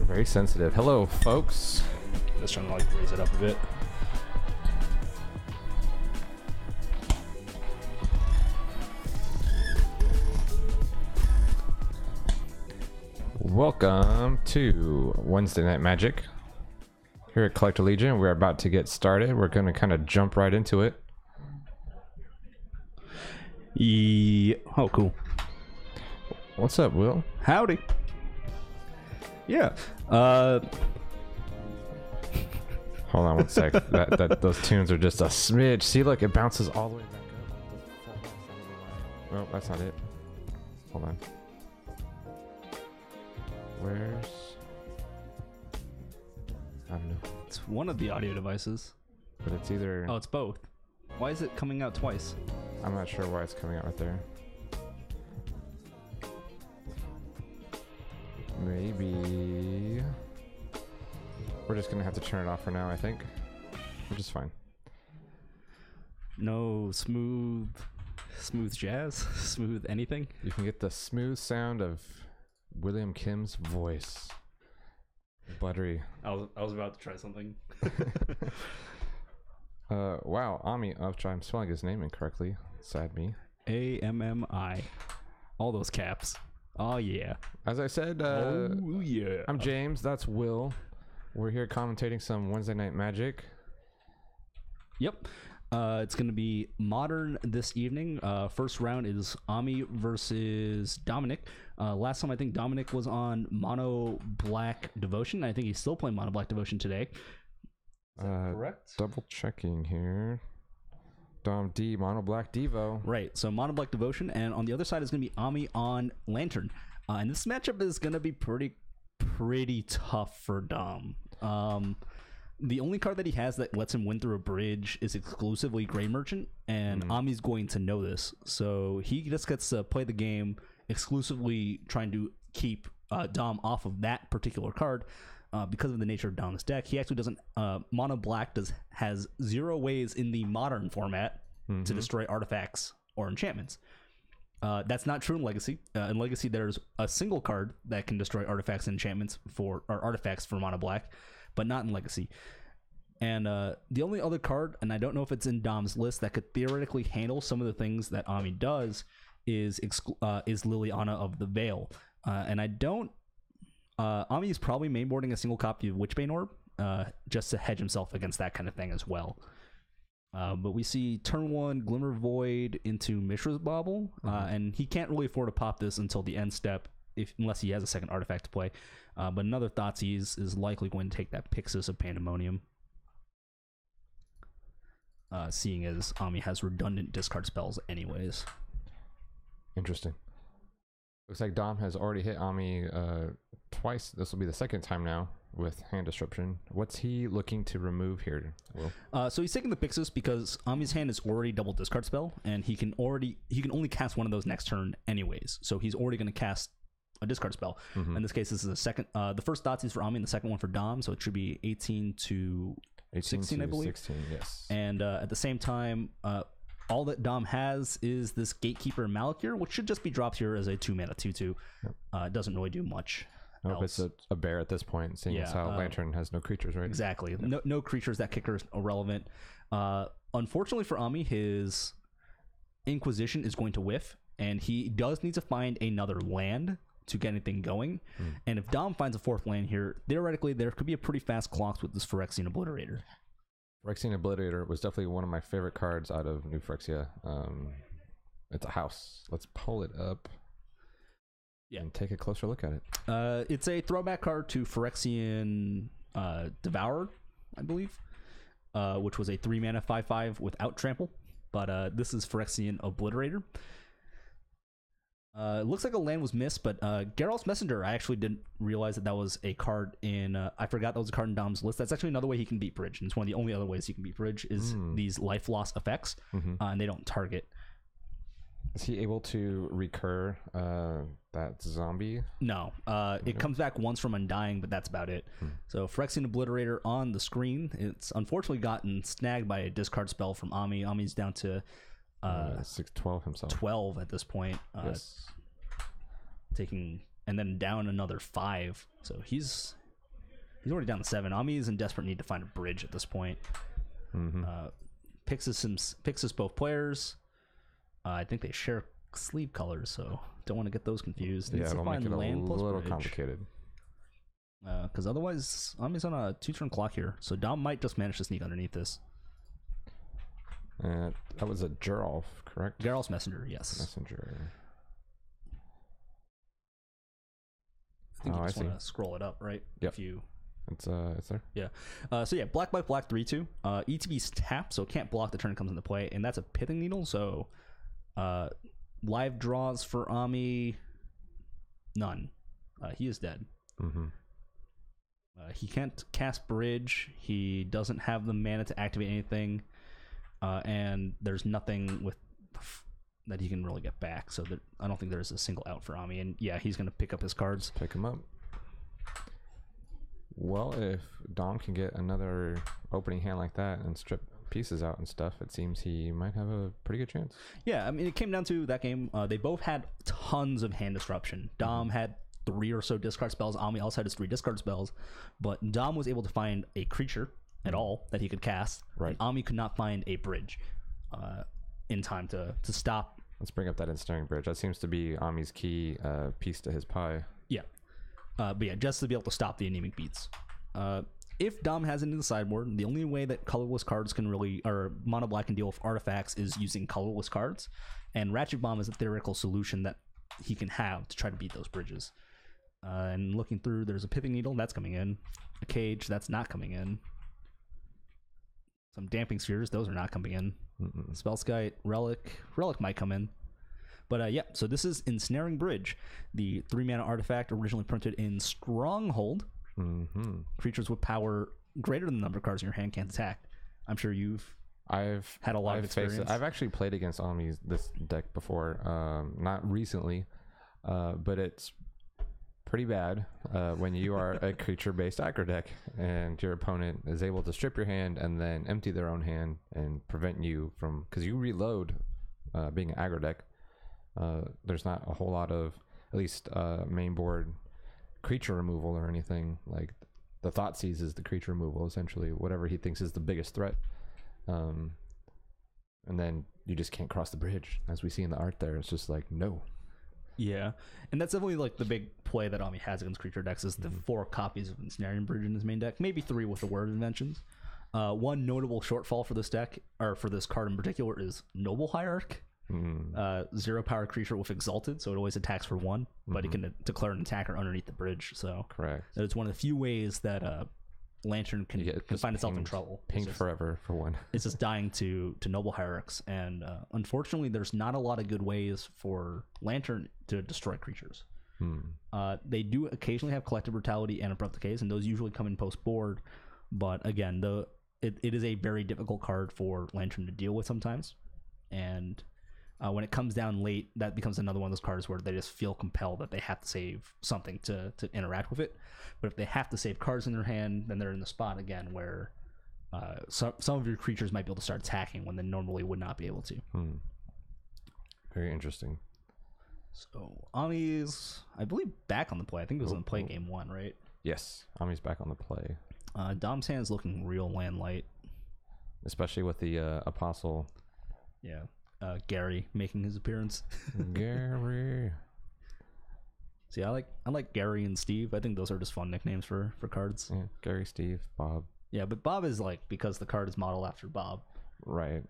Very sensitive. Hello, folks. Just trying to like raise it up a bit. Welcome to Wednesday Night Magic. Here at Collector Legion, we're about to get started. We're going to kind of jump right into it. Yeah. Oh, cool. What's up, Will? Howdy. Yeah. Hold on one sec. Those tunes are just a smidge. See, look, it bounces all the way back up. Well, that's not it. Hold on. Where's... I don't know. It's one of the audio devices. But it's either... Oh, it's both. Why is it coming out twice? I'm not sure why it's coming out right there. Maybe... We're just gonna have to turn it off for now, I think. Which is fine. No smooth jazz? Smooth anything? You can get the smooth sound of William Kim's voice. Buttery. I was about to try something. Wow, Ami, I'm spelling his name incorrectly. Sad me. AMMI. All those caps. Oh yeah. As I said, oh yeah. I'm James, that's Will. We're here commentating some Wednesday Night Magic. Yep. It's going to be Modern this evening. First round is Ami versus Dominic. Last time I think Dominic was on Mono Black Devotion. I think he's still playing Mono Black Devotion today. Is that correct? Double checking here. Dom D, Mono Black Devo. Right, so Mono Black Devotion, and on the other side is going to be Ami on Lantern. And this matchup is going to be pretty tough for Dom. The only card that he has that lets him win through a bridge is exclusively Grey Merchant, and Ami's going to know this. So he just gets to play the game exclusively trying to keep Dom off of that particular card. Because of the nature of Dom's deck, he actually doesn't. Mono Black has 0 ways in the modern format to destroy artifacts or enchantments. That's not true in Legacy. In Legacy, there's a single card that can destroy artifacts and enchantments or artifacts for Mono Black, but not in Legacy. And the only other card, and I don't know if it's in Dom's list, that could theoretically handle some of the things that Ami does is Liliana of the Veil. And I don't. Ami is probably mainboarding a single copy of Witchbane Orb just to hedge himself against that kind of thing as well. But we see turn 1 Glimmer Void into Mishra's Bauble, and he can't really afford to pop this until the end step unless he has a second artifact to play. But another Thoughtseize is likely going to take that Pyxis of Pandemonium, seeing as Ami has redundant discard spells anyways. Interesting. Looks like Dom has already hit Ami twice. This will be the second time now with Hand Disruption. What's he looking to remove here, Will? So he's taking the Pyxis because Ami's hand is already double discard spell, and he can only cast one of those next turn anyways. So he's already going to cast a discard spell. In this case, this is the first Thoughtseize for Ami and the second one for Dom, so it should be 18 to 16, I believe. 16, yes. And at the same time, all that Dom has is this Gatekeeper Malakir, which should just be dropped here as a 2-mana 2/2. It doesn't really do much. Nope, it's a bear at this point, seeing as how Lantern has no creatures, right? Exactly. No creatures. That kicker is irrelevant. Unfortunately for Ami, his Inquisition is going to whiff, and he does need to find another land to get anything going. And if Dom finds a 4th land here, theoretically, there could be a pretty fast clock with this Phyrexian Obliterator. Phyrexian Obliterator was definitely one of my favorite cards out of New Phyrexia. It's a house. Let's pull it up and take a closer look at it. It's a throwback card to Phyrexian Devourer, I believe, which was a 3-mana 5/5 without trample. But this is Phyrexian Obliterator. It looks like a land was missed, but Geralt's Messenger, I actually didn't realize that was a card in... I forgot that was a card in Dom's list. That's actually another way he can beat Bridge. And it's one of the only other ways he can beat Bridge is these life loss effects, and they don't target. Is he able to recur that zombie? No. It comes back once from Undying, but that's about it. So Phyrexian Obliterator on the screen. It's unfortunately gotten snagged by a discard spell from Ami. Ami's down to... 12 himself. 12 at this point. Yes. Taking and then down another 5. So he's already down to 7. Ami is in desperate need to find a bridge at this point. Pyxis both players. I think they share sleeve colors, so don't want to get those confused. Yeah, it'll make it a little complicated. Because otherwise, Ami's on a 2-turn clock here, so Dom might just manage to sneak underneath this. That was a Geralf, correct? Geralt's Messenger, yes. Messenger. I think you just want to scroll it up, right? Yep. If you... It's there. Yeah. So yeah, black 3/2. ETB's tap, so it can't block the turn it comes into play, and that's a Pithing Needle. So live draws for Ami, none. He is dead. He can't cast Bridge. He doesn't have the mana to activate anything, and there's nothing that he can really get back. So I don't think there's a single out for Ami. And yeah, he's going to pick up his cards. Pick him up. Well, if Dom can get another opening hand like that and strip pieces out and stuff, it seems he might have a pretty good chance. Yeah, I mean, it came down to that game. They both had tons of hand disruption. Dom had 3 or so discard spells. Ami also had his 3 discard spells. But Dom was able to find a creature at all that he could cast. Right. Ami could not find a bridge in time to stop. Let's bring up that Ensnaring Bridge. That seems to be Ami's key piece to his pie. Yeah. But yeah, just to be able to stop the anemic beats. If Dom has it in the sideboard, the only way that colorless cards can really, or mono black can deal with artifacts is using colorless cards. And Ratchet Bomb is a theoretical solution that he can have to try to beat those bridges. And looking through, there's a Pithing Needle, that's coming in. A Cage, that's not coming in. Some Damping Spheres, those are not coming in. Spellskite, Relic might come in. But yeah, so this is Ensnaring Bridge, the 3-mana artifact originally printed in Stronghold. Creatures with power greater than the number of cards in your hand can't attack. I'm sure I've had a lot of experience. I've actually played against this deck before, not recently, but it's pretty bad when you are a creature-based aggro deck and your opponent is able to strip your hand and then empty their own hand and prevent you from, because you reload being an aggro deck. There's not a whole lot of, at least main board creature removal or anything. Like the Thoughtseize is the creature removal, essentially, whatever he thinks is the biggest threat. And then you just can't cross the bridge, as we see in the art there. It's just like, no. Yeah, and that's definitely like the big play that Ami has against creature decks is the 4 copies of Ensnaring Bridge in his main deck, maybe 3 with the Word Inventions. One notable shortfall for this deck, or for this card in particular, is Noble Hierarch. 0 power creature with Exalted, so it always attacks for 1, but it can declare an attacker underneath the bridge. So correct. It's one of the few ways that Lantern can find itself in trouble. Pinged forever for 1. It's just dying to Noble Hierarchs, and unfortunately, there's not a lot of good ways for Lantern to destroy creatures. They do occasionally have Collective Brutality and Abrupt Decays, and those usually come in post board. But again, it is a very difficult card for Lantern to deal with sometimes, and when it comes down late, that becomes another one of those cards where they just feel compelled that they have to save something to interact with it. But if they have to save cards in their hand, then they're in the spot again where some of your creatures might be able to start attacking when they normally would not be able to. Very interesting. So Ami's, I believe, back on the play. I think it was on the play game 1, right? Yes, Ami's back on the play. Dom's hand's looking real land light. Especially with the Apostle. Yeah. Gary making his appearance. Gary. See, I like Gary and Steve. I think those are just fun nicknames for cards. Yeah, Gary, Steve, Bob. Yeah, but Bob is like because the card is modeled after Bob. Right.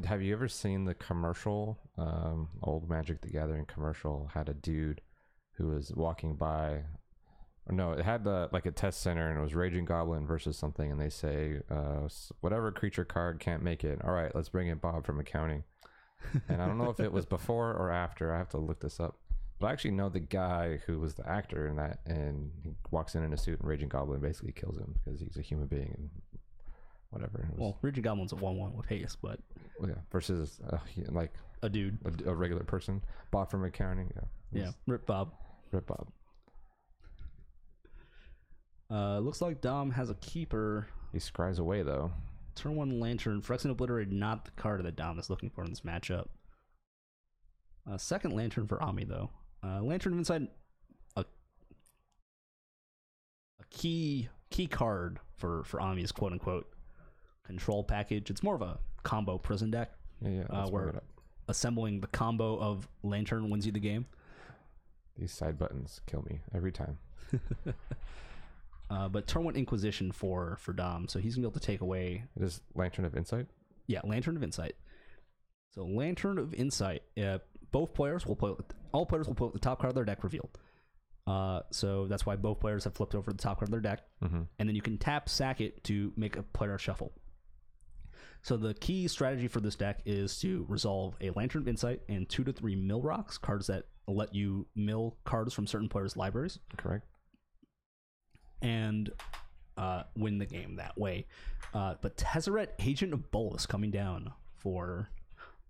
Have you ever seen the commercial? Old Magic the Gathering commercial had a dude who was walking by. No, it had like a test center, and it was Raging Goblin versus something, and they say, whatever creature card can't make it. All right, let's bring in Bob from accounting. And I don't know if it was before or after. I have to look this up. But I actually know the guy who was the actor in that, and he walks in a suit, and Raging Goblin basically kills him because he's a human being and whatever. Well, Raging Goblin's a 1/1 with haste, but yeah, versus like a dude, a regular person. Bob from accounting. Yeah, Rip Bob. Rip Bob. Looks like Dom has a keeper. He scries away though. Turn 1 Lantern. Phyrexian Obliterate, not the card that Dom is looking for in this matchup. Second Lantern for Ami though. Lantern of Insight, a key card for Ami's quote unquote control package. It's more of a combo prison deck. Yeah. Where assembling the combo of Lantern wins you the game. These side buttons kill me every time. But turn 1 Inquisition for Dom, so he's gonna be able to take away. It is Lantern of Insight. Yeah, Lantern of Insight. So Lantern of Insight. All players will play with the top card of their deck revealed. So that's why both players have flipped over the top card of their deck, and then you can sack it to make a player shuffle. So the key strategy for this deck is to resolve a Lantern of Insight and 2 to 3 mill rocks, cards that let you mill cards from certain players' libraries. Correct. And win the game that way. But Tezzeret, Agent of Bolas, coming down for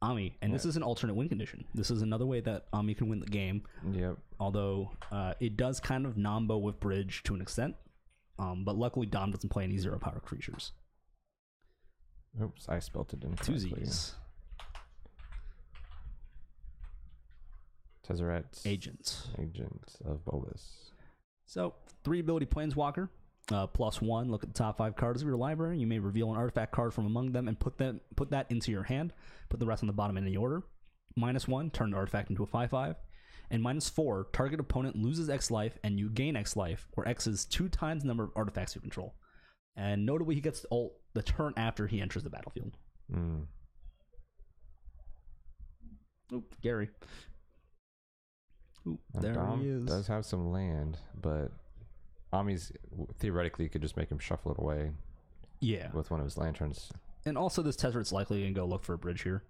Ami, and this is an alternate win condition. This is another way that Ami can win the game. Yep. Although it does kind of nombo with Bridge to an extent, but luckily Dom doesn't play any 0 power creatures. Oops, I spelled it incorrectly. 2 Z's. Tezzeret, Agent of Bolas. So 3 ability Planeswalker, +1. Look at the top 5 cards of your library. You may reveal an artifact card from among them and put that into your hand. Put the rest on the bottom in any order. -1, turn the artifact into a 5/5. And -4, target opponent loses X life and you gain X life, where X is 2 times the number of artifacts you control. And notably, he gets to ult the turn after he enters the battlefield. Oop, Gary. Oop, there Dom he is. Does have some land, but Ami's theoretically could just make him shuffle it away. Yeah. With one of his lanterns. And also, this Tezzeret's likely going to go look for a bridge here.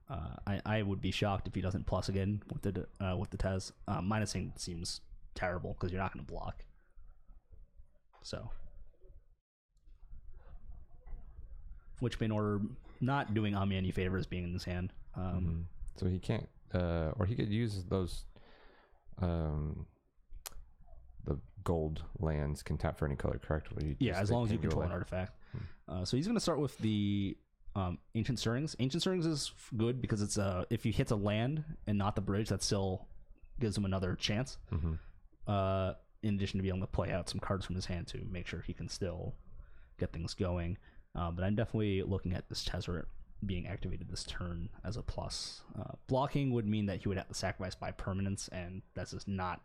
I would be shocked if he doesn't plus again with the Tez. Minusing seems terrible because you're not going to block. So, which in order not doing Ami any favors being in this hand. So he can't, or he could use those the gold lands can tap for any color, correct? Yeah, as long as you control an artifact. So he's going to start with the Ancient Stirrings. Ancient Stirrings is good because it's if he hits a land and not the bridge, that still gives him another chance. In addition to being able to play out some cards from his hand to make sure he can still get things going. But I'm definitely looking at this Tezzeret being activated this turn as a plus. Blocking would mean that he would have to sacrifice by permanence, and that's just not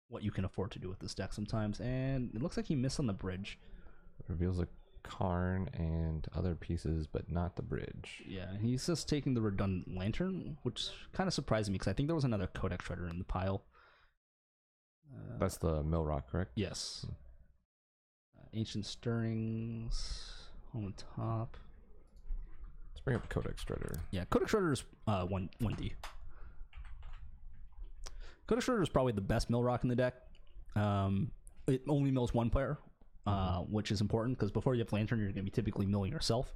what you can afford to do with this deck sometimes. And it looks like he missed on the bridge. Reveals a Karn and other pieces, but not the bridge. Yeah, he's just taking the redundant lantern, which kind of surprised me because I think there was another Codex Shredder in the pile. That's the Mill Rock, correct? Yes. Ancient Stirrings on the top. Let's bring up Codex Shredder. Yeah, Codex Shredder is 1D. Codex Shredder is probably the best mill rock in the deck. It only mills one player, which is important because before you have Lantern, you're going to be typically milling yourself.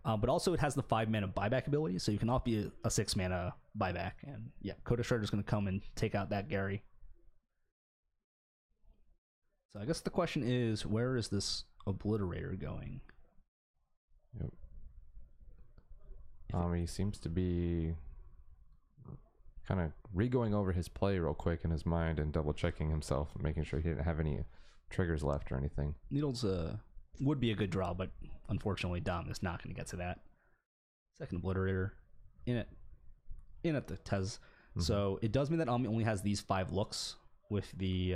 But also, it has the 5 mana buyback ability, so you can off be a 6 mana buyback. And yeah, Codex Shredder is going to come and take out that Gary. So I guess the question is, where is this Obliterator going? Yep. He seems to be kind of re-going over his play real quick in his mind and double-checking himself, making sure he didn't have any triggers left or anything. Needles would be a good draw, but unfortunately Dom is not going to get to that. Second Obliterator in at the Tez. So it does mean that Ami only has these 5 looks with the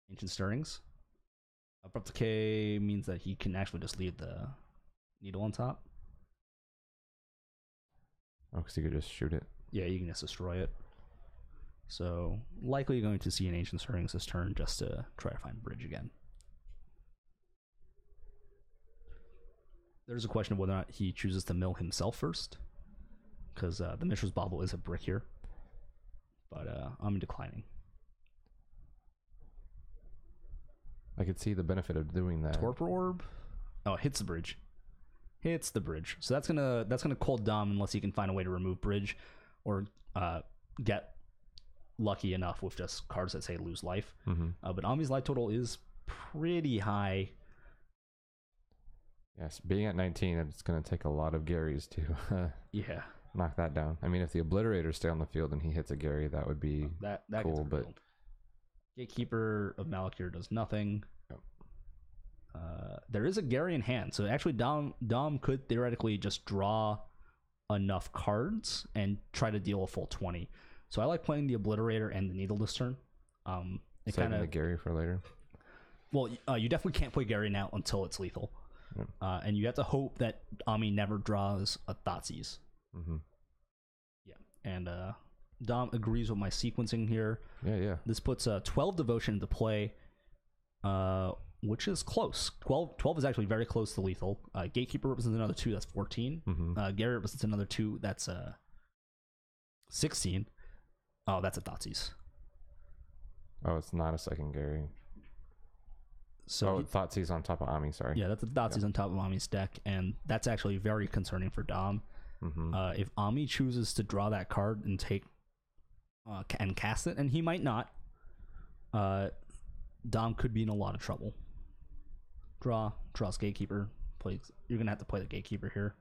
Ancient Stirrings. Abrupt Decay means that he can actually just leave the needle on top. Oh, because he could just shoot it. Yeah, you can just destroy it. So likely going to see an Ancient Stirrings this turn just to try to find bridge again. There's a question of whether or not he chooses to mill himself first, because the Mishra's Bauble is a brick here. But I'm declining. I could see the benefit of doing that. Torpor Orb? Oh, it hits the bridge. Hits the bridge. So that's gonna cold Dom unless he can find a way to remove bridge, or get lucky enough with just cards that say lose life. But Ami's life total is pretty high. Yes, being at 19, it's going to take a lot of Garys to knock that down. I mean, if the Obliterators stay on the field and he hits a Gary, that would be that cool. But Gatekeeper of Malakir does nothing. Yep. There is a Gary in hand, so actually Dom could theoretically just draw enough cards and try to deal a full 20. So I like playing the Obliterator and the Needle this turn. Saving the Gary for later. Well, you definitely can't play Gary now until it's lethal. Yep. And you have to hope that Ami never draws a Thoughtseize. Yeah, and Dom agrees with my sequencing here. Yeah. This puts 12 Devotion into play, which is close. 12 is actually very close to lethal. Gatekeeper represents another 2, that's 14. Gary represents another 2, that's 16. Oh, that's a Thoughtseize. Oh, it's not a second Gary. So Thoughtseize on top of Ami, sorry. Yeah, that's a Thoughtseize on top of Ami's deck, and that's actually very concerning for Dom. If Ami chooses to draw that card and take and cast it, and he might not, Dom could be in a lot of trouble. Draws Gatekeeper. You're gonna have to play the Gatekeeper here.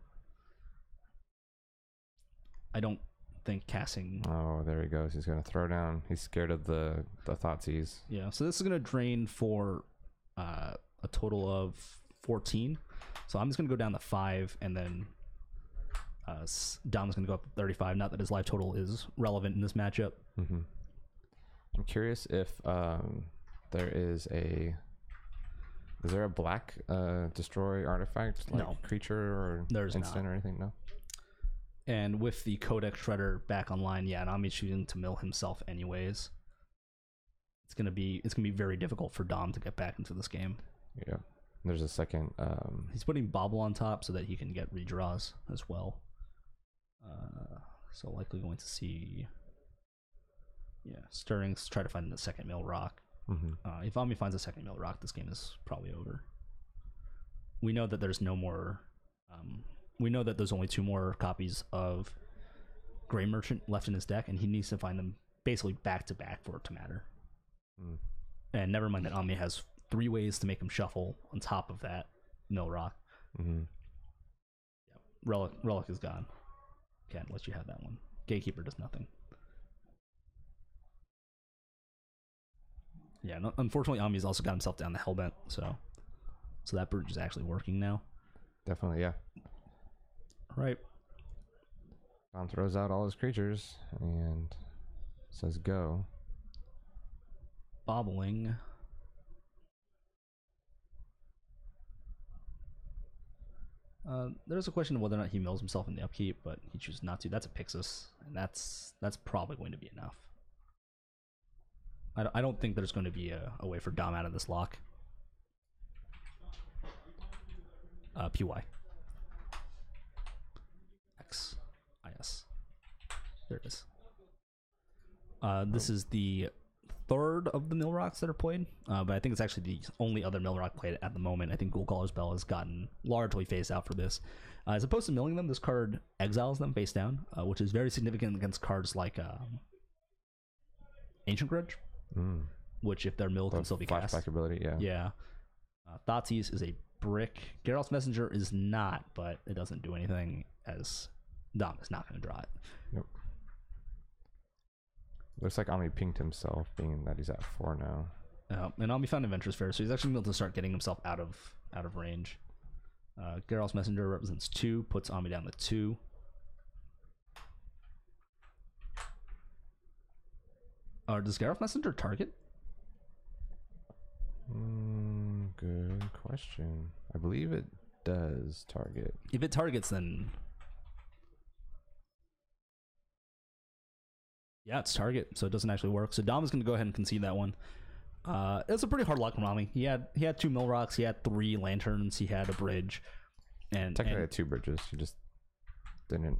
I don't think casting. Oh, there he goes. He's gonna throw down. He's scared of the Thoughtseize. Yeah, so this is gonna drain for a total of 14. So I'm just gonna go down to 5, and then Dom's gonna go up to 35. Not that his life total is relevant in this matchup. I'm curious if there is there a black destroy artifact, like No. creature or There's instant not. or anything? No. And with the Codex Shredder back online, yeah, Nami's choosing to mill himself anyways. It's gonna be very difficult for Dom to get back into this game. Yeah. There's a second. He's putting Bobble on top so that he can get redraws as well. So likely going to see, Stirrings try to find the second Mill Rock. If Ami finds a second Mill Rock, this game is probably over. We know that there's no more. We know that there's only 2 more copies of Grey Merchant left in his deck, and he needs to find them basically back to back for it to matter. Mm. And never mind that Ami has 3 ways to make him shuffle on top of that mill rock. Mm-hmm. Yep. Relic is gone. Can't let you have that one. Gatekeeper does nothing. Yeah, no, unfortunately, Ami's also got himself down the Hellbent, so that bridge is actually working now. Definitely, yeah. Right. Dom throws out all his creatures and says go. Bobbling. There's a question of whether or not he mills himself in the upkeep, but he chooses not to. That's a Pixis, and that's probably going to be enough. I don't think there's going to be a way for Dom out of this lock. PY. X. IS. There it is. This is the third of the mill rocks that are played, but I think it's actually the only other mill rock played at the moment. I think Ghoulcaller's Bell has gotten largely phased out for this. As opposed to milling them, this card exiles them face down, which is very significant against cards like Ancient Grudge, which if they're milled can still be cast. Flashback ability, yeah. Yeah. Thoughtseize is a brick. Geralt's Messenger is not, but it doesn't do anything as Dom is not going to draw it. Yep. Looks like Ami pinged himself, being that he's at 4 now. And Ami found Adventurous Fair, so he's actually able to start getting himself out of range. Geralt's Messenger represents 2, puts Ami down to 2. Does Geralt's Messenger target? Good question. I believe it does target. If it targets, then yeah, it's target, so it doesn't actually work. So Dom is going to go ahead and concede that one. It's a pretty hard lock from Ami. He had 2 mill rocks, he had 3 lanterns, he had a bridge, and technically had 2 bridges. You just didn't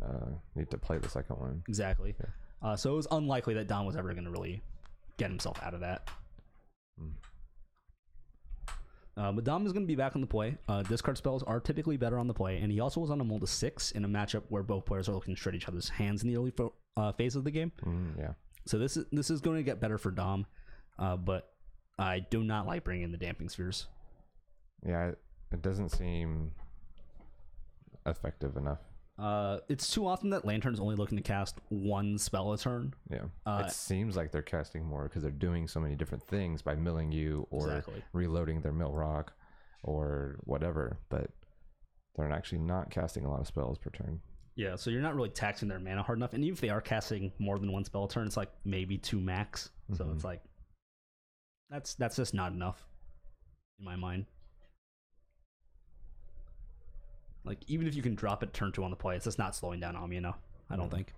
need to play the second one. Exactly. Yeah. So it was unlikely that Dom was ever going to really get himself out of that. But Dom is going to be back on the play. Discard spells are typically better on the play, and he also was on a mull to 6 in a matchup where both players are looking to shred each other's hands in the early phase of the game. Yeah. So this is going to get better for Dom, but I do not like bringing in the Damping Spheres. Yeah, it doesn't seem effective enough. It's too often that Lantern's only looking to cast 1 spell a turn. Yeah. It seems like they're casting more because they're doing so many different things by milling you or reloading their mill rock or whatever, but they're actually not casting a lot of spells per turn. Yeah, so you're not really taxing their mana hard enough. And even if they are casting more than 1 spell a turn, it's like maybe 2 max. So it's like that's just not enough in my mind. Like, even if you can drop it turn 2 on the play, it's just not slowing down Ami enough, I don't think.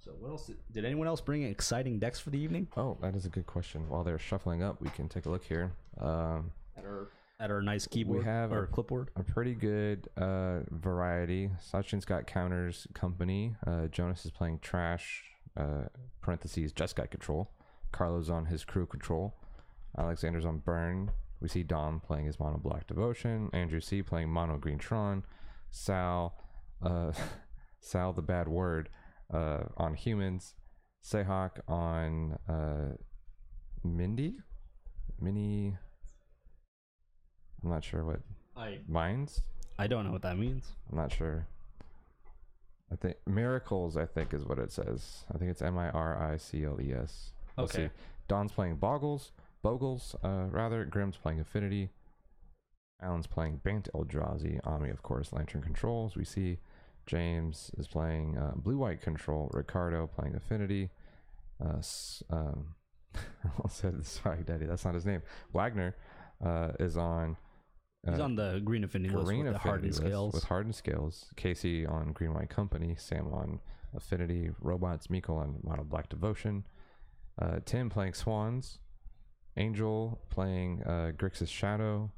So what else? Did anyone else bring exciting decks for the evening? Oh, that is a good question. While they're shuffling up, we can take a look here. At our nice keyboard, we have or clipboard. A pretty good variety. Sachin's got Counters Company. Jonas is playing Trash, parentheses, Jeskai Control. Carlo's on his Crew Control. Alexander's on Burn. We see Dom playing his Mono Black Devotion. Andrew C playing Mono Green Tron. Sal the Bad Word on Humans. Seahawk on Minnie. I'm not sure what. Mines? I don't know what that means. I'm not sure. I think Miracles, I think, is what it says. I think it's Miricles. We'll see. Don's playing Bogles, rather. Grimm's playing Affinity. Alan's playing Bant Eldrazi. Ami, of course, Lantern Controls. We see James is playing Blue-White Control. Ricardo playing Affinity. I said Sorry Daddy, that's not his name. Wagner is on... He's on the Green Affinity list with the Hardened Scales. With Hardened Scales. Casey on Green-White Company. Sam on Affinity. Robots. Miko on Mono Black Devotion. Tim playing Swans. Angel playing Grixis Shadow.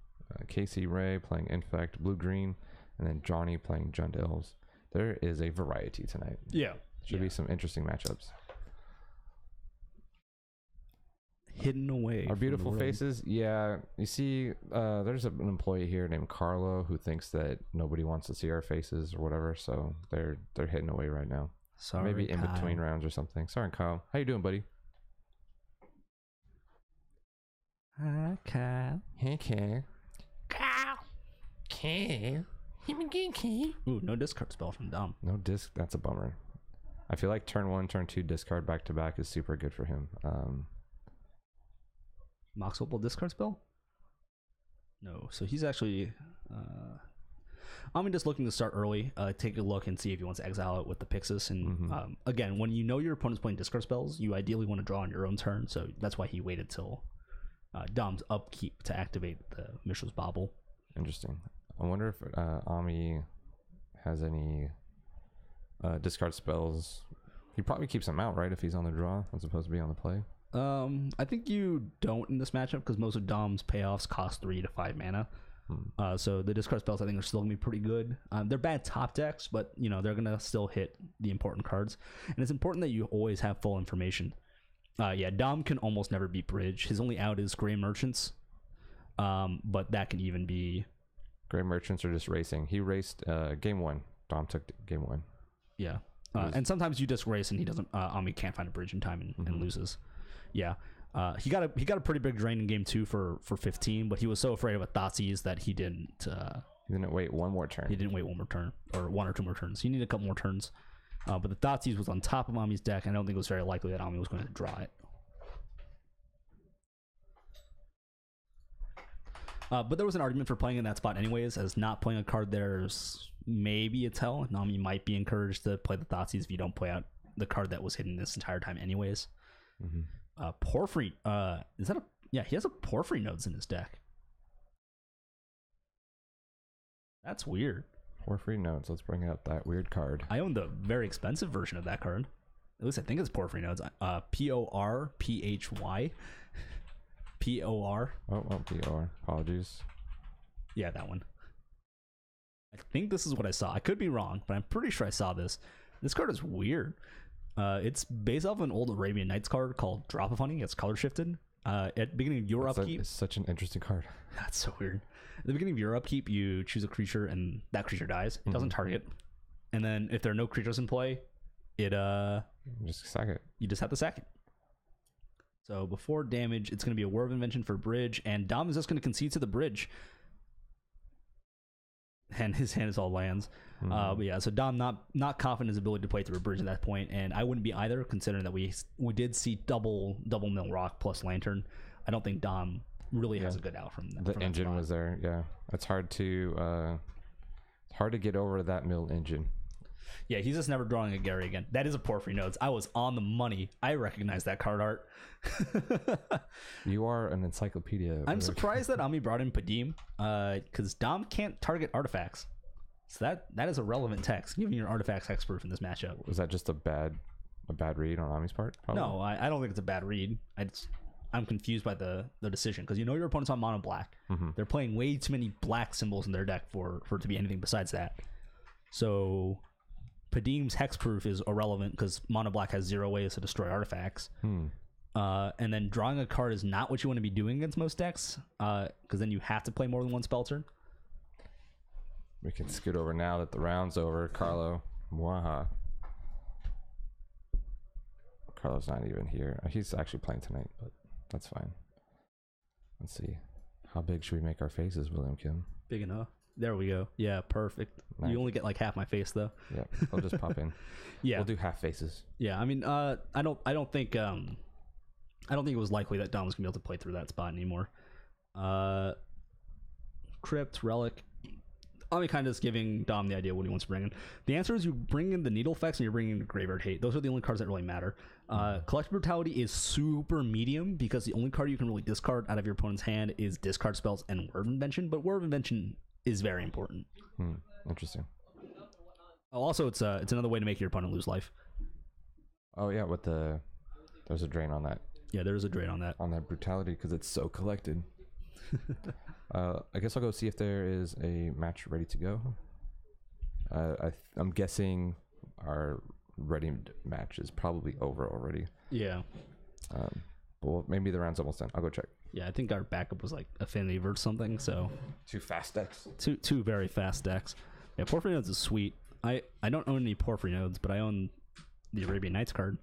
Casey Ray playing Infect, Blue-Green. And then Johnny playing Jund Elves. There is a variety tonight. Yeah. Should be some interesting matchups. Hidden away. Our beautiful faces. Yeah. You see, there's an employee here named Carlo who thinks that nobody wants to see our faces or whatever. So they're hidden away right now. Sorry, Maybe in Kyle. between rounds or something. Sorry, Kyle. How you doing, buddy? Hi, Kyle. Hey, Kyle. Kyle. Ooh, no discard spell from Dom. No disc. That's a bummer. I feel like turn 1, turn 2 discard back to back is super good for him. Mox Opal discard spell? No. So he's actually... I'm just looking to start early. Take a look and see if he wants to exile it with the Pixis. And again, when you know your opponent's playing discard spells, you ideally want to draw on your own turn. So that's why he waited till Dom's upkeep to activate the Mishra's Bauble. Interesting. I wonder if Ami has any discard spells. He probably keeps them out, right? If he's on the draw as opposed to be on the play. I think you don't in this matchup because most of Dom's payoffs cost 3 to 5 mana. So the discard spells I think are still gonna be pretty good. They're bad top decks, but you know they're gonna still hit the important cards, and it's important that you always have full information. Yeah, Dom can almost never beat Bridge. His only out is Gray Merchants, but that can even be Gray Merchants are just racing. He raced game 1. Dom took game 1. yeah. And sometimes you just race and he doesn't. Ami can't find a bridge in time and loses. Yeah. He got a pretty big drain in game 2 for 15, but he was so afraid of a Thoughtseize that he didn't. He didn't wait one more turn. He didn't wait one more turn or 1 or 2 more turns. He needed a couple more turns. But the Thoughtseize was on top of Ami's deck, and I don't think it was very likely that Ami was going to draw it. But there was an argument for playing in that spot anyways, as not playing a card there is maybe a tell. Nami might be encouraged to play the Thoughtseize if you don't play out the card that was hidden this entire time anyways. Porphyry, is that a... Yeah, he has a Porphyry Nodes in his deck. That's weird. Porphyry Nodes. Let's bring out that weird card. I own the very expensive version of that card. At least I think it's Porphyry Nodes. Porphy. P-O-R. Oh, P-O-R. Apologies. Yeah, that one. I think this is what I saw. I could be wrong, but I'm pretty sure I saw this. This card is weird. It's based off an old Arabian Nights card called Drop of Honey. It's color shifted. At the beginning of your upkeep... It's such an interesting card. That's so weird. At the beginning of your upkeep, you choose a creature and that creature dies. It doesn't target. And then if there are no creatures in play, it... Just sack it. You just have to sack it. So before damage, it's going to be a War of Invention for bridge, and Dom is just going to concede to the bridge. And his hand is all lands. But yeah, so Dom not confident in his ability to play through a bridge at that point, and I wouldn't be either, considering that we did see double Mill Rock plus Lantern. I don't think Dom really has a good out from that. The engine was there, yeah. It's hard to get over that Mill engine. Yeah, he's just never drawing a Gary again. That is a Porphyry Nodes. I was on the money. I recognize that card art. You are an encyclopedia. I'm surprised that Ami brought in Padim, because Dom can't target artifacts. So that is a relevant text, giving your artifacts hexproof in this matchup. Was that just a bad read on Ami's part? Probably? No, I don't think it's a bad read. I'm confused by the decision, because you know your opponent's on mono black. They're playing way too many black symbols in their deck for it to be anything besides that. So Padim's hexproof is irrelevant because mono black has 0 ways to destroy artifacts. And then drawing a card is not what you want to be doing against most decks, because then you have to play more than one spell turn. We can scoot over now that the round's over. Carlo. Waha. Carlo's not even here. He's actually playing tonight, but that's fine. Let's see. How big should we make our faces, William Kim? Big enough. There we go. Yeah, perfect. Nice. You only get like half my face though. Yeah, I'll just pop in. Yeah, we'll do half faces. Yeah, I mean, I don't think it was likely that Dom was gonna be able to play through that spot anymore. Crypt, Relic. I'll be kind of just giving Dom the idea what he wants to bring in. The answer is you bring in the Needle Effects and you're bringing in the Graveyard Hate. Those are the only cards that really matter. Collective Brutality is super medium because the only card you can really discard out of your opponent's hand is discard spells and War of Invention, but War of Invention is very important. Interesting. Also, it's another way to make your opponent lose life. Oh yeah, there's a drain on that. Yeah, there is a drain on that. On that brutality because it's so collected. I guess I'll go see if there is a match ready to go. I'm guessing our ready match is probably over already. Yeah. Well, maybe the round's almost done. I'll go check. Yeah, I think our backup was like Affinity or something. So 2 fast decks. Two very fast decks. Yeah, Porphyry Nodes is sweet. I don't own any Porphyry Nodes, but I own the Arabian Nights card.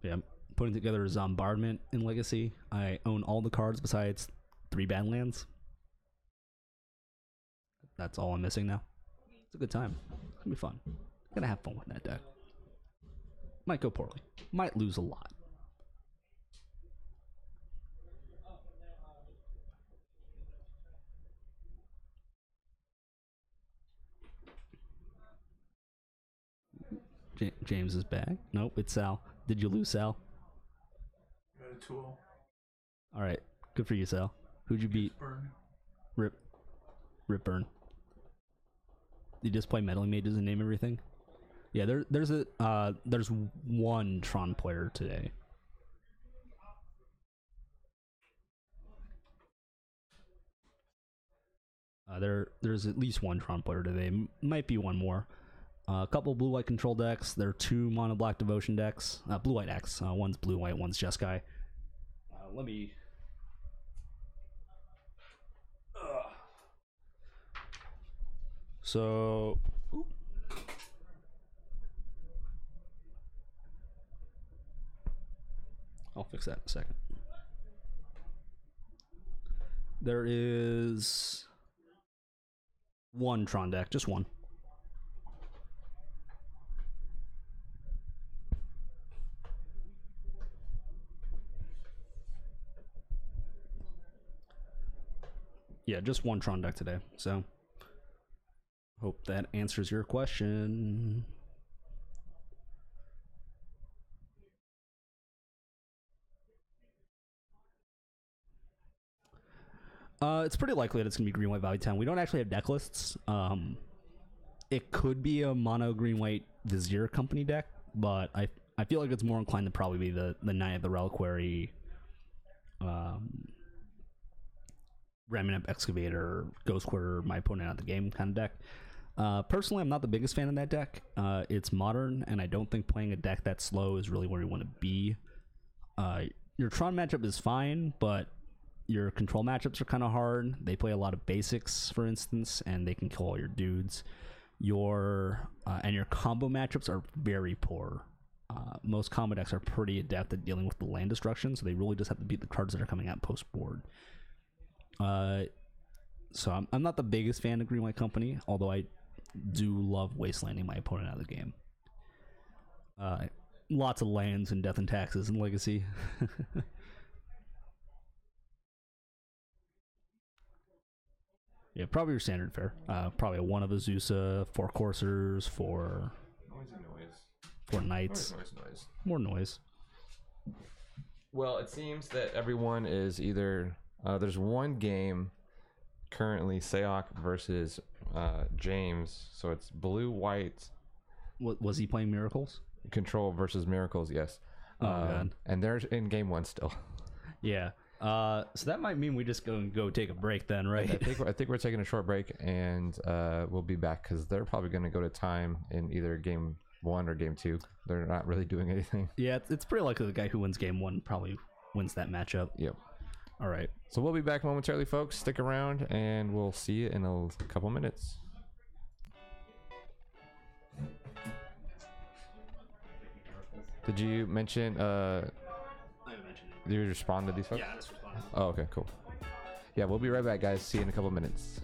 Yeah, I'm putting together a Zombardment in Legacy. I own all the cards besides 3 Badlands. That's all I'm missing now. It's a good time. It's gonna be fun. Gonna have fun with that deck. Might go poorly. Might lose a lot. James is back. Nope, it's Sal. Did you lose, Sal? Got a tool. All right, good for you, Sal. Who'd you beat? Burn. Rip Burn. You just play Meddling Mages and name everything. Yeah, there's one Tron player today. There's at least one Tron player today. Might be one more. A couple blue-white control decks. There are 2 mono-black devotion decks. Blue-white decks. One's blue-white, one's Jeskai. Let me... So... I'll fix that in a second. There is... one Tron deck. Just one. Yeah, just one Tron deck today. So, hope that answers your question. It's pretty likely that it's going to be Green White Valley Town. We don't actually have deck lists. It could be a mono Green White Vizier Company deck, but I feel like it's more inclined to probably be the Knight of the Reliquary, Remnant Excavator, Ghost Quarter, my opponent out the game kind of deck. Personally, I'm not the biggest fan of that deck. It's modern, and I don't think playing a deck that slow is really where you want to be. Your Tron matchup is fine, but your control matchups are kind of hard. They play a lot of basics, for instance, and they can kill all your dudes. Your combo matchups are very poor. Most combo decks are pretty adept at dealing with the land destruction, so they really just have to beat the cards that are coming out post board. So I'm not the biggest fan of Green White Company, although I do love wastelanding my opponent out of the game. Lots of lands and death and taxes and Legacy. Yeah, probably your standard fare. Probably one of Azusa, 4 coursers, 4 knights. Noise. More noise. Well, it seems that everyone is either there's one game currently, Sayok versus James, so it's blue white. Was he playing Miracles? Control versus Miracles, yes. Oh god. And they're in game 1 still. Yeah. So that might mean we just go take a break then, right? I think we're taking a short break, and we'll be back because they're probably going to go to time in either game 1 or game 2. They're not really doing anything. Yeah, it's pretty likely the guy who wins game 1 probably wins that matchup. Yep. All right. So we'll be back momentarily, folks. Stick around, and we'll see you in a couple minutes. Did you mention? I haven't mentioned it. Did you respond to these folks? Yeah, I just responded. Oh, okay, cool. Yeah, we'll be right back, guys. See you in a couple minutes.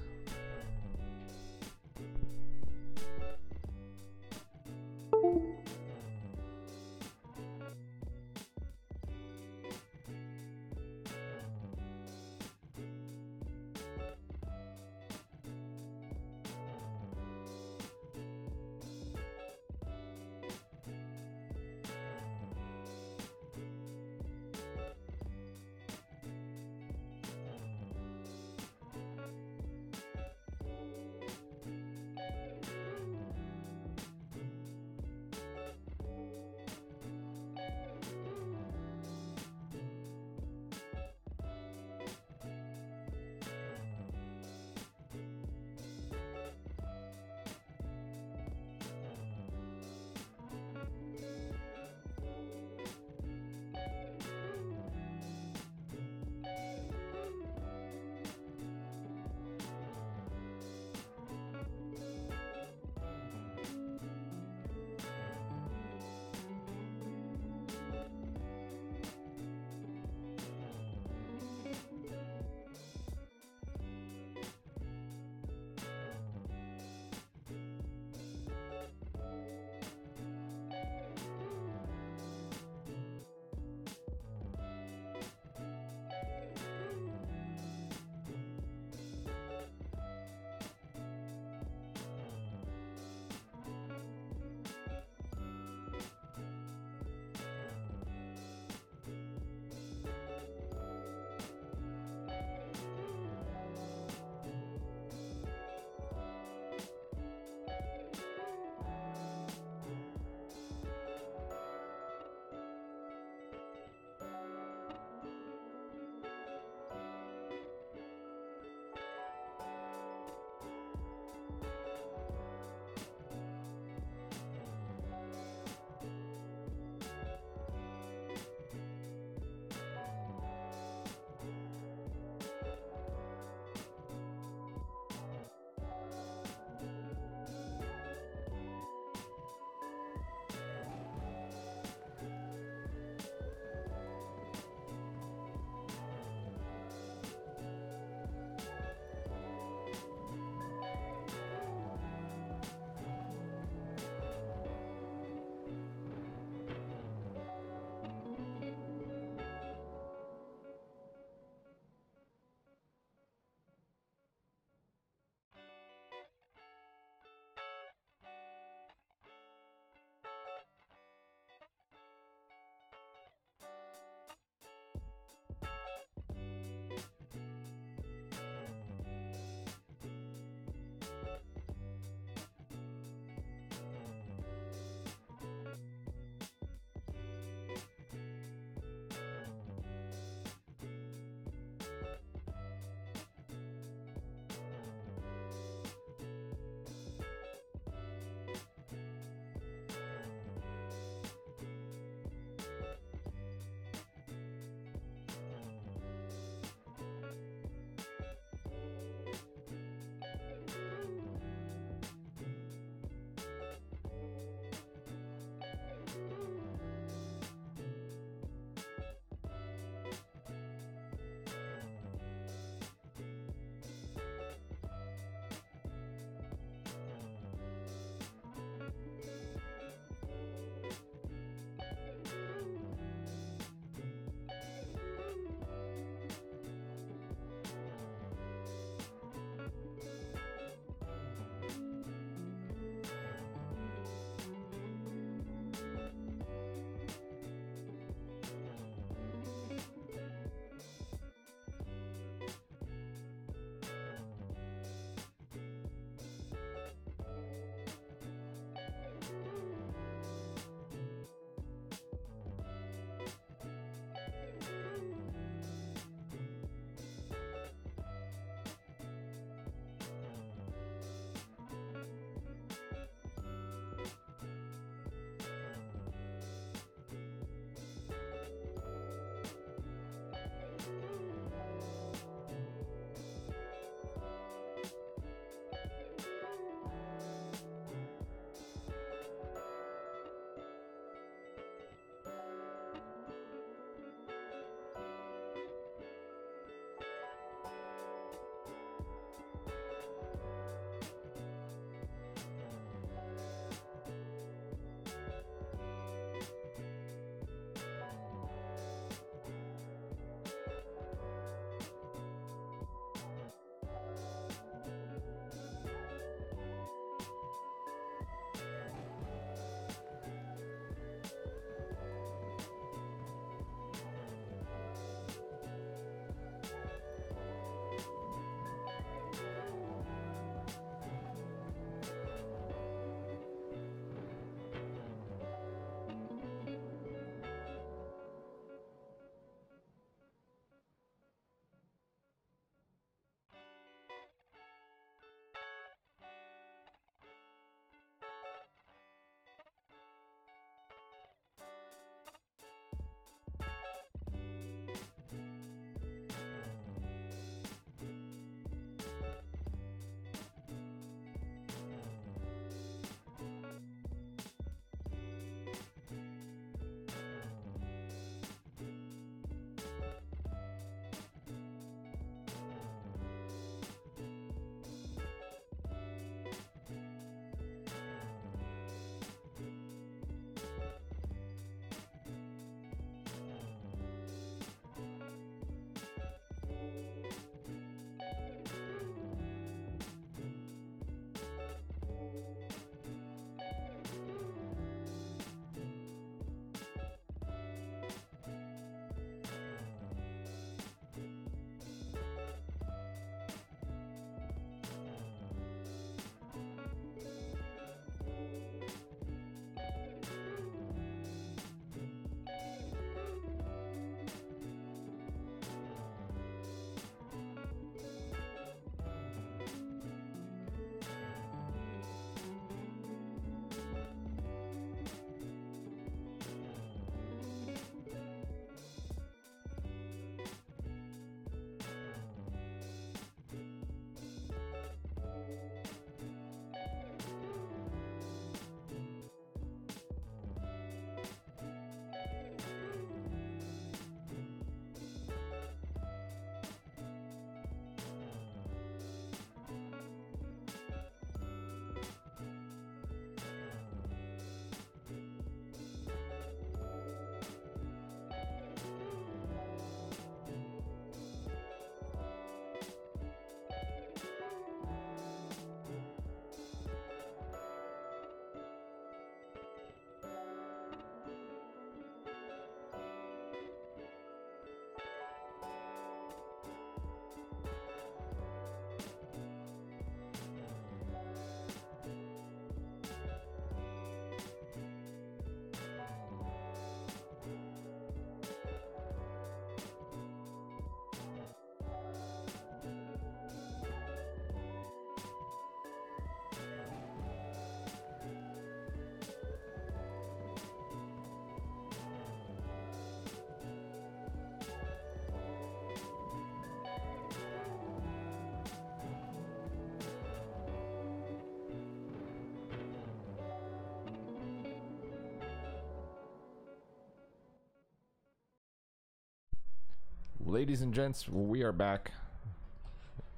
Ladies and gents, we are back.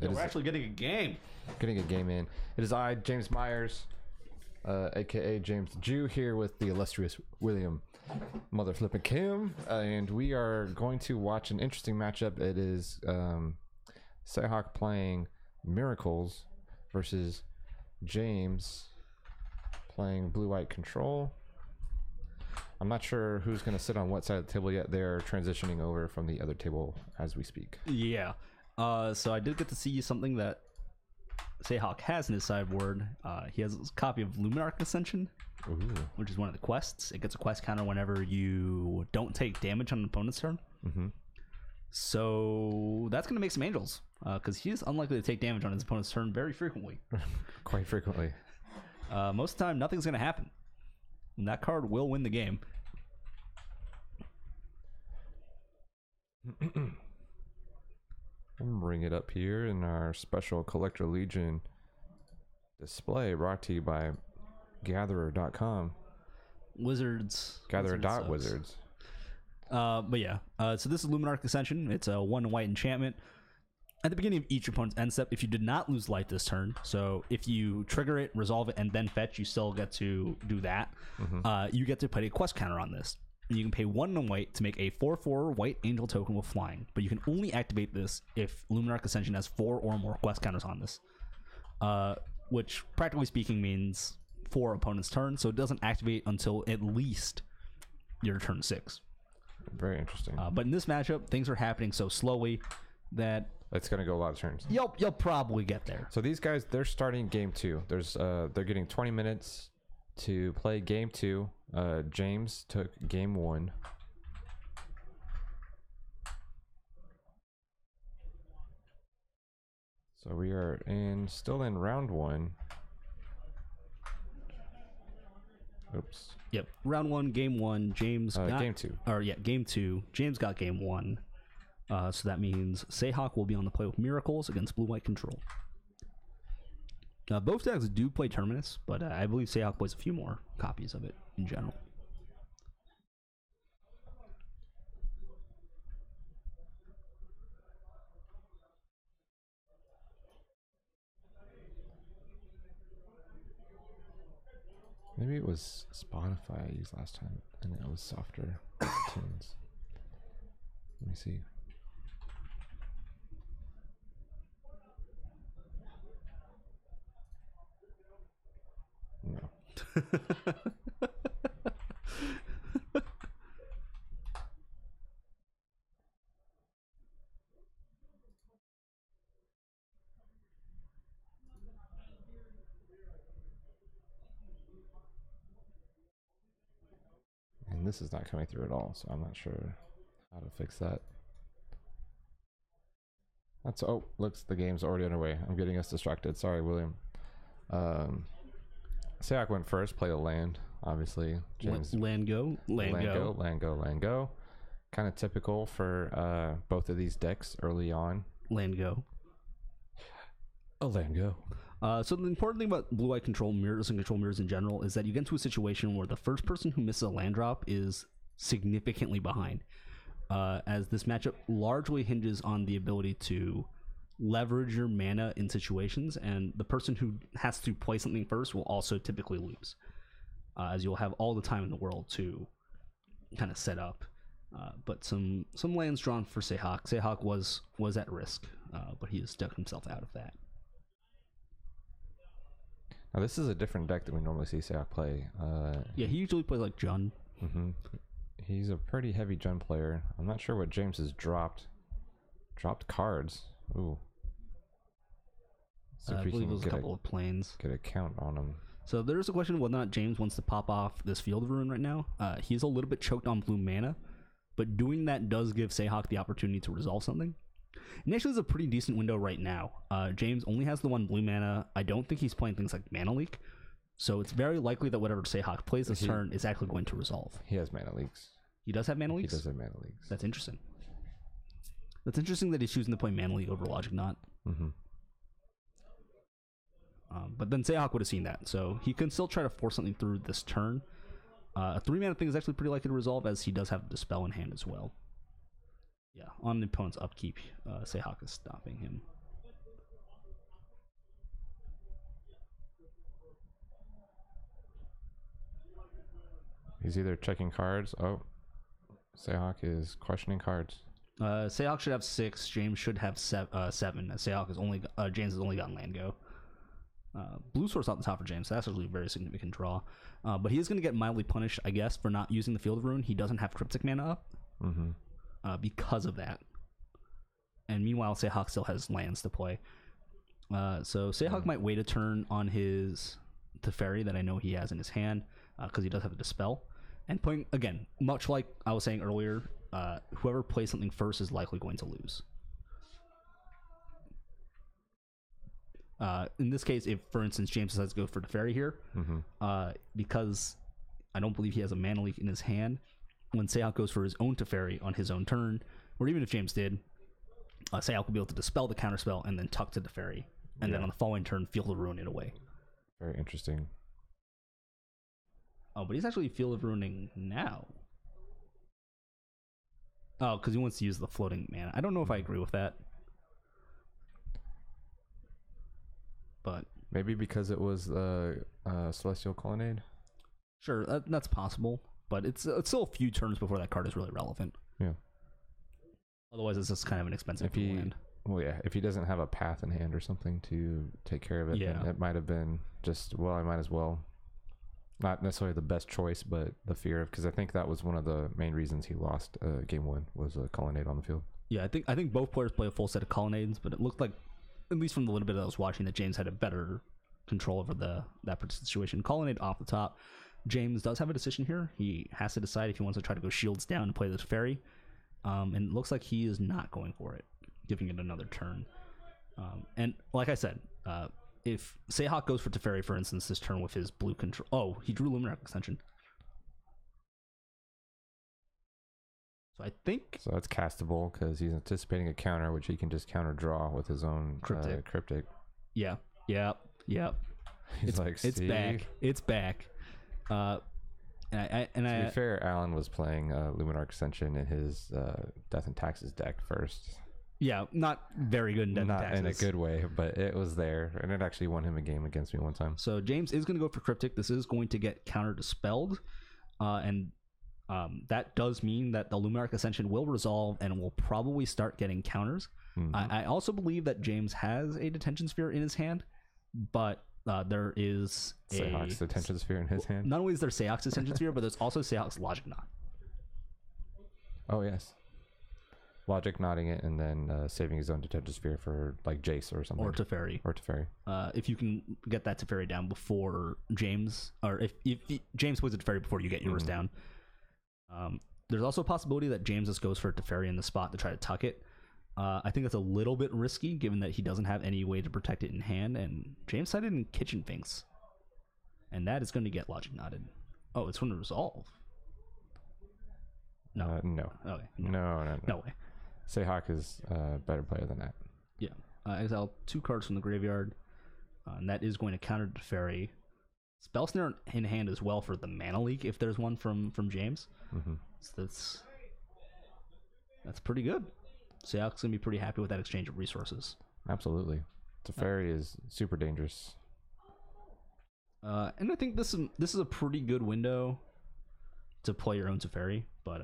It We're is actually getting a game. getting a game in. It is I, James Myers, aka James the Jew, here with the illustrious William Mother Flippin' Kim, and we are going to watch an interesting matchup. It is Seahawk playing Miracles versus James playing Blue White Control. I'm not sure who's going to sit on what side of the table yet. They're transitioning over from the other table as we speak. Yeah. So I did get to see something that Seahawk has in his sideboard. He has a copy of Luminarch Ascension, Ooh. which is one of the quests. It gets a quest counter whenever you don't take damage on an opponent's turn. Mm-hmm. So that's going to make some angels, because he is unlikely to take damage on his opponent's turn very frequently. Quite frequently. Most of the time, nothing's going to happen. And that card will win the game. I'll bring it up here in our special Collector Legion display brought to you by Gatherer.com. Wizards. Gatherer.wizards. But yeah, so this is Luminarch Ascension. It's a 1 white enchantment. At the beginning of each opponent's end step, if you did not lose life this turn, so if you trigger it, resolve it, and then fetch, you still get to do that. You get to put a quest counter on this. And you can pay 1 white to make a 4/4 white angel token with flying. But you can only activate this if Luminarch Ascension has 4 or more quest counters on this. Which, practically speaking, means 4 opponents' turn, so it doesn't activate until at least your turn 6. Very interesting. But in this matchup, things are happening so slowly that It's going to go a lot of turns. you'll probably get there. So these guys, they're starting game 2. They're getting 20 minutes to play game 2. James took game 1. So we are still in round 1. Oops. Yep. Round 1, game 1. James got game 2. Game 2. James got game 1. So that means Seahawk will be on the play with Miracles against Blue White Control. Both decks do play Terminus, but I believe Seahawk plays a few more copies of it in general. Maybe it was Spotify I used last time, and it was softer tunes. Let me see. No. And this is not coming through at all, so I'm not sure how to fix that. Looks the game's already underway. I'm getting us distracted. Sorry, William. Seahawk went first, played a land, obviously. James Land go. Kind of typical for both of these decks early on. Land go. A land go. So the important thing about Blue White Control mirrors and Control mirrors in general is that you get into a situation where the first person who misses a land drop is significantly behind, as this matchup largely hinges on the ability to leverage your mana in situations, and the person who has to play something first will also typically lose, as you'll have all the time in the world to kind of set up. But some lands drawn for Seahawk. Seahawk was at risk, but he has dug himself out of that. Now this is a different deck than we normally see Seahawk play. Yeah, he usually plays like Jund. Mm-hmm. He's a pretty heavy Jund player. I'm not sure what James has dropped. Dropped cards. Ooh. So I believe it was a couple of planes. Get a count on him. So there's a question of whether or not James wants to pop off this Field of Ruin right now. He's a little bit choked on blue mana, but doing that does give Seahawk the opportunity to resolve something. And actually, there's a pretty decent window right now. James only has the 1 blue mana. I don't think he's playing things like Mana Leak, so it's very likely that whatever Seahawk plays this turn is actually going to resolve. He has Mana Leaks. He does have Mana Leaks? He does have Mana Leaks. That's interesting. That's interesting that he's choosing to play Mana Leak over Logic Knot. Mm-hmm. But then Seahawk would have seen that, so he can still try to force something through this turn. A 3 mana thing is actually pretty likely to resolve, as he does have Dispel in hand as well. Yeah, on the opponent's upkeep, Seahawk is stopping him. He's either checking cards. Oh, Seahawk is questioning cards. Seahawk should have 6. James should have 7. Seahawk is only James has only gotten land go. Blue source off the top for James. So that's actually a very significant draw. But he is going to get mildly punished, I guess, for not using the Field of Ruin. He doesn't have Cryptic mana up because of that. And meanwhile, Seahawk still has lands to play. So Seahawk might wait a turn on his Teferi that I know he has in his hand because he does have a Dispel. And playing, again, much like I was saying earlier, whoever plays something first is likely going to lose. In this case, if, for instance, James decides to go for Teferi here, because I don't believe he has a mana leak in his hand, when Seahawk goes for his own Teferi on his own turn, or even if James did, Seahawk will be able to dispel the counterspell and then tuck to Teferi, and then on the following turn, Field of Ruin it away. Very interesting. Oh, but he's actually Field of Ruining now. Oh, because he wants to use the floating mana. I don't know if I agree with that. But maybe because it was the Celestial Colonnade. Sure, that's possible. But it's still a few turns before that card is really relevant. Yeah. Otherwise, it's just kind of an expensive land. Well, yeah, if he doesn't have a path in hand or something to take care of it, then it might have been just, well, I might as well. Not necessarily the best choice, but the fear of, because I think that was one of the main reasons he lost game 1 was a Colonnade on the field. Yeah, I think both players play a full set of Colonnades, but it looked like, at least from the little bit that I was watching, that James had a better control over that particular situation. Colonnade off the top. James does have a decision here. He has to decide if he wants to try to go shields down and play the Teferi. And it looks like he is not going for it, giving it another turn. And like I said, if Seahawk goes for Teferi, for instance, this turn with his blue control... Oh, he drew Luminarch Extension. So I think... So that's castable because he's anticipating a counter, which he can just counter draw with his own Cryptic. Yeah. He's like, it's back. It's back. To be fair, Alan was playing Luminarch Extension in his Death and Taxes deck first. Yeah, not very good in Death and Not Taxes. in a good way, but it was there, and it actually won him a game against me one time. So James is going to go for Cryptic. This is going to get counter dispelled, and that does mean that the Luminarch Ascension will resolve and will probably start getting counters. I also believe that James has a Detention Sphere in his hand, but there is Seahawk's Detention Sphere in his hand. Not only is there Seahawk's Detention Sphere, but there's also Seahawk's Logic Knot. Oh, yes. Logic knotting it and then saving his own Detention Sphere for like Jace or something. Or Teferi. If you can get that Teferi down before James, or if James plays a Teferi before you get yours down. There's also a possibility that James just goes for a Teferi in the spot to try to tuck it. I think that's a little bit risky given that he doesn't have any way to protect it in hand, and James sided in Kitchen Finks. And that is going to get Logic knotted. Oh, it's going to resolve. No. No. Okay. No way. Seahawk is a better player than that. Yeah. Exile 2 cards from the graveyard. And that is going to counter Teferi. Spell Snare in hand as well for the mana leak if there's one from James. So that's pretty good. Seahawk's going to be pretty happy with that exchange of resources. Absolutely. Teferi is super dangerous. And I think this is a pretty good window to play your own Teferi, but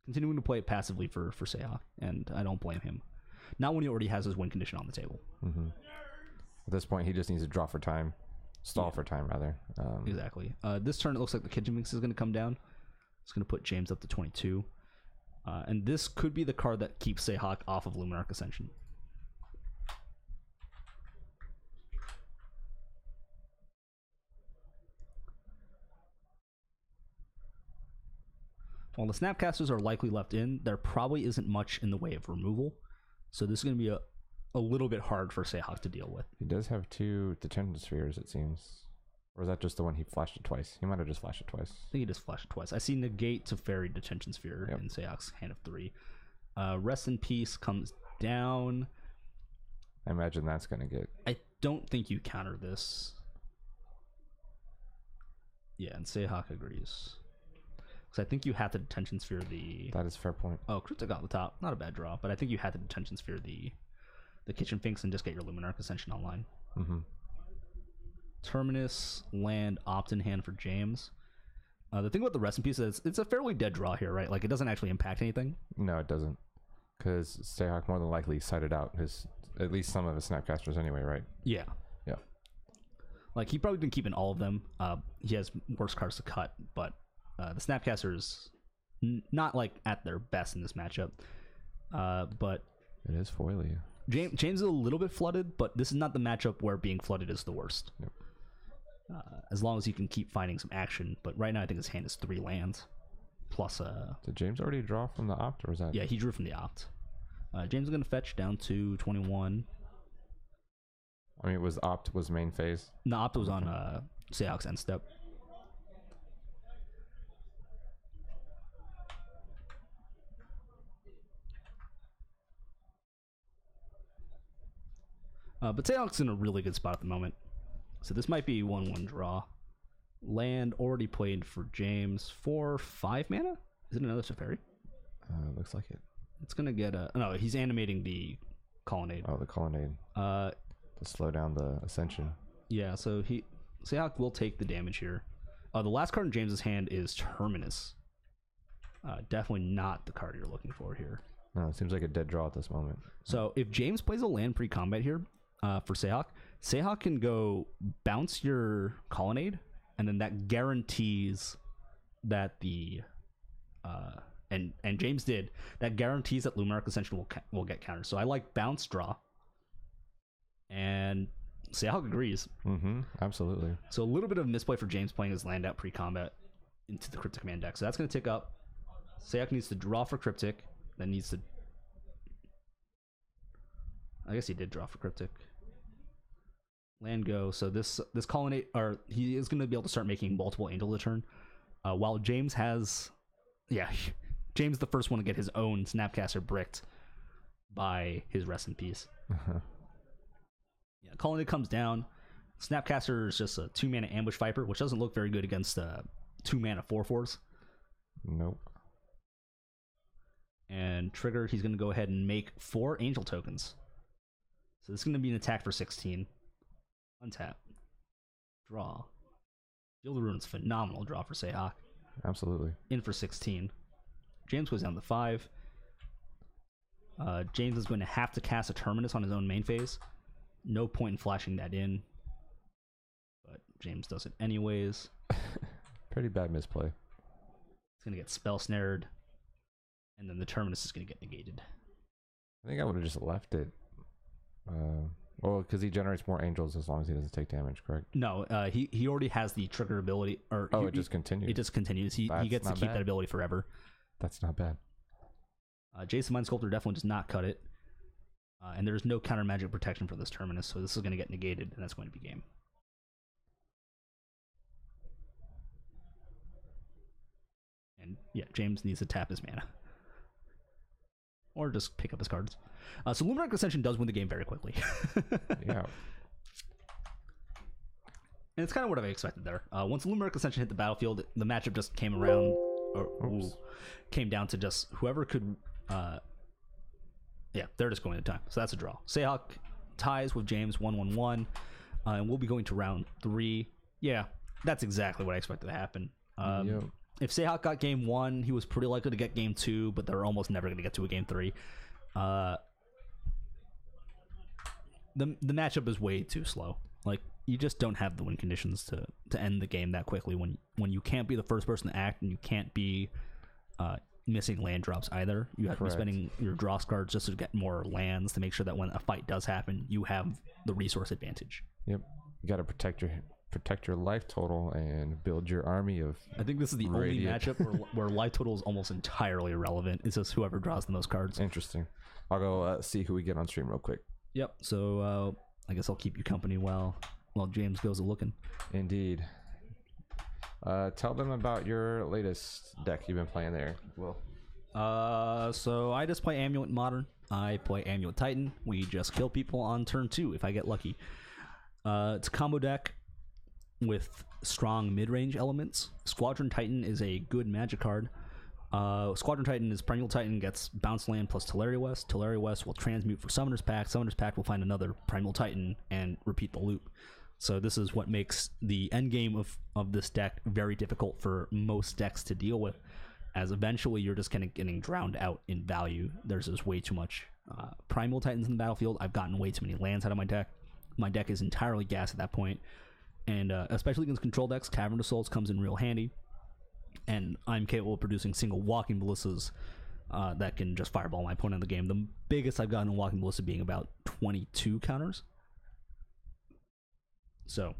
continuing to play it passively for Seahawk, and I don't blame him. Not when he already has his win condition on the table. At this point, he just needs to draw for time. Stall for time, rather. Exactly. This turn, it looks like the Kitchen Finks is going to come down. It's going to put James up to 22. And this could be the card that keeps Seahawk off of Luminarch Ascension. While the Snapcasters are likely left in, there probably isn't much in the way of removal. So this is going to be a little bit hard for Seahawk to deal with. He does have 2 Detention Spheres, it seems. Or is that just the one he flashed it twice? He might have just flashed it twice. I think he just flashed it twice. I see Negate to Fairy Detention Sphere in Seahawk's hand of 3. Rest in Peace comes down. I imagine that's going to get... I don't think you counter this. Yeah, and Seahawk agrees. Because I think you had to Detention Sphere the... That is a fair point. Oh, Cryptic on the top. Not a bad draw, but I think you had to Detention Sphere the Kitchen Finks and just get your Luminarch Ascension online. Mm-hmm. Terminus, land, opt-in hand for James. The thing about the Rest in Peace is it's a fairly dead draw here, right? Like, it doesn't actually impact anything. No, it doesn't. Because Stayhawk more than likely cited out at least some of his Snapcasters anyway, right? Yeah. Yeah. Like, he probably been keeping all of them. He has worse cards to cut, but the Snapcasters not like at their best in this matchup. But it is foily. James is a little bit flooded, but this is not the matchup where being flooded is the worst. Yep. As long as you can keep finding some action. But right now I think his hand is 3 lands. Plus Did James already draw from the opt, or was that? Yeah, he drew from the opt. James is gonna fetch down to 21. I mean, it was opt was main phase. The opt was on Seahawks end step. But Seahawks in a really good spot at the moment. So this might be 1-1 draw. Land already played for James for 5 mana? Is it another Safari? Looks like it. It's gonna get a... No, he's animating the Colonnade. Oh, the Colonnade. To slow down the Ascension. Yeah, so Seahawk will take the damage here. The last card in James's hand is Terminus. Definitely not the card you're looking for here. No, it seems like a dead draw at this moment. So if James plays a land pre-combat here for Seahawk can go bounce your Colonnade, and then that guarantees that the and James did, that guarantees that Luminarch Ascension will get countered. So I like bounce draw, and Seahawk agrees. Mm-hmm. Absolutely. So a little bit of misplay for James playing his land out pre-combat into the Cryptic Command deck. So that's going to tick up. Seahawk needs to draw for Cryptic, then needs to... I guess he did draw for Cryptic. Land go. So this Colonnade, or he is going to be able to start making multiple Angel the turn. While James has... Yeah, James the first one to get his own Snapcaster bricked by his Rest in Peace. Yeah, Colonnade comes down. Snapcaster is just a 2-mana Ambush Viper, which doesn't look very good against 2-mana 4/4s. Nope. And trigger, he's going to go ahead and make 4 Angel tokens. So this is going to be an attack for 16. Untap. Draw. Field of Ruins, phenomenal draw for Seahawk. Absolutely. In for 16. James goes down to 5. James is going to have to cast a Terminus on his own main phase. No point in flashing that in. But James does it anyways. Pretty bad misplay. He's going to get spell snared. And then the Terminus is going to get negated. I think I would have just left it. Well, because he generates more angels as long as he doesn't take damage, correct? No, he already has the trigger ability. Or it just continues. It just continues. He gets to keep that ability forever. That's not bad. Jason Mind Sculptor definitely does not cut it. And there's no counter magic protection for this Terminus, so this is going to get negated, and that's going to be game. And yeah, James needs to tap his mana. Or just pick up his cards. So Luminarch Ascension does win the game very quickly. Yeah. And it's kind of what I expected there. Once Luminarch Ascension hit the battlefield, the matchup just came around, came down to just whoever could... yeah, they're just going to time. So that's a draw. Seahawk ties with James 1-1-1. And we'll be going to round 3. Yeah, that's exactly what I expected to happen. Yep. If Seahawk got game 1, he was pretty likely to get game 2, but they're almost never going to get to a game 3. The matchup is way too slow. Like, you just don't have the win conditions to end the game that quickly when you can't be the first person to act and you can't be missing land drops either. You have to be spending your draw cards just to get more lands to make sure that when a fight does happen, you have the resource advantage. Yep. You got to protect your life total and build your army of... I think this is the only matchup where life total is almost entirely irrelevant. It's just whoever draws the most cards. Interesting. I'll go see who we get on stream real quick. Yep. So I guess I'll keep you company while James goes a-looking. Indeed. Tell them about your latest deck you've been playing there, Will. So I just play Amulet Modern. I play Amulet Titan. We just kill people on turn 2 if I get lucky. It's a combo deck with strong mid-range elements. Squadron Titan is a good Magic card. Squadron Titan is Perennial Titan, gets Bounce Land plus Teleria West. Teleria West will transmute for Summoner's Pact. Summoner's Pact will find another Perennial Titan and repeat the loop. So this is what makes the endgame of this deck very difficult for most decks to deal with, as eventually you're just kind of getting drowned out in value. There's just way too much Primal Titans in the battlefield. I've gotten way too many lands out of my deck. My deck is entirely gas at that point. And especially against control decks, Cavern of Souls comes in real handy. And I'm capable of producing single Walking Ballistas that can just fireball my opponent in the game. The biggest I've gotten in Walking Ballista being about 22 counters. So,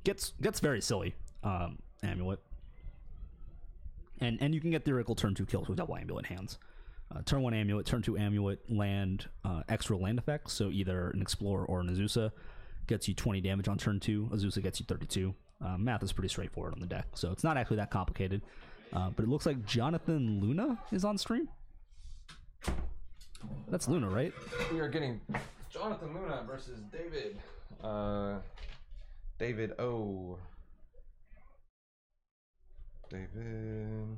gets very silly, Amulet. And you can get theoretical turn 2 kills with double Amulet hands. Turn 1 Amulet, turn 2 Amulet, land extra land effects. So either an Explorer or an Azusa gets you 20 damage on turn 2. Azusa gets you 32. Math is pretty straightforward on the deck, so it's not actually that complicated. But it looks like Jonathan Luna is on stream. That's Luna, right? We are getting Jonathan Luna versus David. David O. David.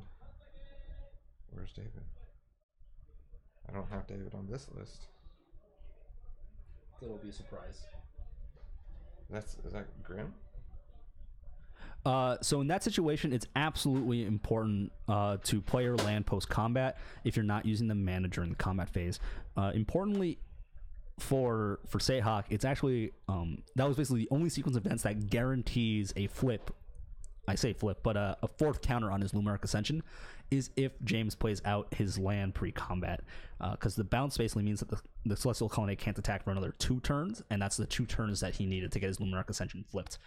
Where's David? I don't have David on this list. It'll be a surprise. Is that Grim? So in that situation, it's absolutely important to play your land post-combat if you're not using the mana during the combat phase. Importantly, for Seahawk, it's actually that was basically the only sequence of events that guarantees a flip. I say flip, but a fourth counter on his Lumeric Ascension is if James plays out his land pre-combat, because the bounce basically means that the Celestial Colonnade can't attack for another 2 turns, and that's the 2 turns that he needed to get his Lumeric Ascension flipped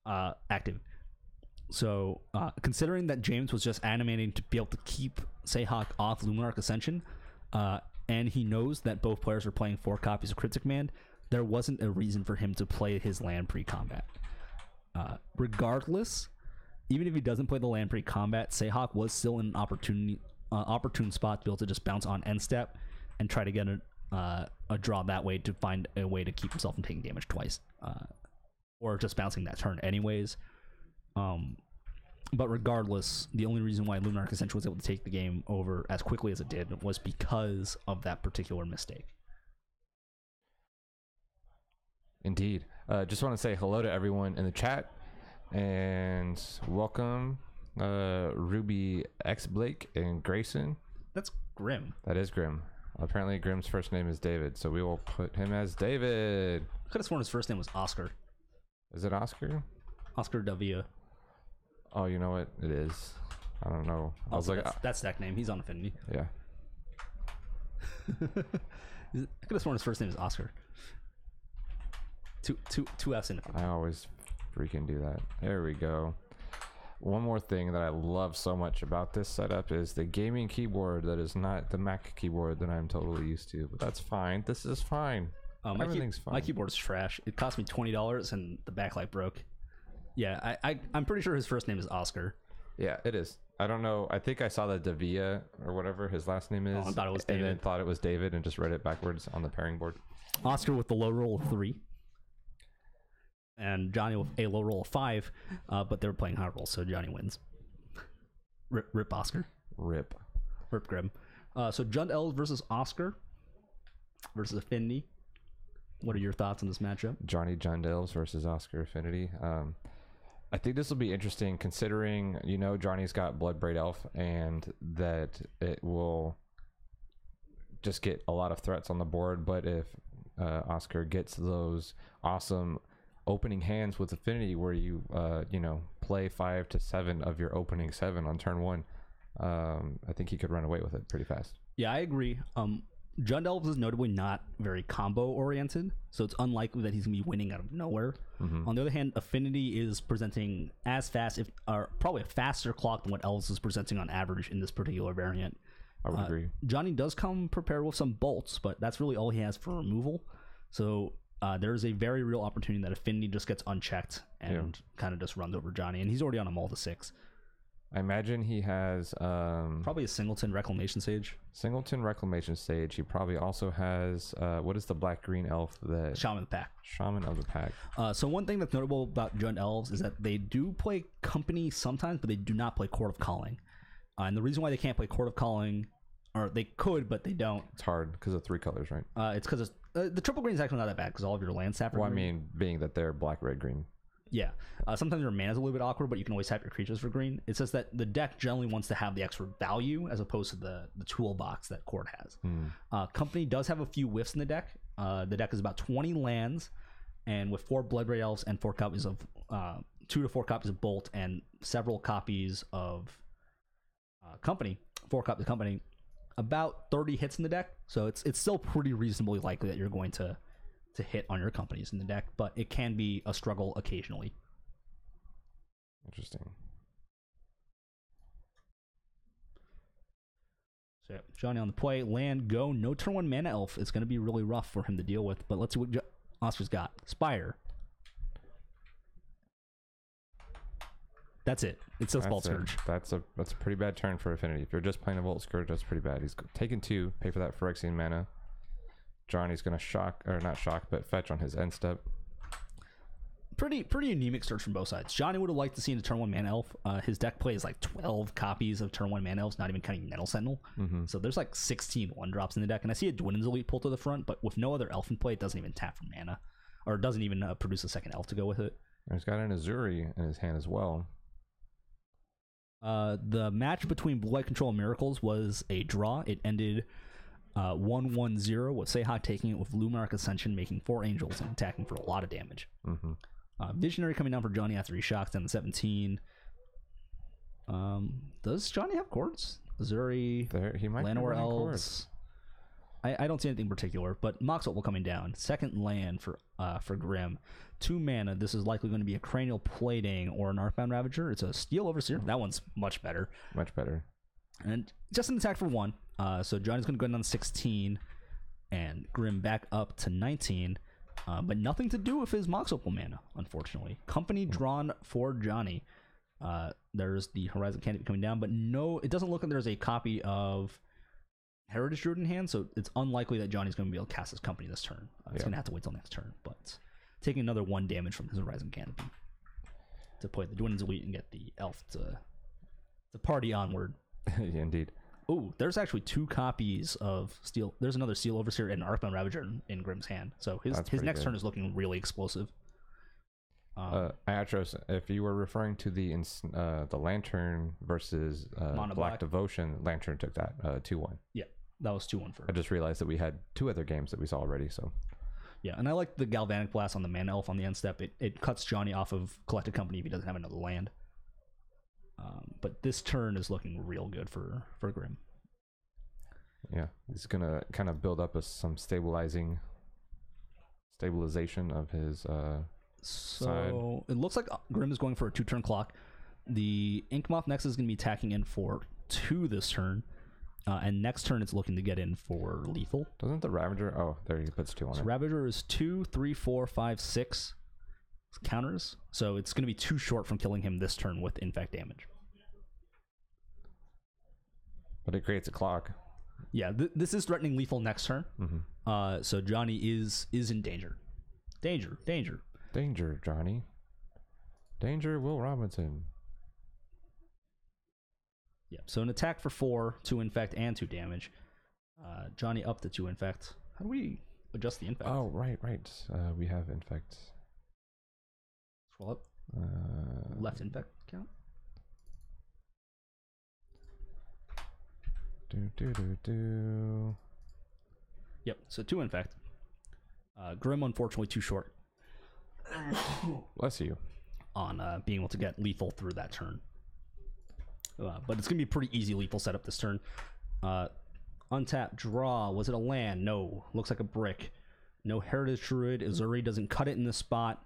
active. So, considering that James was just animating to be able to keep Seahawk off Lumeric Ascension, and he knows that both players are playing 4 copies of Cryptic Command, there wasn't a reason for him to play his land pre-combat. Regardless, even if he doesn't play the land pre-combat, Seahawk was still in an opportune spot to be able to just bounce on end step and try to get a draw that way to find a way to keep himself from taking damage twice, or just bouncing that turn anyways. But regardless, the only reason why Lumeric Ascension was able to take the game over as quickly as it did was because of that particular mistake. Indeed. Just want to say hello to everyone in the chat and welcome Ruby X Blake and Grayson. That's Grim. That is Grim. Apparently Grim's first name is David, so we will put him as David. I could have sworn his first name was Oscar. Is it Oscar? Oscar Davia. Oh, you know what? It is. I don't know. I was like, that's deck name. He's on Affinity. Yeah. I could have sworn his first name is Oscar. Two F's in it. I always freaking do that. There we go. One more thing that I love so much about this setup is the gaming keyboard that is not the Mac keyboard that I'm totally used to. But that's fine. This is fine. Everything's fine. My keyboard is trash. It cost me $20 and the backlight broke. Yeah, I'm pretty sure his first name is Oscar. Yeah, it is. I don't know. I think I saw the Davia or whatever his last name is. I thought it was David. And then thought it was David and just read it backwards on the pairing board. Oscar with the low roll of 3. And Johnny with a low roll of 5. But they were playing high roll, so Johnny wins. Rip Oscar. Rip Grim. So Jund Elves versus Oscar versus Affinity. What are your thoughts on this matchup? Johnny Jund Elves versus Oscar Affinity. I think this will be interesting considering, Johnny's got Bloodbraid Elf and that it will just get a lot of threats on the board. But if Oscar gets those awesome opening hands with Affinity where you, play 5 to 7 of your opening 7 on turn 1, I think he could run away with it pretty fast. Yeah, I agree. Jund Elves is notably not very combo oriented, so it's unlikely that he's going to be winning out of nowhere. Mm-hmm. On the other hand, Affinity is presenting as fast, or probably a faster clock than what Elves is presenting on average in this particular variant. I would agree. Johnny does come prepared with some bolts, but that's really all he has for removal. So there's a very real opportunity that Affinity just gets unchecked and kind of just runs over Johnny, and he's already on a Maul to 6. I imagine he has Probably a Singleton Reclamation Sage. Singleton Reclamation Sage. He probably also has what is the black green elf? The Shaman of the Pack. Shaman of the Pack. So one thing that's notable about Jund Elves is that they do play Company sometimes, but they do not play Court of Calling. And the reason why they can't play Court of Calling, or they could, but they don't. It's hard because of 3 colors, right? It's because the triple green is actually not that bad because all of your land staff are Well, I green. mean, being that they're black, red, green. Yeah. Sometimes your mana is a little bit awkward, but you can always tap your creatures for green. It's just that the deck generally wants to have the extra value as opposed to the toolbox that Court has. Company does have a few whiffs in the deck. The deck is about 20 lands, and with 4 Bloodbraid Elves and 4 copies of 2 to 4 copies of Bolt and several copies of Company, 4 copies of Company, about 30 hits in the deck. So it's still pretty reasonably likely that you're going to hit on your companies in the deck, but it can be a struggle occasionally. Interesting. So yeah, Johnny on the play, land, go, no turn 1 mana elf. It's going to be really rough for him to deal with, but let's see what Oscar's got. Spire. That's it. It's just Vault Scourge. That's a pretty bad turn for Affinity. If you're just playing a Vault Scourge, that's pretty bad. He's taking 2, pay for that Phyrexian mana. Johnny's gonna fetch on his end step. Pretty anemic search from both sides. Johnny would have liked to see a turn 1 mana elf. His deck plays like 12 copies of turn 1 mana elves, not even counting Nettle Sentinel. So there's like 16 1-drops in the deck, and I see a Dwindon's Elite pull to the front, but with no other elf in play, it doesn't even tap for mana, or it doesn't even produce a second elf to go with it. And he's got an Azuri in his hand as well. The match between Blue Light Control and Miracles was a draw. It ended 1-1-0 with Seha taking it with Luminarch Ascension, making 4 angels and attacking for a lot of damage. Visionary coming down for Johnny after he shocks down to 17. Does Johnny have chords? Azuri, He might be Llanowar running Elves. chords. I don't see anything particular, but Mox Opal coming down. Second land for Grim. 2 mana. This is likely going to be a Cranial Plating or an Arcbound Ravager. It's a Steel Overseer. That one's much better. Much better. And just an attack for 1. So Johnny's going to go down to 16, and Grim back up to 19. But nothing to do with his Mox Opal mana, unfortunately. Company drawn for Johnny. There's the Horizon Canopy coming down, but no, it doesn't look like there's a copy of Heritage Druid in hand, so it's unlikely that Johnny's going to be able to cast his Company this turn. He's going to have to wait till next turn, but taking another 1 damage from his Horizon Canopy to play the Dwindon's Elite and get the elf to party onward. Yeah, indeed. Oh, there's actually 2 copies of Steel. There's another Steel Overseer and Arcbound Ravager in Grim's hand. So his next turn is looking really explosive. Iatros, if you were referring to the Lantern versus Black Devotion, Lantern took that 2-1. Yeah, that was 2-1 for. I just realized that we had 2 other games that we saw already. So yeah, and I like the Galvanic Blast on the Mana Elf on the end step. It cuts Johnny off of Collected Company if he doesn't have another land. But this turn is looking real good for Grim. Yeah, he's gonna kind of build up some stabilization of his side. It looks like Grim is going for a 2-turn clock. The Inkmoth next is going to be attacking in for 2 this turn, and next turn it's looking to get in for lethal. Doesn't the Ravager? Oh, there he puts 2 on So it. Ravager is 2, 3, 4, 5, 6 counters, so it's going to be too short from killing him this turn with infect damage. But it creates a clock. Yeah, this is threatening lethal next turn. So Johnny is in danger. Danger. Danger, Johnny. Danger, Will Robinson. Yeah, so an attack for 4, 2 infect, and 2 damage. Johnny up to 2 infect. How do we adjust the infect? Oh, right. We have infect. Scroll up. Left infect count. Yep, so 2 infect. Grim, unfortunately, too short Bless you. on being able to get lethal through that turn. But it's going to be a pretty easy lethal setup this turn. Untap, draw. Was it a land? No. Looks like a brick. No Heritage Druid. Azuri doesn't cut it in this spot.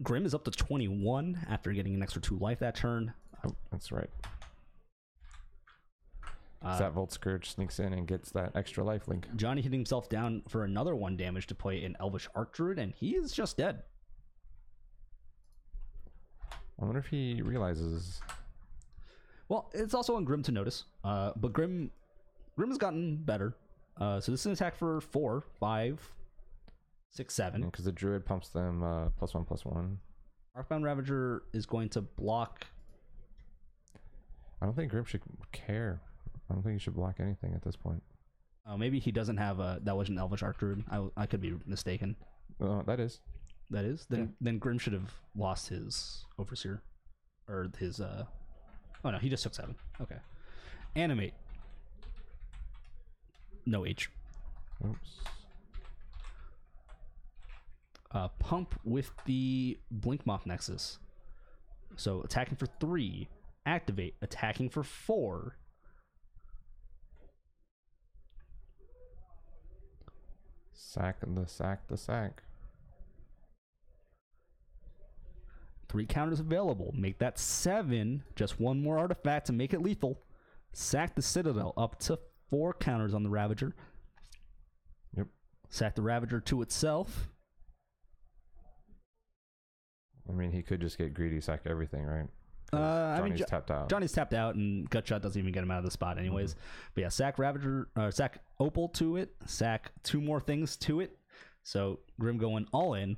Grim is up to 21 after getting an extra 2 life that turn. Oh, that's right. That Volt Scourge sneaks in and gets that extra life link. Johnny hitting himself down for another 1 damage to play an Elvish Archdruid, and he is just dead. I wonder if he realizes Well, it's also on Grim to notice. But Grim has gotten better. So this is an attack for 4, 5, 6, 7. Because the druid pumps them +1/+1. Arcbound Ravager is going to block. I don't think Grim should care. I don't think he should block anything at this point. Maybe he doesn't have a. That was an Elvish Arc Druid. I could be mistaken. That is. That is. Then Grim should have lost his Overseer, or his. Oh no, he just took 7. Okay. Animate. No H. Oops. Pump with the Blinkmoth Nexus. So attacking for 3. Activate. Attacking for 4. Sack. 3 counters available. Make that 7. Just 1 more artifact to make it lethal. Sack the Citadel up to 4 counters on the Ravager. Yep. Sack the Ravager to itself. I mean, he could just get greedy, sack everything, right? Johnny's tapped out. Johnny's tapped out, and Gutshot doesn't even get him out of the spot, anyways. But yeah, sack Ravager, sack Opal to it, sack 2 more things to it. So Grim going all in,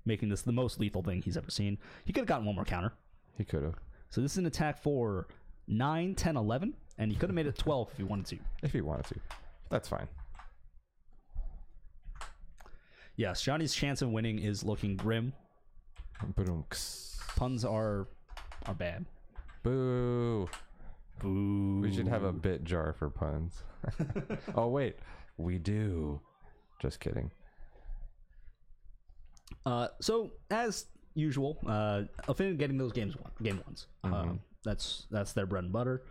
making this the most lethal thing he's ever seen. He could have gotten 1 more counter. He could have. So this is an attack for 9, 10, 11, and he could have made it 12 if he wanted to. If he wanted to, that's fine. Yes, Johnny's chance of winning is looking grim. Boom. Puns are bad. Boo. Boo. We should have a bit jar for puns. Oh wait, we do. Just kidding. So as usual, Affinity getting those game ones. That's their bread and butter.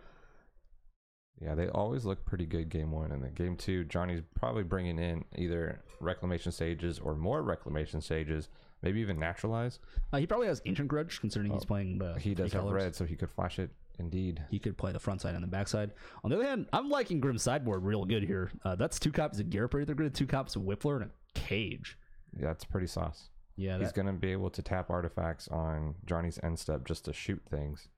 Yeah, they always look pretty good game 1, and then game 2, Johnny's probably bringing in either reclamation stages or more reclamation stages, maybe even naturalize. He probably has Ancient Grudge, considering he's playing the. He does 3 have colors. red, so he could flash it. Indeed, He could play the front side and the back side. On the other hand, I'm liking Grim's sideboard real good here. That's 2 copies of Garrett They're good. 2 copies of Whippler and a Cage. yeah, that's pretty sauce. Yeah, He's gonna be able to tap artifacts on Johnny's end step just to shoot things.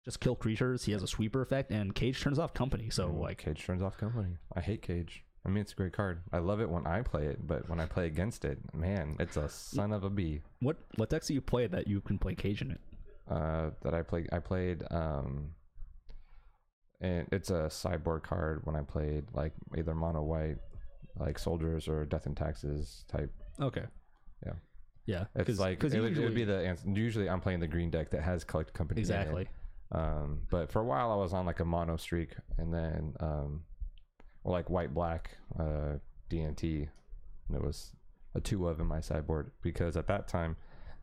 just kill creatures. He has a sweeper effect, and Cage turns off company. So like, Cage turns off company. I hate Cage. I mean, it's a great card. I love it when I play it, but when I play against it, man, it's a son of a bee. what decks do you play that you can play Cage in it? That I played and it's a sideboard card when I played like either mono white, like soldiers, or death and taxes type. Okay. Yeah. Yeah. It's like it would be the answer. Usually I'm playing the green deck that has collect company. exactly. In it. But for a while I was on like a mono streak, and then or like white black DNT, and it was a 2 of in my sideboard because at that time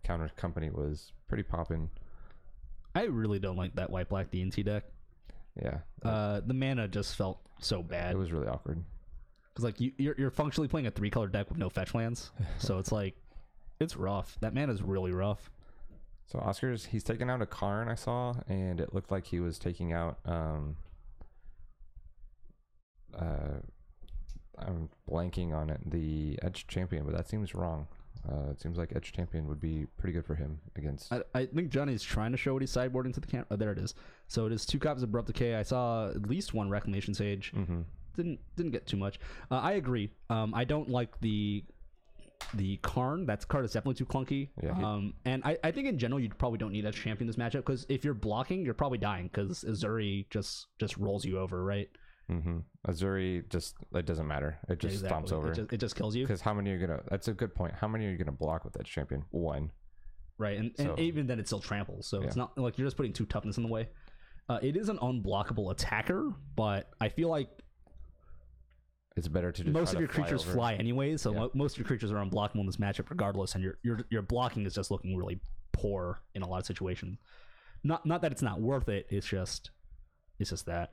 counter company was pretty popping. I really don't like that white black DNT deck. Yeah. The mana just felt so bad. It was really awkward. Because like you're functionally playing a 3-color deck with no fetch lands, so it's like it's rough. That mana's really rough. So Oscar's, he's taking out a Karn I saw, and it looked like he was taking out I'm blanking on it, the Edge Champion, but that seems wrong. It seems like Edge Champion would be pretty good for him against. I think Johnny's trying to show what he's sideboarding to the camera. Oh, there it is. So it is 2 copies of Abrupt Decay. I saw at least 1 Reclamation Sage. Didn't get too much. I agree. I don't like the Karn. That card is definitely too clunky. Yeah, and I think in general you probably don't need Edge Champion this matchup, because if you're blocking, you're probably dying because Azuri just rolls you over, right? Azuri just, it doesn't matter. It just stomps over. It just kills you. Because how many are you gonna? That's a good point. How many are you gonna block with Edge Champion? 1. Right, and even then it still tramples. So it's not like you're just putting 2 toughness in the way. It is an unblockable attacker, but I feel like it's better to just most of your fly creatures over. fly anyway, so most of your creatures are unblockable in this matchup regardless, and your blocking is just looking really poor in a lot of situations. Not that it's not worth it. It's just that.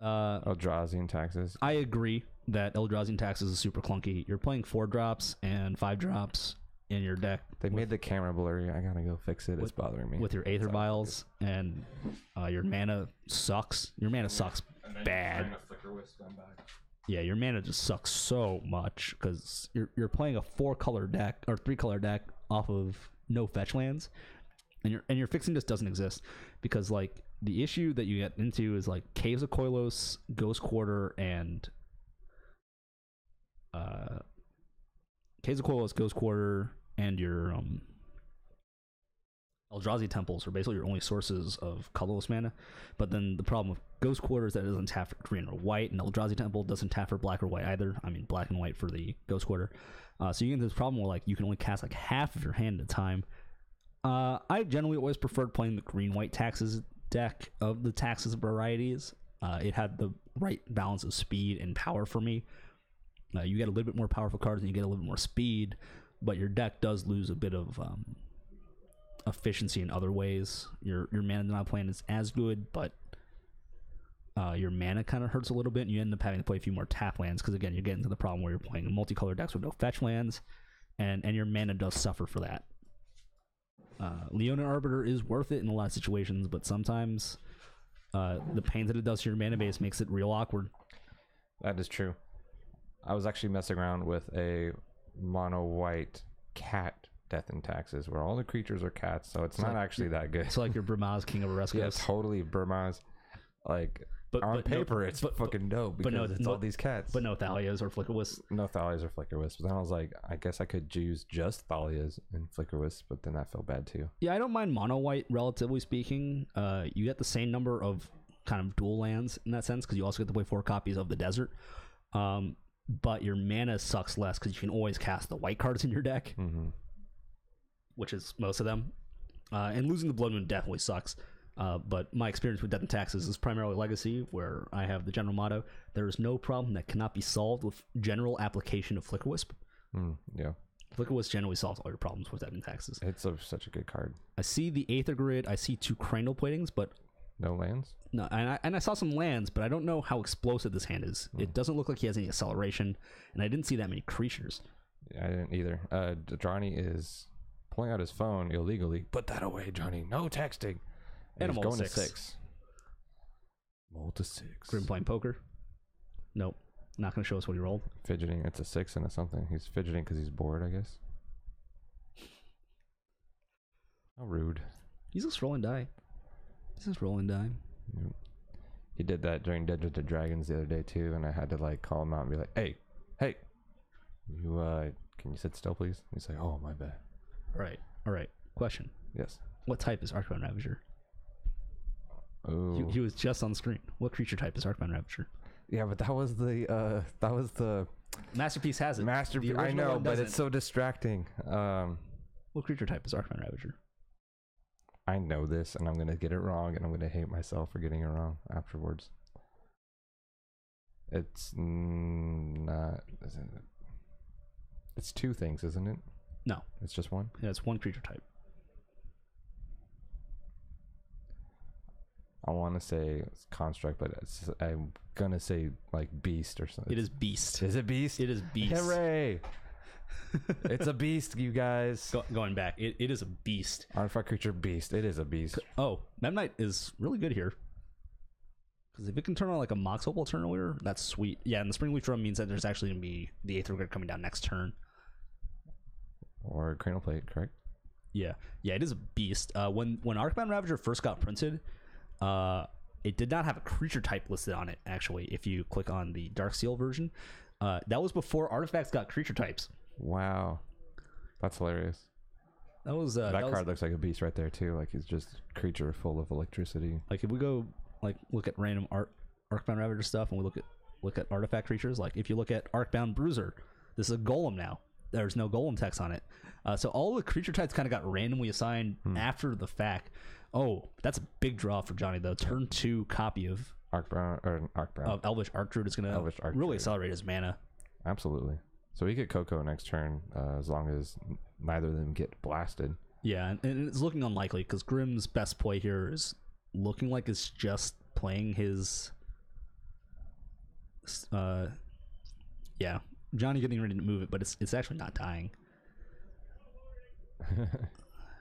Eldrazi taxes. I agree that Eldrazi taxes is super clunky. You're playing 4 drops and 5 drops in your deck. They made the camera blurry. I gotta go fix it. It's bothering me. With your Aether Vials, and your mana sucks. Your mana sucks bad. Yeah, your mana just sucks so much because you're playing a 4-color deck or 3-color deck off of no fetch lands, and your fixing just doesn't exist, because like the issue that you get into is like Caves of Koilos, Ghost Quarter, and Caves of Koilos, Ghost Quarter, and your Eldrazi temples are basically your only sources of colorless mana. But then the problem with Ghost Quarter is that it doesn't tap for green or white, and Eldrazi temple doesn't tap for black or white either. I mean, black and white for the Ghost Quarter. So you get into this problem where like you can only cast like half of your hand at a time. I generally always preferred playing the green-white taxes deck of the taxes varieties. It had the right balance of speed and power for me. You get a little bit more powerful cards and you get a little bit more speed, but your deck does lose a bit of efficiency in other ways. Your mana not playing is as good, but your mana kind of hurts a little bit, and you end up having to play a few more tap lands because again, you're getting to the problem where you're playing multicolored decks with no fetch lands, and your mana does suffer for that. Leona Arbiter is worth it in a lot of situations, but sometimes the pain that it does to your mana base makes it real awkward. That is true. I was actually messing around with a mono white cat Death and Taxes where all the creatures are cats, so it's not actually that good. It's like your Bramaz King of Oreskos. Yeah, totally Bramaz. Like on paper, it's fucking dope because it's all these cats. But no Thalias or Flickerwisps. No Thalias or Flickerwisps. Then I was like, I guess I could use just Thalias and Flickerwisps, but then that felt bad too. Yeah, I don't mind mono white, relatively speaking. You get the same number of kind of dual lands in that sense because you also get to play 4 copies of the desert. But your mana sucks less because you can always cast the white cards in your deck, which is most of them. And losing the Blood Moon definitely sucks. But my experience with Death and Taxes is primarily Legacy, where I have the general motto: there is no problem that cannot be solved with general application of Flickerwisp. Yeah. Flickerwisp generally solves all your problems with Death and Taxes. It's such a good card. I see the Aether Grid, I see 2 Cranial Platings, but no lands? No, and I saw some lands, but I don't know how explosive this hand is. It doesn't look like he has any acceleration, and I didn't see that many creatures. Yeah, I didn't either. Johnny is pulling out his phone illegally. Put that away, Johnny. No texting. And he's a going 6. to 6. Roll to 6. Grim playing poker. Nope. Not going to show us what he rolled. Fidgeting. It's a 6 and a something. He's fidgeting because he's bored, I guess. How rude. He's just rolling die. Yep. He did that during Dungeons and Dragons the other day too, and I had to like call him out and be like, hey, you can you sit still please? He's like, oh, my bad. All right. Question. Yes. What type is Arcbound Ravager? Oh. He was just on screen. What creature type is Arcbound Ravager? Yeah, but that was the Masterpiece has it. Masterpiece. I know, but it's so distracting. What creature type is Arcbound Ravager? I know this, and I'm gonna get it wrong, and I'm gonna hate myself for getting it wrong afterwards. It's not. It's 2 things, isn't it? No, it's just 1. Yeah, it's 1 creature type. I want to say it's construct, but I'm gonna say like beast or something. It is beast. Is it beast? It is beast. Hooray! It's a beast, you guys. Going back, it is a beast. Artifact creature beast. It is a beast. Oh, Memnite is really good here. Because if it can turn on like a Mox Opal Eternaler, that's sweet. Yeah, and the Springleaf Drum means that there's actually going to be the Aether Grid coming down next turn. Or Cranial Plate, correct? Yeah, it is a beast. When Arcbound Ravager first got printed, it did not have a creature type listed on it, actually, if you click on the Darksteel version. That was before artifacts got creature types. Wow. That's hilarious. That was that card looks like a beast right there too. Like he's just a creature full of electricity. Like if we go like look at random Arcbound Ravager stuff and we look at artifact creatures, like if you look at Arcbound Bruiser, this is a golem now. There's no golem text on it. So all the creature types kind of got randomly assigned after the fact. Oh, that's a big draw for Johnny though. Turn 2 copy of Arcbound of Elvish Archdruid is going to really accelerate his mana. Absolutely. So we get Coco next turn as long as neither of them get blasted. Yeah, and it's looking unlikely because Grimm's best play here is looking like it's just playing his... yeah, Johnny getting ready to move it, but it's actually not dying.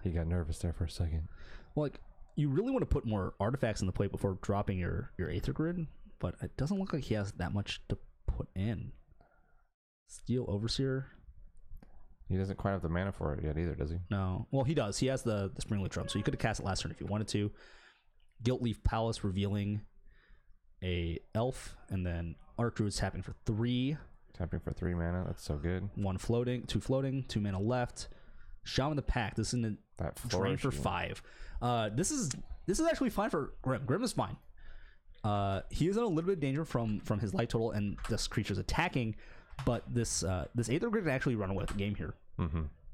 He got nervous there for a second. Well, like, you really want to put more artifacts in the plate before dropping your Aether Grid, but it doesn't look like he has that much to put in. Steel Overseer. He doesn't quite have the mana for it yet either, does he? No. Well, he does. He has the Springleaf Drum, so you could have cast it last turn if you wanted to. Guiltleaf Palace revealing a elf, and then Archdruid's tapping for 3. Tapping for 3 mana. That's so good. 1 floating, 2 floating, 2 mana left. Shaman the Pack. This is That drain for flourishing. 5. This is actually fine for Grim. Grim is fine. He is in a little bit of danger from his life total and this creature's attacking, but this Aether Grid can actually run away with the game here.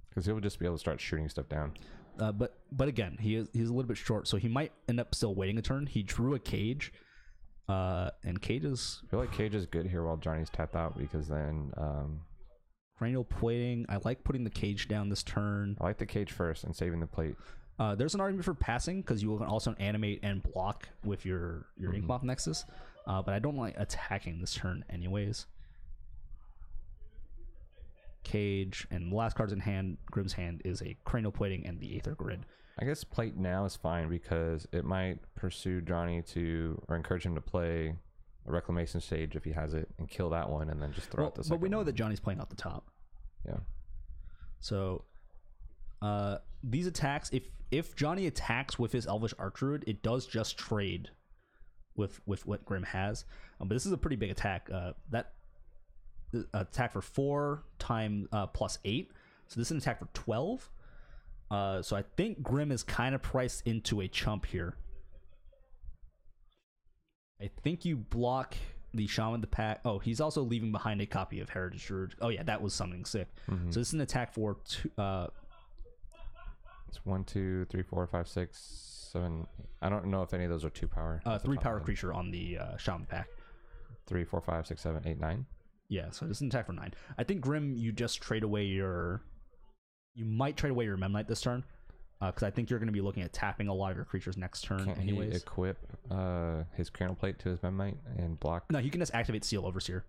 Because he'll just be able to start shooting stuff down. But again, he's a little bit short, so he might end up still waiting a turn. He drew a Cage, and Cage is I feel like Cage is good here while Johnny's tapped out, because then Cranial Plating. I like putting the Cage down this turn. I like the Cage first and saving the plate. There's an argument for passing because you can also animate and block with your Inkmoth Nexus, but I don't like attacking this turn anyways. Cage, and the last cards in hand, Grim's hand, is a Cranial Plating and the Aether Grid. I guess plate now is fine because it might pursue Johnny to, or encourage him to play a Reclamation Sage if he has it, and kill that one, and then just throw out the second But we know one. that Johnny's playing off the top. Yeah. So these attacks, if Johnny attacks with his Elvish Archdruid, it does just trade with what Grim has. But this is a pretty big attack. That attack for 4 times plus 8. So this is an attack for 12. So I think Grim is kind of priced into a chump here. I think you block the Shaman the Pack. Oh, he's also leaving behind a copy of Heritage Druid. Oh yeah, that was something sick. So this is an attack for 2. It's 1, 2, 3, 4, 5, 6, 7. I don't know if any of those are 2 power. 3 power creature on the Shaman Pack. 3, 4, 5, 6, 7, 8, 9. Yeah, so this is an attack for 9. I think Grim, you just trade away you might trade away your Memnite this turn, because I think you're going to be looking at tapping a lot of your creatures next turn. Can't anyways. he equip his Cranial Plate to his Memnite and block? No, you can just activate Seal Overseer.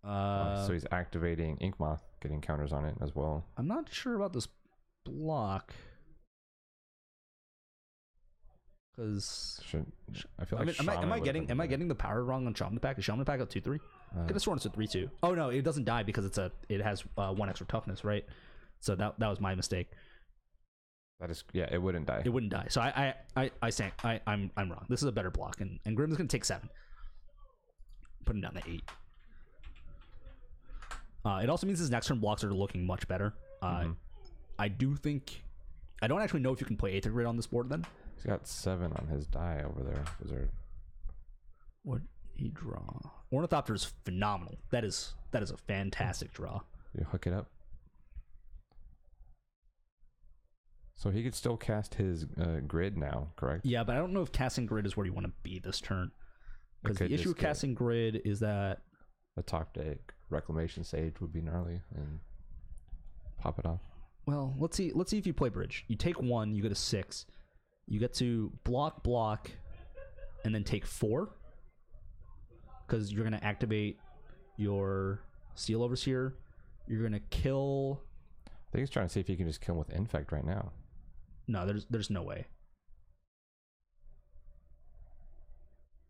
So he's activating Inkmoth, getting counters on it as well. I'm not sure about this block. Because I feel like am I getting the power wrong on Shaman the Pack? Is Shaman the Pack at 2/3? Could have sworn it's a 3/2. Oh no, it doesn't die because it has 1 extra toughness, right? So that was my mistake. That is, yeah, it wouldn't die. It wouldn't die. So I'm wrong. This is a better block, and Grim's gonna take 7. Put him down to 8. It also means his next turn blocks are looking much better. I don't actually know if you can play Aether Grid on this board then. He's got 7 on his die over there. What he draw? Ornithopter is phenomenal. That is a fantastic draw. You hook it up. So he could still cast his grid now, correct? Yeah, but I don't know if casting grid is where you want to be this turn. Because the issue with casting grid is that a top deck Reclamation Sage would be gnarly and pop it off. Well, let's see if you play bridge. You take 1, you get a 6. You get to block, and then take 4. Because you're going to activate your Seal Overseer. You're going to kill... I think he's trying to see if he can just kill him with Infect right now. No, there's no way.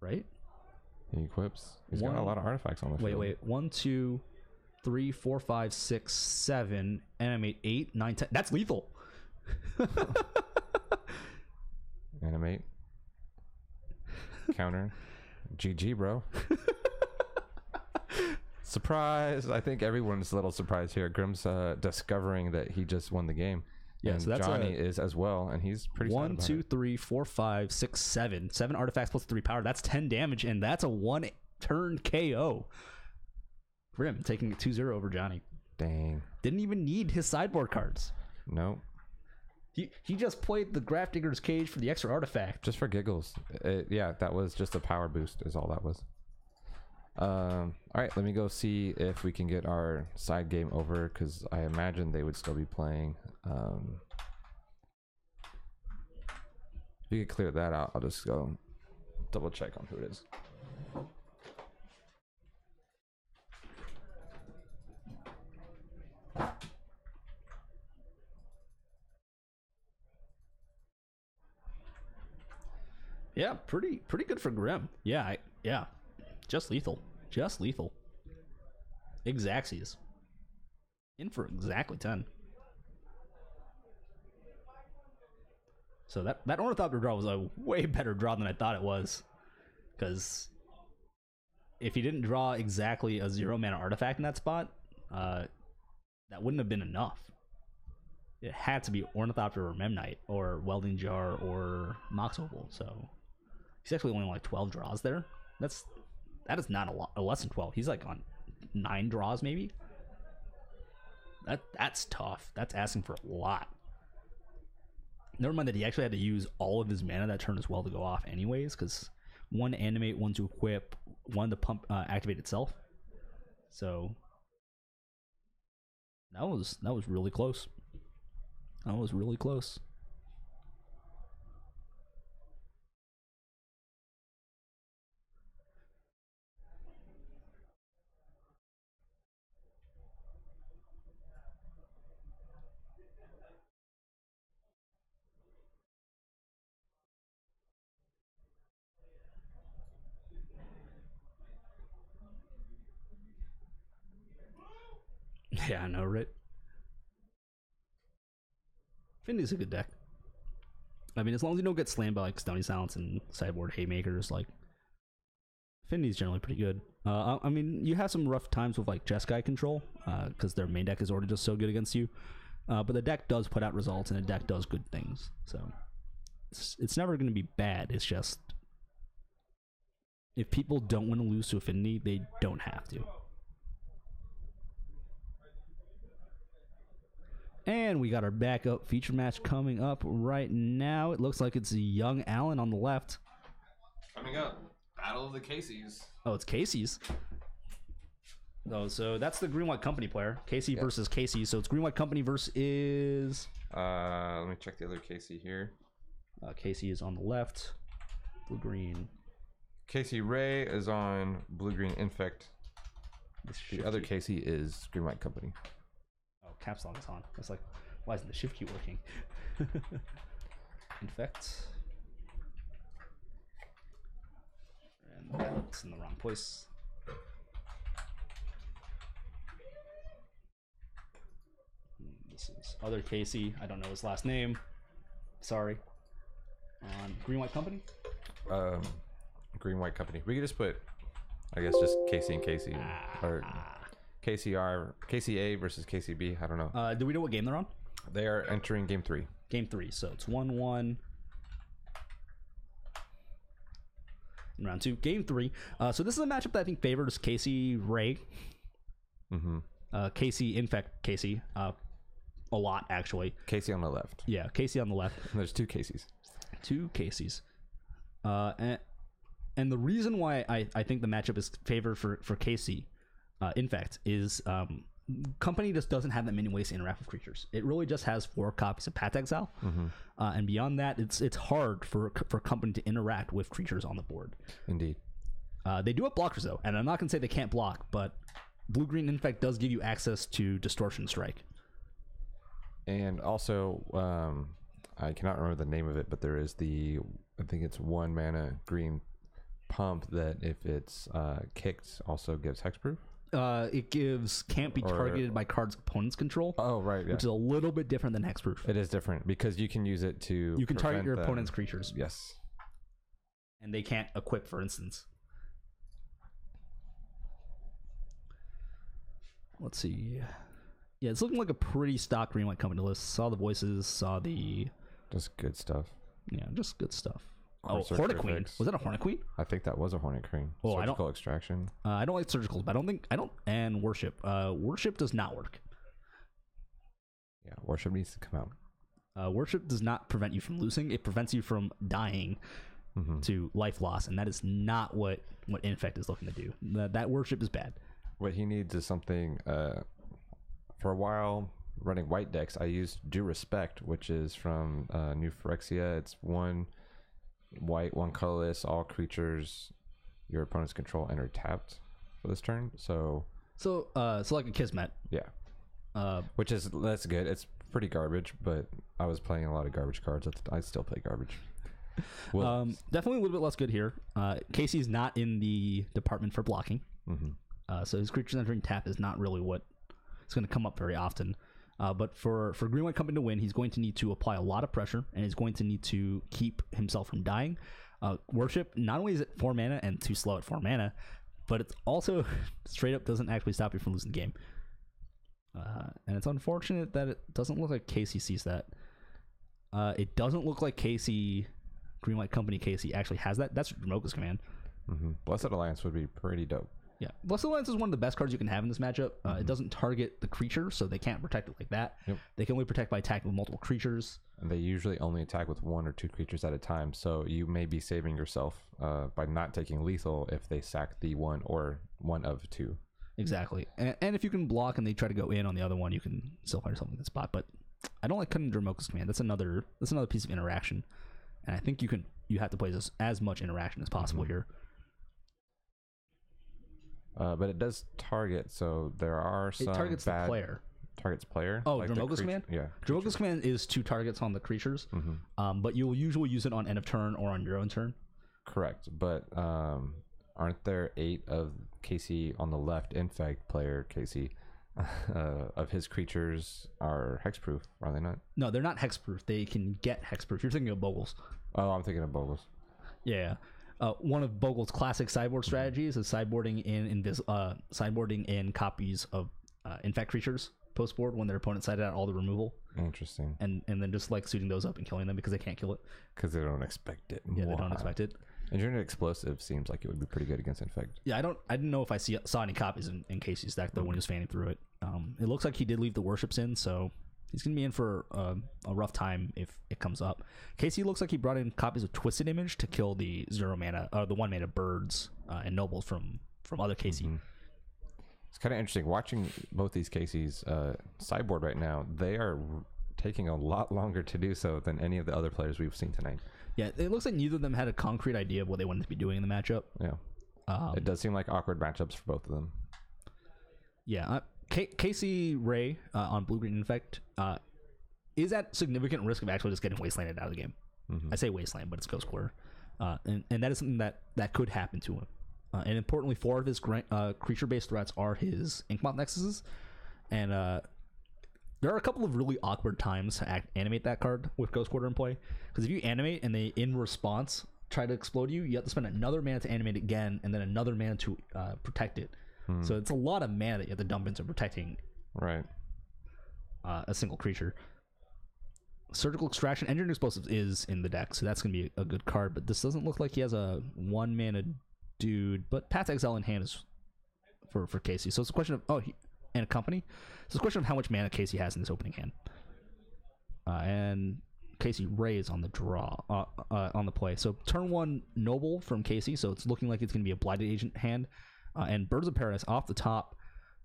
Right? He equips. He's got a lot of artifacts on the field. Wait. 1, 2, 3, 4, 5, 6, 7. Animate 8, 9, 10. That's lethal. Animate. Counter. GG, bro. Surprise! I think everyone's a little surprised here. Grim's discovering that he just won the game. Yeah, and so that's Johnny is as well, and he's pretty 1, sad about 2, it. 3, 4, 5, 6, 7. 7 artifacts plus 3 power. That's 10 damage, and that's a 1 turn KO. Grim taking 2-0 over Johnny. Dang. Didn't even need his sideboard cards. No. He just played the Grafdigger's Cage for the extra artifact. Just for giggles. Yeah, that was just a power boost is all that was. All right, let me go see if we can get our side game over, because I imagine they would still be playing. If you could clear that out, I'll just go double check on who it is. Yeah, pretty good for Grim. Yeah, just lethal. Xaxes. In for exactly 10. So that Ornithopter draw was a way better draw than I thought it was. Because if he didn't draw exactly a 0 mana artifact in that spot, that wouldn't have been enough. It had to be Ornithopter or Memnite or Welding Jar or Mox Opal. So he's actually only like 12 draws there. That is not a lot, less than 12. He's like on 9 draws maybe. That's tough. That's asking for a lot. Never mind that he actually had to use all of his mana that turn as well to go off anyways, because 1 to animate, 1 to equip, 1 to pump activate itself. So that was really close. That was really close. Yeah, I know, right? Finley's a good deck. I mean, as long as you don't get slammed by like Stony Silence and Sideboard Haymakers, like Finley's generally pretty good. I mean, you have some rough times with like Jeskai control, because their main deck is already just so good against you. But the deck does put out results, and the deck does good things. So it's never going to be bad. It's just if people don't want to lose to Affinity, they don't have to. And we got our backup feature match coming up right now. It looks like it's Young Allen on the left. Coming up, Battle of the Caseys. Oh, it's Casey's. Oh, so that's the Green White Company player. Casey versus Casey. So it's Green White Company versus. Let me check the other Casey here. Casey is on the left. Blue green. Casey Ray is on blue green Infect. The other Casey is Green White Company. Oh, caps lock is on. It's like, why isn't the shift key working? Infect. And that's in the wrong place. This is other Casey. I don't know his last name. Sorry. On Green White Company? Green White Company. We could just put, I guess, just Casey and Casey. Or KCA versus KCB. I don't know. Do we know what game they're on? They are entering game 3. Game 3. So it's 1-1. In round 2. Game 3. So this is a matchup that I think favors Casey Ray. Casey Infect Casey. A lot, actually. Casey on the left. Yeah, Casey on the left. There's 2 Caseys. 2 Caseys. And the reason why I think the matchup is favored for Casey, Infect, is Company just doesn't have that many ways to interact with creatures. It really just has 4 copies of Path Exile. And beyond that, it's hard for Company to interact with creatures on the board. Indeed. They do have blockers, though. And I'm not going to say they can't block, but Blue-Green Infect does give you access to Distortion Strike. And also, I cannot remember the name of it, but there is I think it's 1 mana green pump that if it's kicked also gives hexproof. It gives can't be targeted by cards opponent's control. Oh, right. Yeah. Which is a little bit different than hexproof. It is different because you can use it to. You can target your opponent's creatures. Yes. And they can't equip, for instance. Let's see. Yeah, it's looking like a pretty stock Green White Company list. Saw the voices, saw the. Just good stuff. Yeah, just good stuff. Oh, Hornet Queen. Was that a Hornet Queen? I think that was a Hornet Queen. Oh, Surgical Extraction. I don't like surgicals, but and Worship. Worship does not work. Yeah, Worship needs to come out. Worship does not prevent you from losing. It prevents you from dying to life loss, and that is not what Infect is looking to do. That Worship is bad. What he needs is something. For a while, running white decks, I used Due Respect, which is from New Phyrexia. It's 1 white, 1 colorless. All creatures your opponent's control enter tapped for this turn. So like a Kismet. Yeah. That's good. It's pretty garbage, but I was playing a lot of garbage cards. I still play garbage. Definitely a little bit less good here. Casey's not in the department for blocking. So his creatures entering tap is not really what is going to come up very often. But for Green White Company to win, he's going to need to apply a lot of pressure, and he's going to need to keep himself from dying. Worship, not only is it 4 mana and too slow at 4 mana, but it's also straight up doesn't actually stop you from losing the game. And it's unfortunate that it doesn't look like Casey sees that. It doesn't look like Green White Company Casey actually has that. That's Dromoka's command. Blessed Alliance would be pretty dope. Yeah, Blessed Alliance is one of the best cards you can have in this matchup. It doesn't target the creature, so they can't protect it like that. Yep. They can only protect by attacking with multiple creatures. And they usually only attack with 1 or 2 creatures at a time, so you may be saving yourself by not taking lethal if they sack the 1 or 1 of 2. Exactly. And if you can block and they try to go in on the other one, you can still find yourself in the spot. But I don't like cutting Dromoka's command. That's another piece of interaction. And I think you have to play as much interaction as possible here. But it does target, so there are some It targets the player. Targets player? Oh, like Dromoka's command? Yeah. Dromoka's command is 2 targets on the creatures, but you'll usually use it on end of turn or on your own turn. Correct, but aren't there 8 of Casey on the left, infect player Casey, of his creatures are hexproof, are they not? No, they're not hexproof. They can get hexproof. You're thinking of Bogles. Oh, I'm thinking of Bogles. Yeah. One of Bogle's classic sideboard strategies is sideboarding in copies of infect creatures post board when their opponent sided out all the removal. Interesting. And then just like suiting those up and killing them because they can't kill it. Because they don't expect it. Yeah, they don't expect it. Engineered Explosive seems like it would be pretty good against infect. Yeah, I didn't know if I saw any copies in Casey's deck though when he was fanning through it. It looks like he did leave the worships in, so he's gonna be in for a rough time if it comes up. Casey looks like he brought in copies of Twisted Image to kill the 0 mana, the 1 mana birds and nobles from other Casey. It's kind of interesting watching both these Casey's sideboard right now. They are taking a lot longer to do so than any of the other players we've seen tonight. Yeah, it looks like neither of them had a concrete idea of what they wanted to be doing in the matchup. Yeah, it does seem like awkward matchups for both of them. Yeah, Casey Ray on Blue Green Infect is at significant risk of actually just getting wastelanded out of the game. I say wasteland, but it's Ghost Quarter, and that is something that could happen to him. And importantly, 4 of his creature-based threats are his Inkmoth Nexuses, and there are a couple of really awkward times to animate that card with Ghost Quarter in play. Because if you animate and they, in response, try to explode you, you have to spend another mana to animate it again, and then another mana to protect it. So it's a lot of mana that you have to dump into protecting a single creature. Surgical Extraction, Engineered Explosives is in the deck, so that's going to be a good card. But this doesn't look like he has a 1 mana dude. But Path's Exile in hand is for Casey. So it's a question of and a company. So it's a question of how much mana Casey has in this opening hand. And Casey Ray is on the draw on the play. So turn 1 Noble from Casey. So it's looking like it's going to be a Blighted Agent hand. And Birds of Paradise off the top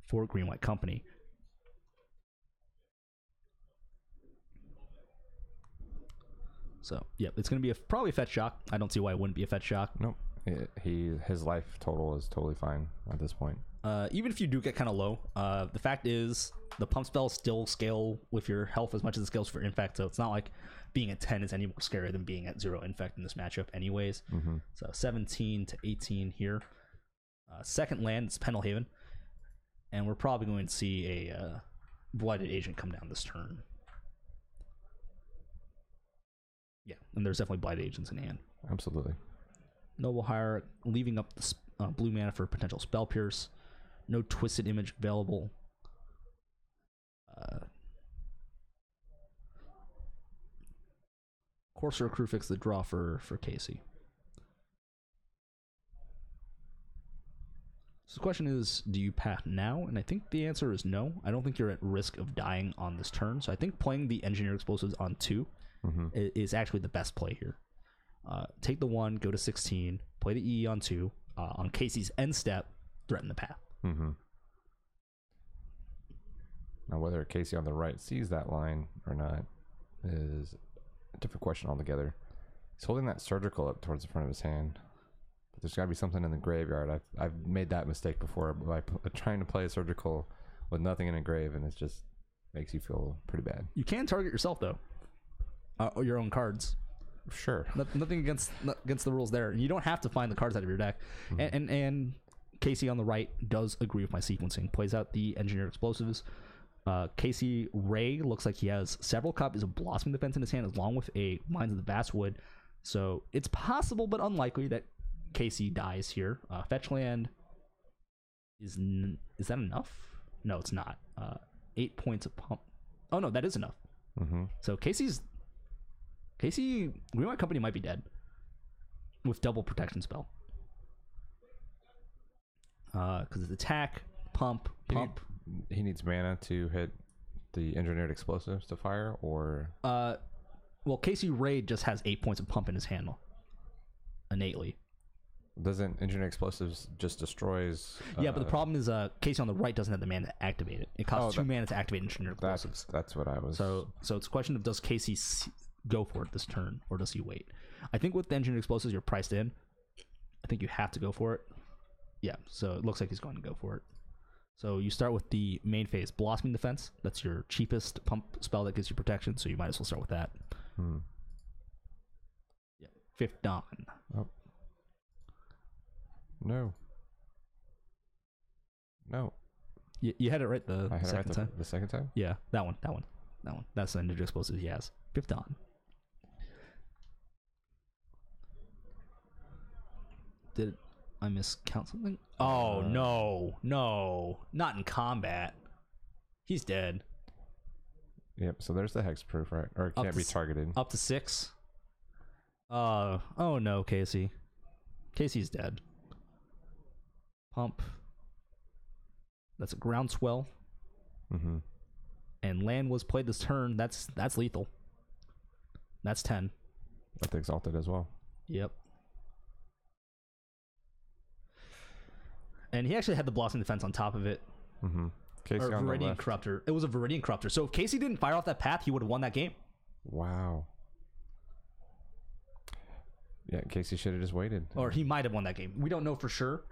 for Green White Company. So, yeah, it's going to be probably a fetch shock. I don't see why it wouldn't be a fetch shock. Nope. His life total is totally fine at this point. Even if you do get kind of low, the fact is the pump spells still scale with your health as much as it scales for infect. So it's not like being at 10 is any more scary than being at 0 infect in this matchup anyways. So 17 to 18 here. Second land is Pendelhaven, and we're probably going to see a Blighted Agent come down this turn. Yeah, and there's definitely Blighted Agents in hand. Absolutely. Noble Hierarch, leaving up the blue mana for potential Spell Pierce. No Twisted Image available. Courser Crucifix the draw for Casey. So the question is, do you path now? And I think the answer is no. I don't think you're at risk of dying on this turn. So I think playing the Engineered Explosives on 2 is actually the best play here. Take the 1, go to 16, play the EE on 2. On Casey's end step, threaten the path. Now, whether Casey on the right sees that line or not is a different question altogether. He's holding that Surgical up towards the front of his hand. But there's got to be something in the graveyard. I've made that mistake before by trying to play a Surgical with nothing in a grave, and it just makes you feel pretty bad. You can target yourself, though. Or your own cards. Sure. Nothing against the rules there. And you don't have to find the cards out of your deck. And Casey on the right does agree with my sequencing. Plays out the engineered explosives. Casey Ray looks like he has several copies of Blossoming Defense in his hand, along with a Mines of the Vastwood. So it's possible, but unlikely, that Casey dies here. Fetch land is that enough? No, it's not. 8 points of pump. Oh no, that is enough. Mm-hmm. So Casey Greenlight Company might be dead with double protection spell. Because it's attack, pump. He needs mana to hit the engineered explosives to fire, or well, Casey Ray just has 8 points of pump in his hand innately. doesn't engineered explosives just destroys? Yeah, but the problem is Casey on the right doesn't have the mana to activate it. It costs 2 mana to activate engineered explosives. That's what I was. So it's a question of, does Casey go for it this turn, or does he wait? I think with the engineered explosives, you're priced in. I think you have to go for it. Yeah, so it looks like he's going to go for it. So you start with the main phase, Blossoming Defense. That's your cheapest pump spell that gives you protection, so you might as well start with that. Yeah, Fifth Dawn. Oh. No. You had it right the I had second it right time. the second time? Yeah, that one. That's the engineered explosives he has. Fifth Dawn. Did I miscount something? Oh, no. Not in combat. He's dead. Yep, so there's the hexproof, right? Or it can't be targeted. Up to 6. Oh no, Casey. Casey's dead. Pump. That's a groundswell. Mm-hmm. And land was played this turn. That's lethal. That's 10. With the Exalted as well. Yep. And he actually had the Blossoming Defense on top of it. Mm-hmm. Casey Or on the Viridian left. Corruptor. It was a Viridian Corruptor. So if Casey didn't fire off that path, he would have won that game. Wow. Yeah, Casey should have just waited. Or he might have won that game. We don't know for sure.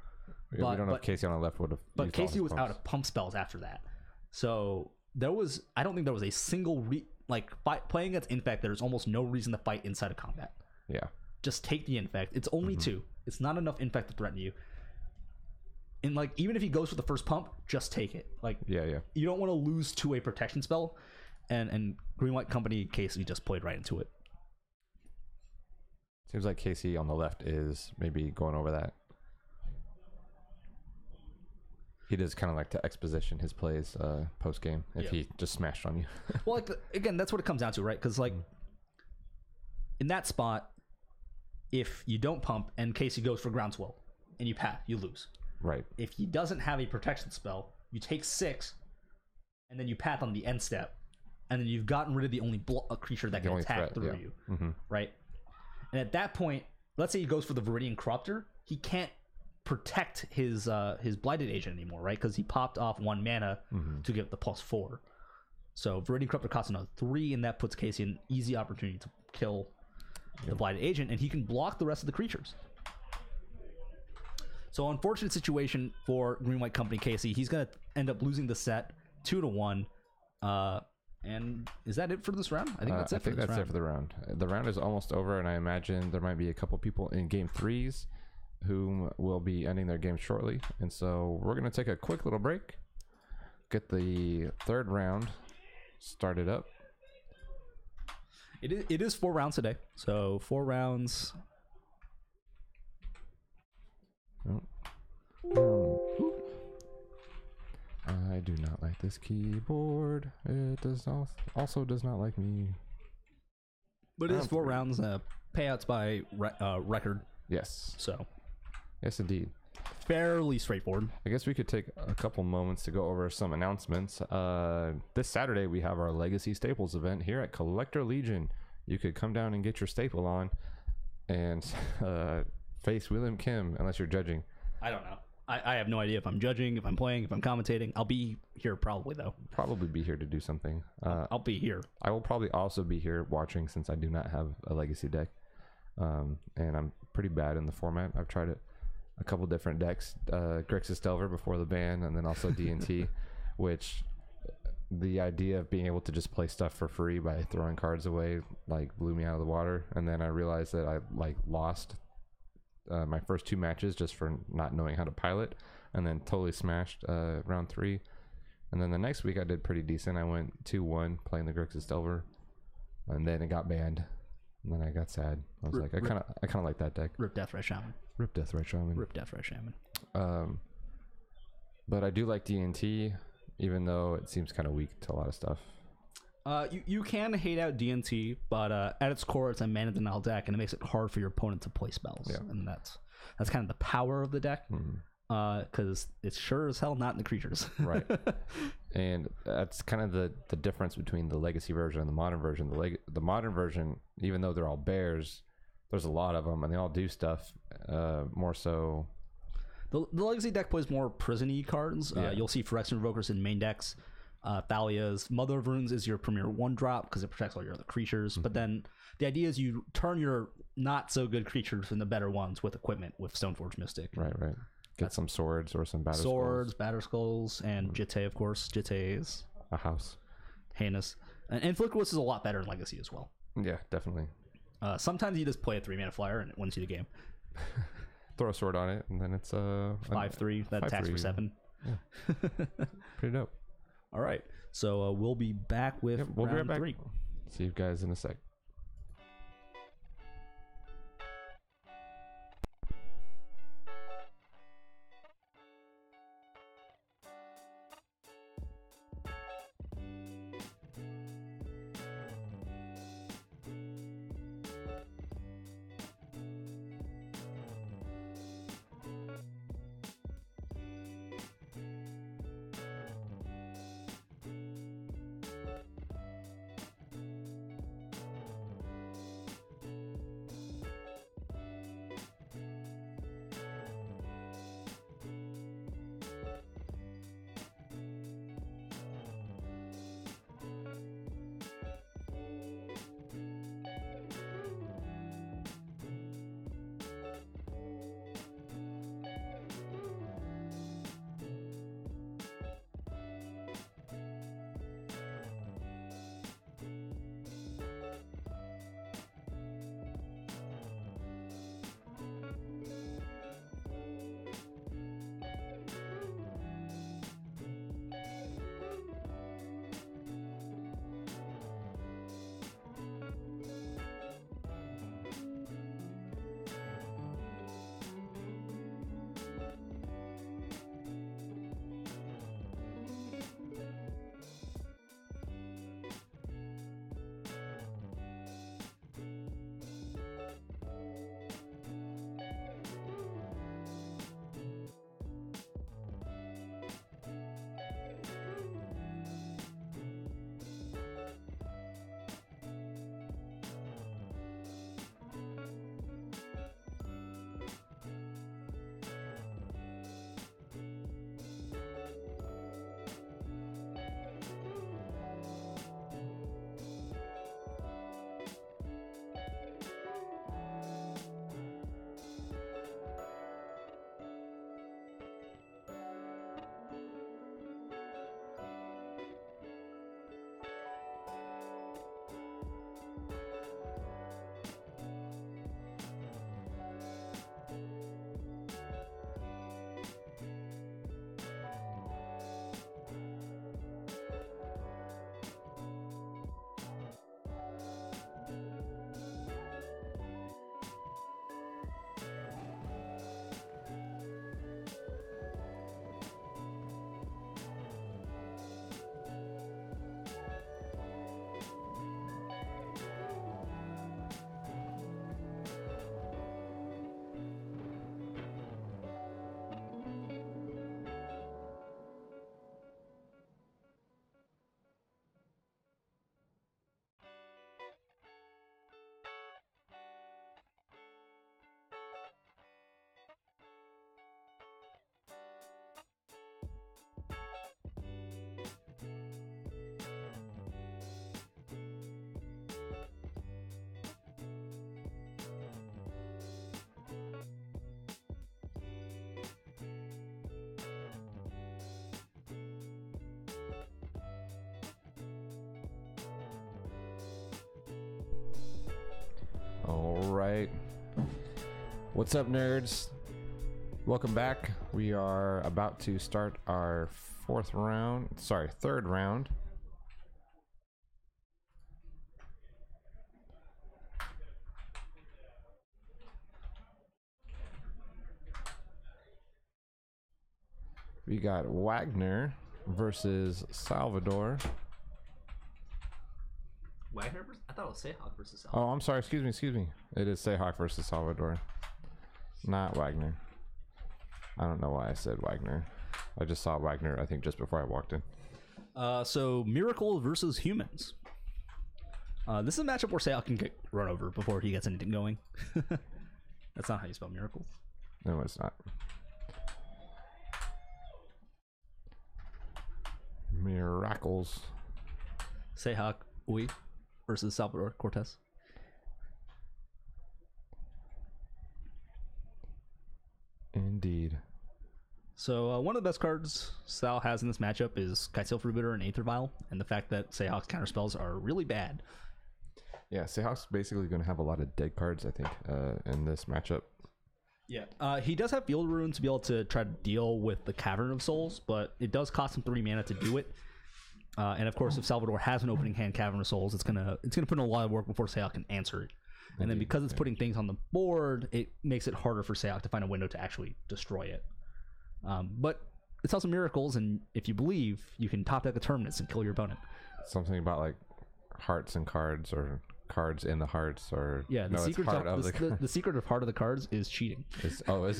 Yeah, we don't know if Casey on the left would have. But Casey was out of pump spells after that. So I don't think there was a single playing against Infect. There's almost no reason to fight inside of combat. Yeah. Just take the Infect. It's only 2. It's not enough Infect to threaten you. And even if he goes for the first pump, just take it. Yeah. You don't want to lose to a protection spell. And Green-White Company, Casey just played right into it. Seems like Casey on the left is maybe going over that. He does kind of like to exposition his plays post game if he just smashed on you. Well, again, that's what it comes down to, right? Because in that spot, if you don't pump and Casey goes for groundswell and you path, you lose. Right. If he doesn't have a protection spell, you take 6, and then you path on the end step, and then you've gotten rid of the only creature that can attack through you, right? And at that point, let's say he goes for the Viridian Corruptor, he can't protect his Blighted Agent anymore, right? Because he popped off 1 mana to get the +4. So Viridian Corruptor costs another 3, and that puts Casey in an easy opportunity to kill the Blighted Agent, and he can block the rest of the creatures. So unfortunate situation for Green-White Company Casey. He's going to end up losing the set 2-1. And is that it for this round? I think that's it for this round. It for the round. The round is almost over, and I imagine there might be a couple people in game 3s who will be ending their game shortly. And so we're going to take a quick little break, get the 3rd round started up. It is 4 rounds today. So 4 rounds. I do not like this keyboard. It does not like me. But it is 4 rounds. Payouts by record. Yes. So yes, indeed. Fairly straightforward. I guess we could take a couple moments to go over some announcements. This Saturday we have our Legacy Staples event here at Collector Legion. You could come down and get your staple on and face William Kim, unless you're judging. I don't know. I have no idea if I'm judging, if I'm playing, if I'm commentating. I'll be here probably, though. Probably be here to do something. I'll be here. I will probably also be here watching, since I do not have a Legacy deck. And I'm pretty bad in the format. I've tried a couple different decks. Grixis Delver before the ban, and then also D&T, which the idea of being able to just play stuff for free by throwing cards away blew me out of the water. And then I realized that I lost my first 2 matches just for not knowing how to pilot. and then totally smashed round 3. And then the next week I did pretty decent. I went 2-1 playing the Grixis Delver, and then it got banned. And then I got sad. I was like, I kind of like that deck. Rip Deathrite Shaman. Rip Deathrite Shaman. Rip Deathrite Shaman. But I do like DNT, even though it seems kind of weak to a lot of stuff. You can hate out DNT, but at its core, it's a mana denial deck, and it makes it hard for your opponent to play spells. Yeah. And that's kind of the power of the deck, because it's sure as hell not in the creatures. Right. And that's kind of the difference between the legacy version and the modern version. The modern version, even though they're all bears, there's a lot of them, and they all do stuff more so. The legacy deck plays more prison-y cards. Yeah. You'll see Phyrexian Invokers in main decks. Thalia's Mother of Runes is your premier 1-drop because it protects all your other creatures. But then the idea is you turn your not so good creatures into better ones with equipment with Stoneforge Mystic. Right. Get some swords or some Swords, Batter Skulls, and Jitte, of course. Jitte is a house. heinous. And Inflictwist is a lot better in Legacy as well. Yeah, definitely. Sometimes you just play a 3-mana flyer and it wins you the game. Throw a sword on it, and then it's 5/3 that attacks for 7. Yeah. Pretty dope. All right, so we'll be back with We'll be right round back. 3. See you guys in a sec. All right. What's up, nerds? Welcome back. We are about to start our third round. We got Wagner versus Salvador. Wagner? I thought it was Seahawk versus Salvador. Oh, I'm sorry. Excuse me. It is Seahawk versus Salvador, not Wagner. I don't know why I said Wagner. I just saw Wagner, I think, just before I walked in. So Miracle versus Humans. This is a matchup where Seahawk can get run over before he gets anything going. That's not how you spell Miracle. No, it's not. Miracles. Seahawk Uy versus Salvador Cortez. Indeed. So one of the best cards Sal has in this matchup is Kitesail Freebooter and Aether Vial, and the fact that Seahawk's counterspells are really bad. Yeah, Seahawk's basically going to have a lot of dead cards, I think, in this matchup. Yeah. He does have Field Rune to be able to try to deal with the Cavern of Souls, but it does cost him 3 mana to do it. And of course, if Salvador has an opening hand Cavern of Souls, it's gonna put in a lot of work before Seahawk can answer it. And then because it's putting things on the board, it makes it harder for Seahawk to find a window to actually destroy it. But it's also miracles, and if you believe, you can top deck a Terminus and kill your opponent. Something about like hearts and cards, or cards in the hearts, or Yeah, the secret the secret of Heart of the Cards is cheating. Is it? Oh.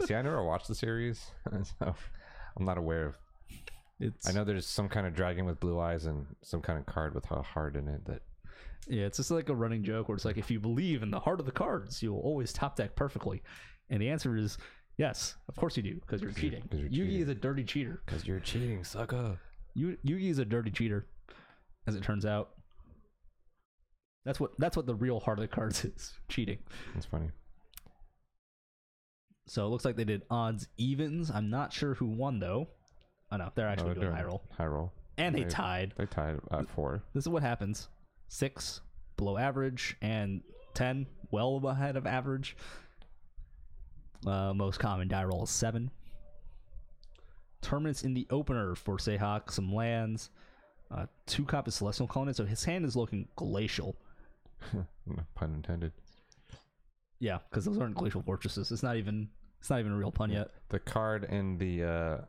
See, I never watched the series, so I'm not aware of. I know there's some kind of dragon with blue eyes and some kind of card with a heart in it. Yeah, it's just like a running joke where it's like, if you believe in the heart of the cards, you'll always top deck perfectly. And the answer is yes, of course you do, because you're cheating. Yugi is a dirty cheater. Because you're cheating, sucker. Yugi is a dirty cheater, as it turns out. That's what the real heart of the cards is, cheating. That's funny. So it looks like they did odds evens. I'm not sure who won though. Oh no, they're actually doing high roll. High roll. And they tied. They tied at 4. This is what happens. 6 below average and 10 well ahead of average. Most common die roll is 7. Terminus in the opener for Seahawk, some lands, 2 copies Celestial Colonnade, so his hand is looking glacial. Pun intended. Yeah, because those aren't glacial fortresses. It's not even a real pun yet. The card in the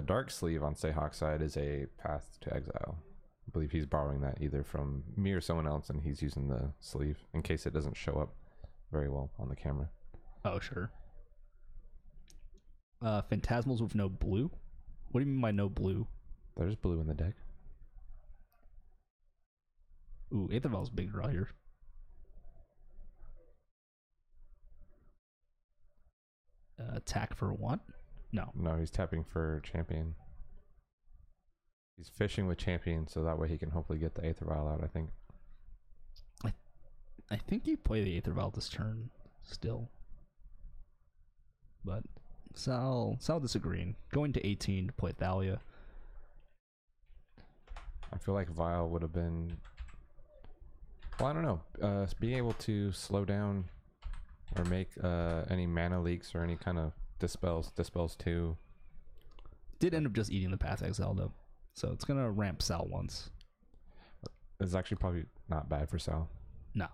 dark sleeve on Seahawk's side is a Path to Exile. I believe he's borrowing that either from me or someone else, and he's using the sleeve in case it doesn't show up very well on the camera. Oh, sure. Phantasmals with no blue? What do you mean by no blue? There's blue in the deck. Ooh, Aether Vial's a big draw here. Attack for what? No, he's tapping for champion. He's fishing with champion, so that way he can hopefully get the Aether Vial out, I think. I think you play the Aether Vial this turn still. But Sal disagreeing. Going to 18 to play Thalia. I feel like Vial would have been... Well, I don't know. Being able to slow down or make any mana leaks or any kind of dispels 2. Did end up just eating the Path Exile though, so it's gonna ramp Sal once. It's actually probably not bad for Sal. No,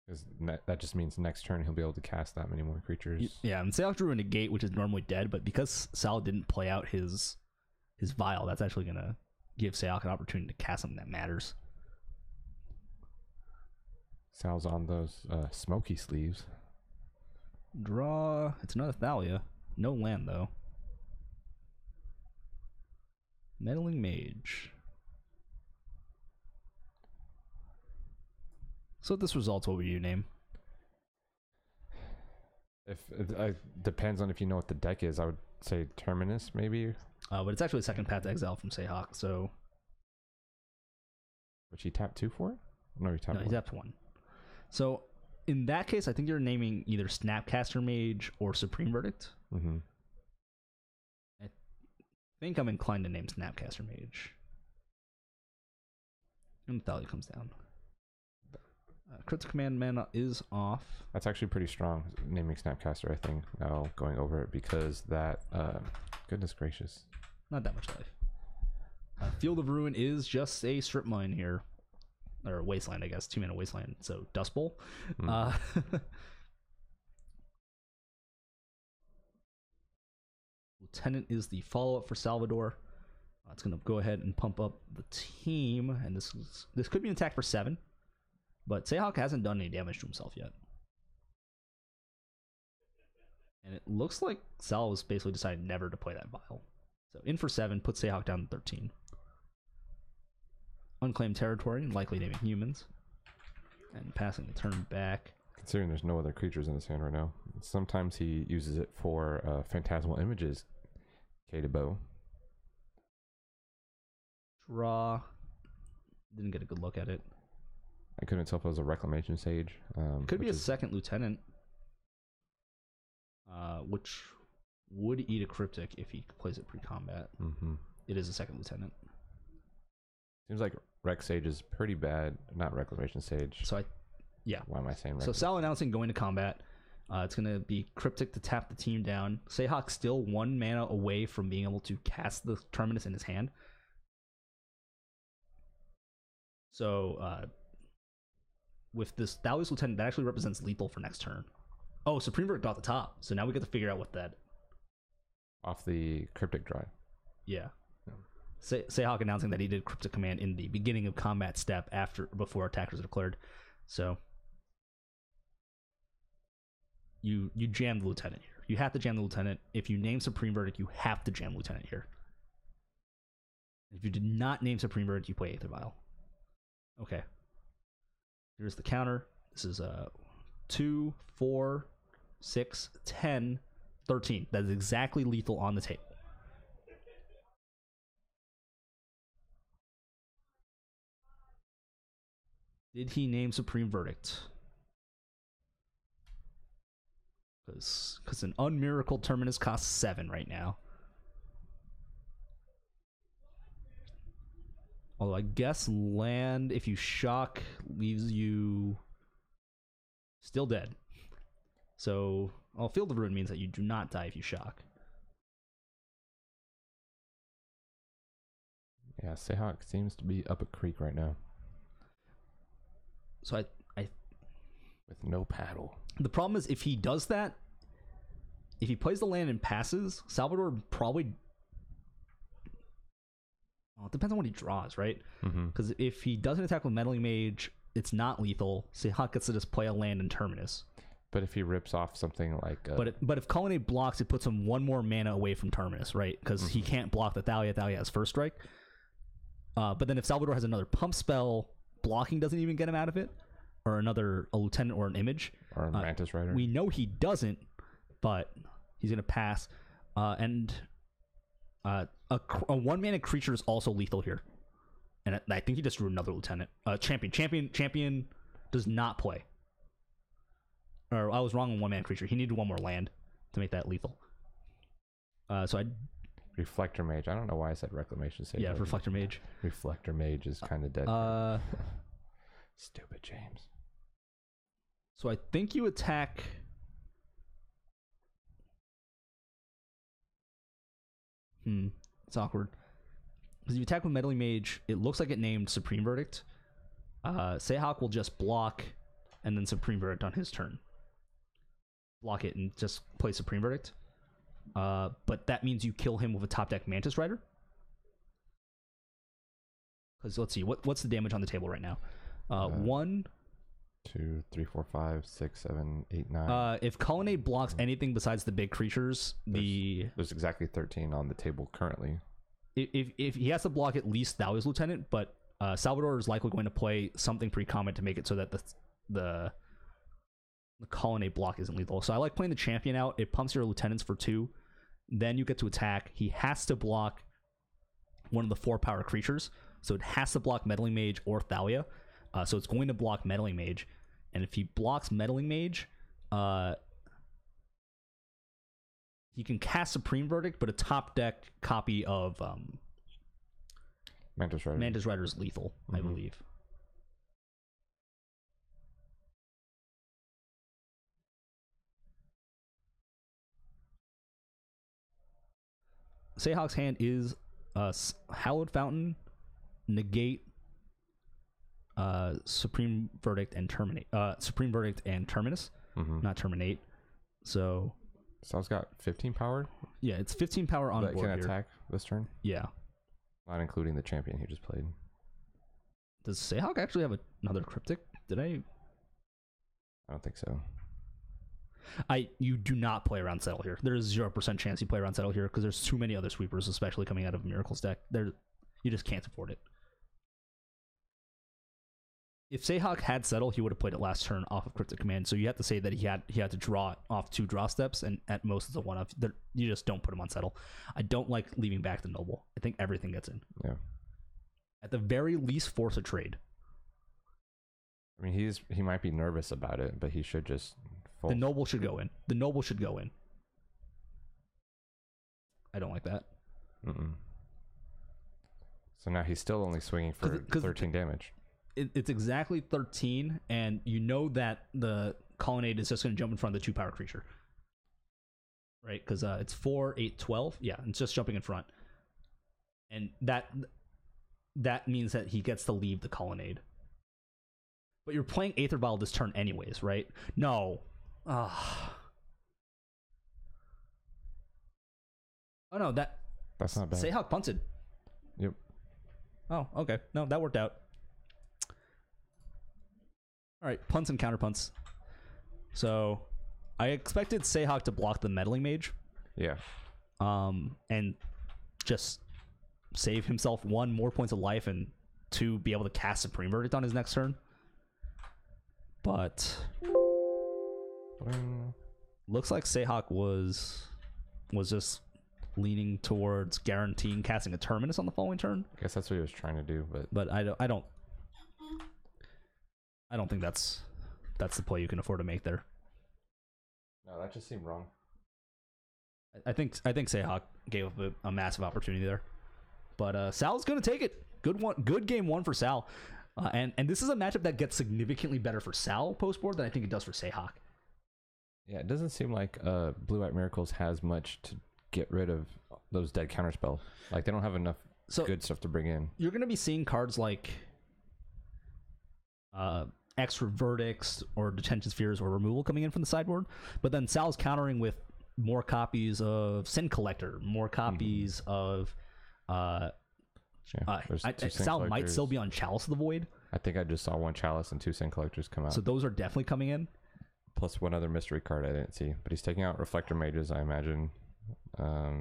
because that just means next turn he'll be able to cast that many more creatures. Yeah, and Sal drew a negate, which is normally dead, but because Sal didn't play out his Vial, that's actually gonna give Sal an opportunity to cast something that matters. Sal's on those smoky sleeves. Draw. It's another Thalia. No land, though. Meddling Mage. So this results, what would you name? If it depends on if you know what the deck is. I would say Terminus, maybe. But it's actually a second Path to Exile from Seahawk, so... Which he tapped 2 for? No, he tapped 1. He tapped 1. So... in that case, I think you're naming either Snapcaster Mage or Supreme Verdict. Mm-hmm. I think I'm inclined to name Snapcaster Mage. And Thalia comes down. Cryptic Command mana is off. That's actually pretty strong, naming Snapcaster, I think, now going over it, because that, goodness gracious. Not that much life. Field of Ruin is just a strip mine here. Or Wasteland, I guess. 2-mana Wasteland. So Dust Bowl. Lieutenant is the follow-up for Salvador. It's going to go ahead and pump up the team. And this could be an attack for 7. But Seahawk hasn't done any damage to himself yet. And it looks like Sal was basically decided never to play that Vial. So in for 7, put Seahawk down to 13. Unclaimed territory, likely naming humans. And passing the turn back. Considering there's no other creatures in his hand right now. Sometimes he uses it for Phantasmal Images. K-to-bow. Draw. Didn't get a good look at it. I couldn't tell if it was a Reclamation Sage. It could be a second lieutenant. Which would eat a Cryptic if he plays it pre-combat. It is a second lieutenant. Seems like Rec Sage is pretty bad. Not Reclamation Sage. So yeah. Why am I saying So Sal announcing going to combat. It's going to be Cryptic to tap the team down. Seahawk still 1 mana away from being able to cast the Terminus in his hand. So with this Thalia's Lieutenant, that actually represents lethal for next turn. Oh, Supreme Verdict off the top. So now we get to figure out what that... Off the Cryptic drive. Yeah. Seahawk announcing that he did Cryptic Command in the beginning of combat step before attackers are declared. So you jam the Lieutenant here. You have to jam the Lieutenant. If you name Supreme Verdict, you have to jam Lieutenant here. If you did not name Supreme Verdict, you play Aether Vial. Okay. Here's the counter. This is 2, 4, 6, 10, 13. That is exactly lethal on the table. Did he name Supreme Verdict? Because an Unmiracle Terminus costs 7 right now. Although I guess land, if you shock, leaves you still dead. So, Field of Ruin means that you do not die if you shock. Yeah, Seahawk seems to be up a creek right now. So I with no paddle. The problem is if he does that, if he plays the land and passes, Salvador probably... Well, it depends on what he draws, right? Because if he doesn't attack with Meddling Mage, it's not lethal. Seahawk gets to just play a land in Terminus. But if he rips off something like... But if Colonnade blocks, it puts him 1 more mana away from Terminus, right? Because he can't block the Thalia. Thalia has first strike. But then if Salvador has another pump spell, blocking doesn't even get him out of it. Or a Lieutenant or an Image. Or a Mantis Rider. We know he doesn't, but he's going to pass. And a 1-mana creature is also lethal here. And I think he just drew another Lieutenant. Champion does not play. Or I was wrong on 1-mana creature. He needed 1 more land to make that lethal. Reflector Mage. I don't know why I said Reclamation Sage. Yeah, Reflector Mage. Reflector Mage is kind of dead. Stupid James. So I think you attack... It's awkward. Because if you attack with Meddling Mage, it looks like it named Supreme Verdict. Seahawk will just block and then Supreme Verdict on his turn. Block it and just play Supreme Verdict. But that means you kill him with a top deck Mantis Rider. Because let's see, what's the damage on the table right now? 1, 2, 3, 4, 5, 6, 7, 8, 9. If Colonnade blocks anything besides the big creatures, there's exactly 13 on the table currently. If he has to block at least Thalia's Lieutenant, but Salvador is likely going to play something pre-combat to make it so that the Colonnade block isn't lethal. So I like playing the Champion out. It pumps your Lieutenants for 2. Then you get to attack. He has to block one of the 4 power creatures. So it has to block Meddling Mage or Thalia. So it's going to block Meddling Mage. And if he blocks Meddling Mage, he can cast Supreme Verdict, but a top deck copy of Mantis Rider. Mantis Rider is lethal, I believe. Seahawk's hand is Hallowed Fountain, Negate, Supreme Verdict, and Terminate. Supreme Verdict and Terminus, not Terminate. So Sal's got 15 power yeah, it's 15 power on that board can here. attack this turn, Yeah. not including the champion he just played. Does Seahawk actually have another Cryptic? I don't think so. You do not play around Settle here. There's 0% chance you play around Settle here because there's too many other sweepers, especially coming out of Miracle's deck. You just can't afford it. If Seahawk had Settle, he would have played it last turn off of Cryptic Command. So you have to say that he had to draw it off 2 draw steps, and at most it's a 1-off. You just don't put him on Settle. I don't like leaving back the Noble. I think everything gets in. Yeah. At the very least, force a trade. I mean, he might be nervous about it, but he should just fold. The Noble should go in. The Noble should go in. I don't like that. Mm-mm. So now he's still only swinging for 13 damage. It's exactly 13, and you know that the Colonnade is just going to jump in front of the 2-power creature. Right? Because it's 4, 8, 12. Yeah, it's just jumping in front. And that means that he gets to leave the Colonnade. But you're playing Aether Vial this turn anyways, right? No. Oh no, that's not bad. Seahawk punted. Yep. Oh, okay. No, that worked out. All right, punts and counter punts. So I expected Seahawk to block the Meddling Mage. Yeah. And just save himself 1 more points of life and 2 be able to cast Supreme Verdict on his next turn. But looks like Seahawk was just leaning towards guaranteeing casting a Terminus on the following turn. I guess that's what he was trying to do, but I don't think that's the play you can afford to make there. No, that just seemed wrong. I think Seahawk gave up a massive opportunity there, but Sal's gonna take it. Good game 1 for Sal, and this is a matchup that gets significantly better for Sal post board than I think it does for Seahawk. Yeah, it doesn't seem like Blue White Miracles has much to get rid of those dead counterspell. Like they don't have enough good stuff to bring in. You're gonna be seeing cards like extra verdicts or detention spheres or removal coming in from the sideboard, but then Sal's countering with more copies of Sin Collector, more copies of Sal might still be on Chalice of the Void. I think I just saw 1 Chalice and 2 Sin Collectors come out. So those are definitely coming in. Plus 1 other mystery card I didn't see, but he's taking out Reflector Mages, I imagine. Yeah,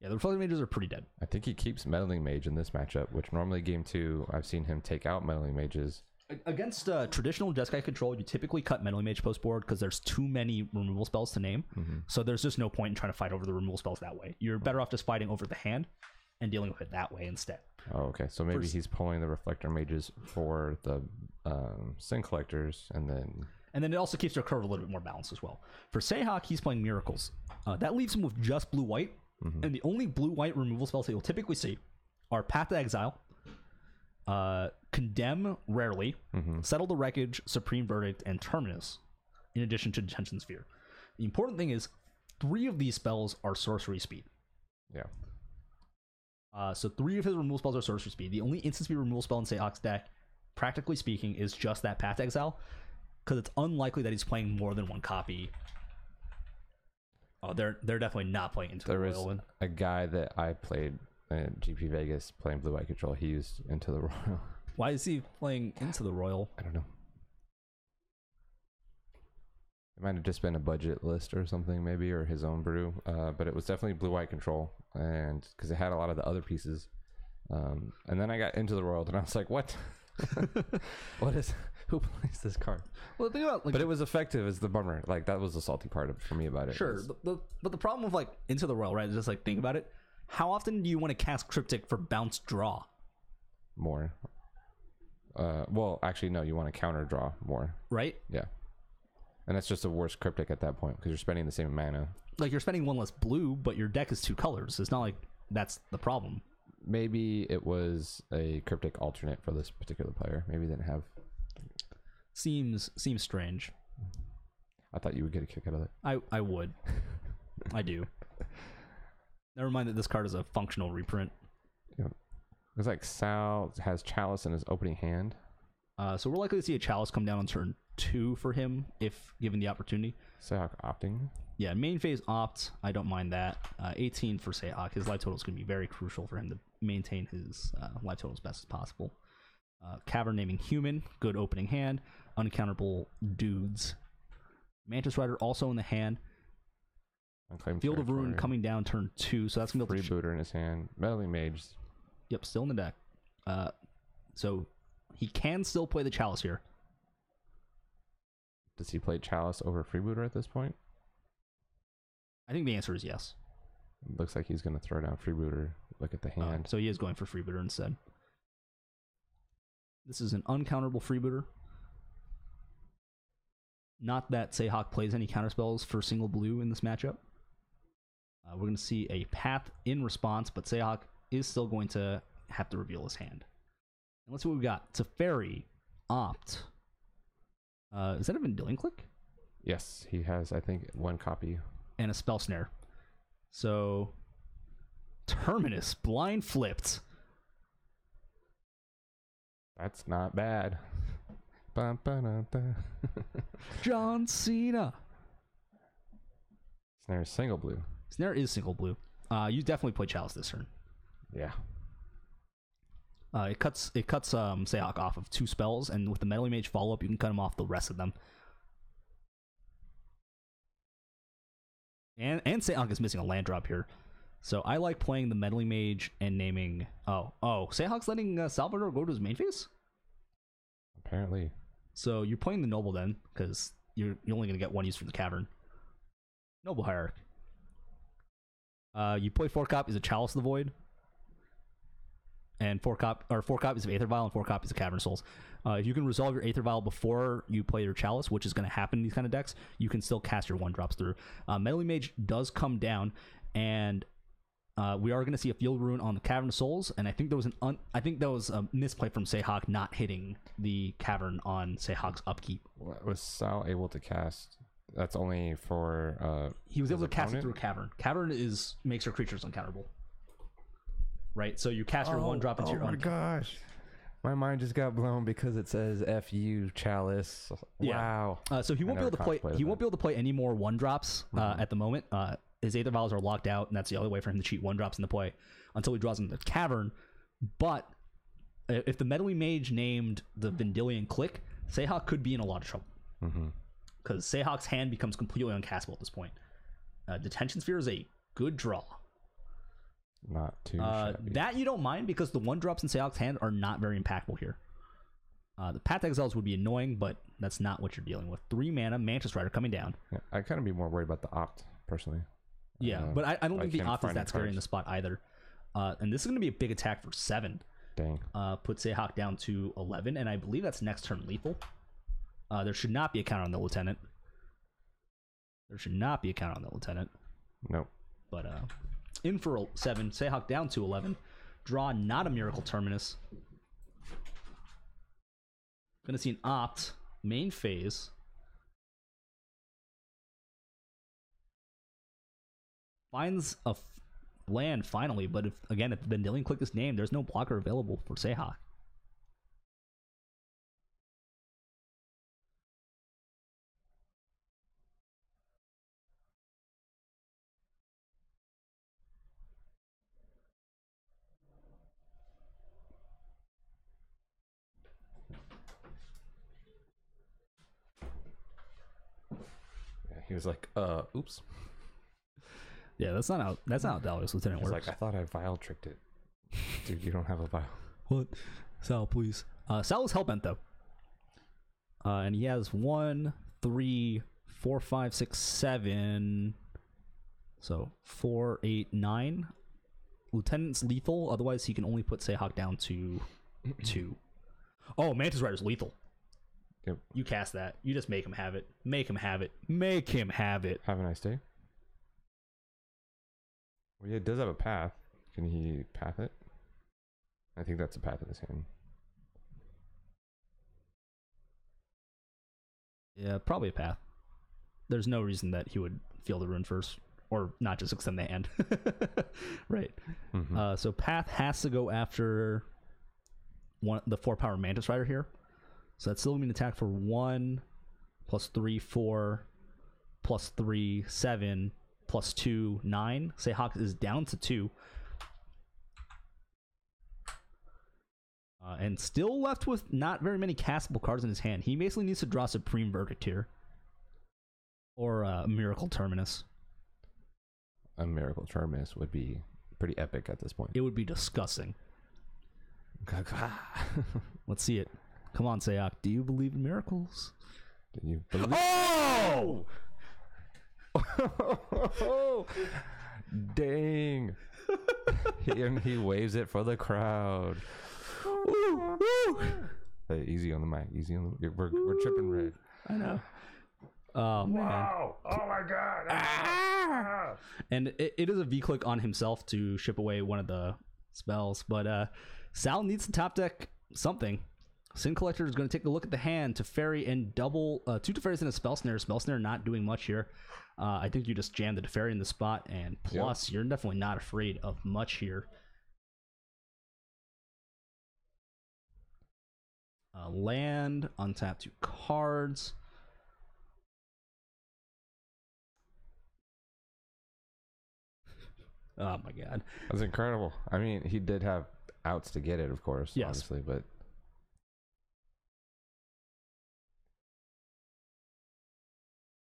the Reflector Mages are pretty dead. I think he keeps Meddling Mage in this matchup, which normally game 2 I've seen him take out Meddling Mages. Against traditional Jeskai control, you typically cut Meddling Mage post board because there's too many removal spells to name. So there's just no point in trying to fight over the removal spells that way. You're better off just fighting over the hand and dealing with it that way instead. Oh, okay. So maybe he's pulling the Reflector Mages for the Sin Collectors, and then it also keeps your curve a little bit more balanced as well. For Seahawk, he's playing Miracles. That leaves him with just blue-white, and the only blue-white removal spells that you'll typically see are Path to Exile, Condemn rarely, Settle the Wreckage, Supreme Verdict, and Terminus, in addition to Detention Sphere. The important thing is 3 of these spells are sorcery speed. Yeah. So 3 of his removal spells are sorcery speed. The only instant speed removal spell in Seahawk's deck, practically speaking, is just that Path to Exile, because it's unlikely that he's playing more than 1 copy. Oh, they're definitely not playing Into the Royal. There was a guy that I played at GP Vegas playing Blue White Control. He used Into the Royal. Why is he playing Into the Royal? I don't know. It might have just been a budget list or something, maybe, or his own brew. But it was definitely Blue White Control, and because it had a lot of the other pieces. And then I got Into the Royal, and I was like, "What? Who plays this card?" Well, think about but it was effective. Is the bummer. Like that was the salty part for me about it. Sure, but the problem with like Into the Royal, right? Is just like think about it. How often do you want to cast Cryptic for bounce draw? More. Well, actually, no. You want to counter draw more, right? Yeah. And that's just a worse Cryptic at that point because you're spending the same mana. Like you're spending 1 less blue, but your deck is 2 colors. It's not like that's the problem. Maybe it was a Cryptic alternate for this particular player. Maybe they didn't have. Seems strange. I thought you would get a kick out of it. I would. I do. Never mind that this card is a functional reprint. Looks like Sal has Chalice in his opening hand. So we're likely to see a Chalice come down on turn 2 for him if given the opportunity. Seahawk opting. Yeah, main phase opt. I don't mind that. 18 for Seahawk. His life total is going to be very crucial for him to maintain his life total as best as possible. Cavern naming Human. Good opening hand. Uncounterable Dudes. Mantis Rider also in the hand. Unclaimed Field of Ruin Territory. coming down turn 2. So that's going to be able to... Freebooter in his hand. Meddling Mage. Yep, still in the deck. So he can still play the Chalice here. Does he play Chalice over Freebooter at this point? I think the answer is yes. Looks like he's going to throw down Freebooter. Look at the hand. So he is going for Freebooter instead. This is an uncounterable Freebooter. Not that Seahawk plays any counterspells for single blue in this matchup. We're going to see a Path in response, but Seahawk is still going to have to reveal his hand. And let's see what we got. Teferi, Opt. Is that a Vendilion Click? Yes, he has, I think, 1 copy. And a Spell Snare. So, Terminus, blind flipped. That's not bad. Bum, ba-da-da. John Cena. Snare is single blue. Snare is single blue. You definitely play Chalice this turn. Yeah. It cuts Seahawk off of 2 spells, and with the Meddling Mage follow-up, you can cut him off the rest of them. And Seahawk is missing a land drop here. So I like playing the Meddling Mage and naming... Oh, Seahawk's letting Salvador go to his main phase? Apparently. So you're playing the Noble then, because you're only going to get 1 use from the Cavern. Noble Hierarch. You play 4 copies of Chalice of the Void. And 4 copies of Aether Vial and 4 copies of Cavern Souls. If you can resolve your Aether Vial before you play your Chalice, which is going to happen in these kind of decks, you can still cast your 1-drops through. Meddling Mage does come down, and we are going to see a Field Rune on the Cavern of Souls, and I think there was a misplay from Seahawk not hitting the Cavern on Seahawk's upkeep. Was Sal able to cast? That's only for he was able to cast it opponent? through Cavern. Cavern makes your creatures uncounterable. Right, so you cast your 1-drop into your own. Gosh. My mind just got blown because it says "F-U Chalice." Yeah. Wow. So he won't be able to play. He won't be able to play any more 1-drops at the moment. His Aether Vials are locked out, and that's the only way for him to cheat 1-drops into play until he draws into the Cavern. But if the Meddling Mage named the Vendilion Click, Seahawk could be in a lot of trouble. Because Seahawk's hand becomes completely uncastable at this point. Detention Sphere is a good draw. Not too shabby. That you don't mind because the 1-drops in Seahawk's hand are not very impactful here. The Path to Exiles would be annoying, but that's not what you're dealing with. 3 mana, Mantis Rider coming down. Yeah, I'd kind of be more worried about the opt, personally. Yeah, but I don't think the him opt is finding that scary in cards. the spot either. And this is going to be a big attack for 7. Dang. Put Seahawk down to 11, and I believe that's next turn lethal. There should not be a counter on the Lieutenant. Nope. But in for 7, Seahawk down to 11. Draw not a Miracle Terminus. Gonna see an opt, main phase. Finds a land finally, but if Vendilion Click is named, there's no blocker available for Seahawk. Yeah, he was like, oops. Yeah, that's not how Dalios Lieutenant He's works. like, I thought I vial tricked it. Dude, you don't have a vial. What? Sal, please. Sal is hellbent though. And he has 1, 3, 4, 5, 6, 7. So 4, 8, 9. Lieutenant's lethal, otherwise he can only put Seahawk down to 2. Oh, Mantis Rider's lethal. Yep. You cast that. You just make him have it. Make him have it. Make him have it. Have a nice day. Well, yeah, it does have a path. Can he path it? I think that's a path in his hand. Yeah, probably a path. There's no reason that he would feel the rune first. or not just extend the hand. Right. Mm-hmm. So Path has to go after the 4-power Mantis Rider here. So that's still going to attack for 1 plus 3, 4 plus 3, 7 plus 2, 9. Seahawk is down to 2. And still left with not very many castable cards in his hand. He basically needs to draw Supreme Verdict here. Or Miracle Terminus. A Miracle Terminus would be pretty epic at this point. It would be disgusting. Let's see it. Come on, Sayok. Do you believe in miracles? Do you believe? Oh! Dang. And he waves it for the crowd. Hey, easy on the mic. Easy on the. We're tripping red. I know. Oh man! Wow! Oh my god! And it is a V-click on himself to ship away one of the spells, but Sal needs to top deck something. Sin Collector is going to take a look at the hand. Teferi and double 2 Teferis and a Spell Snare. Spell Snare not doing much here. I think you just jam the Teferi in the spot, and plus you're definitely not afraid of much here. Land, untap 2 cards. Oh my god. That's incredible. I mean, he did have outs to get it, of course, Yes. obviously, but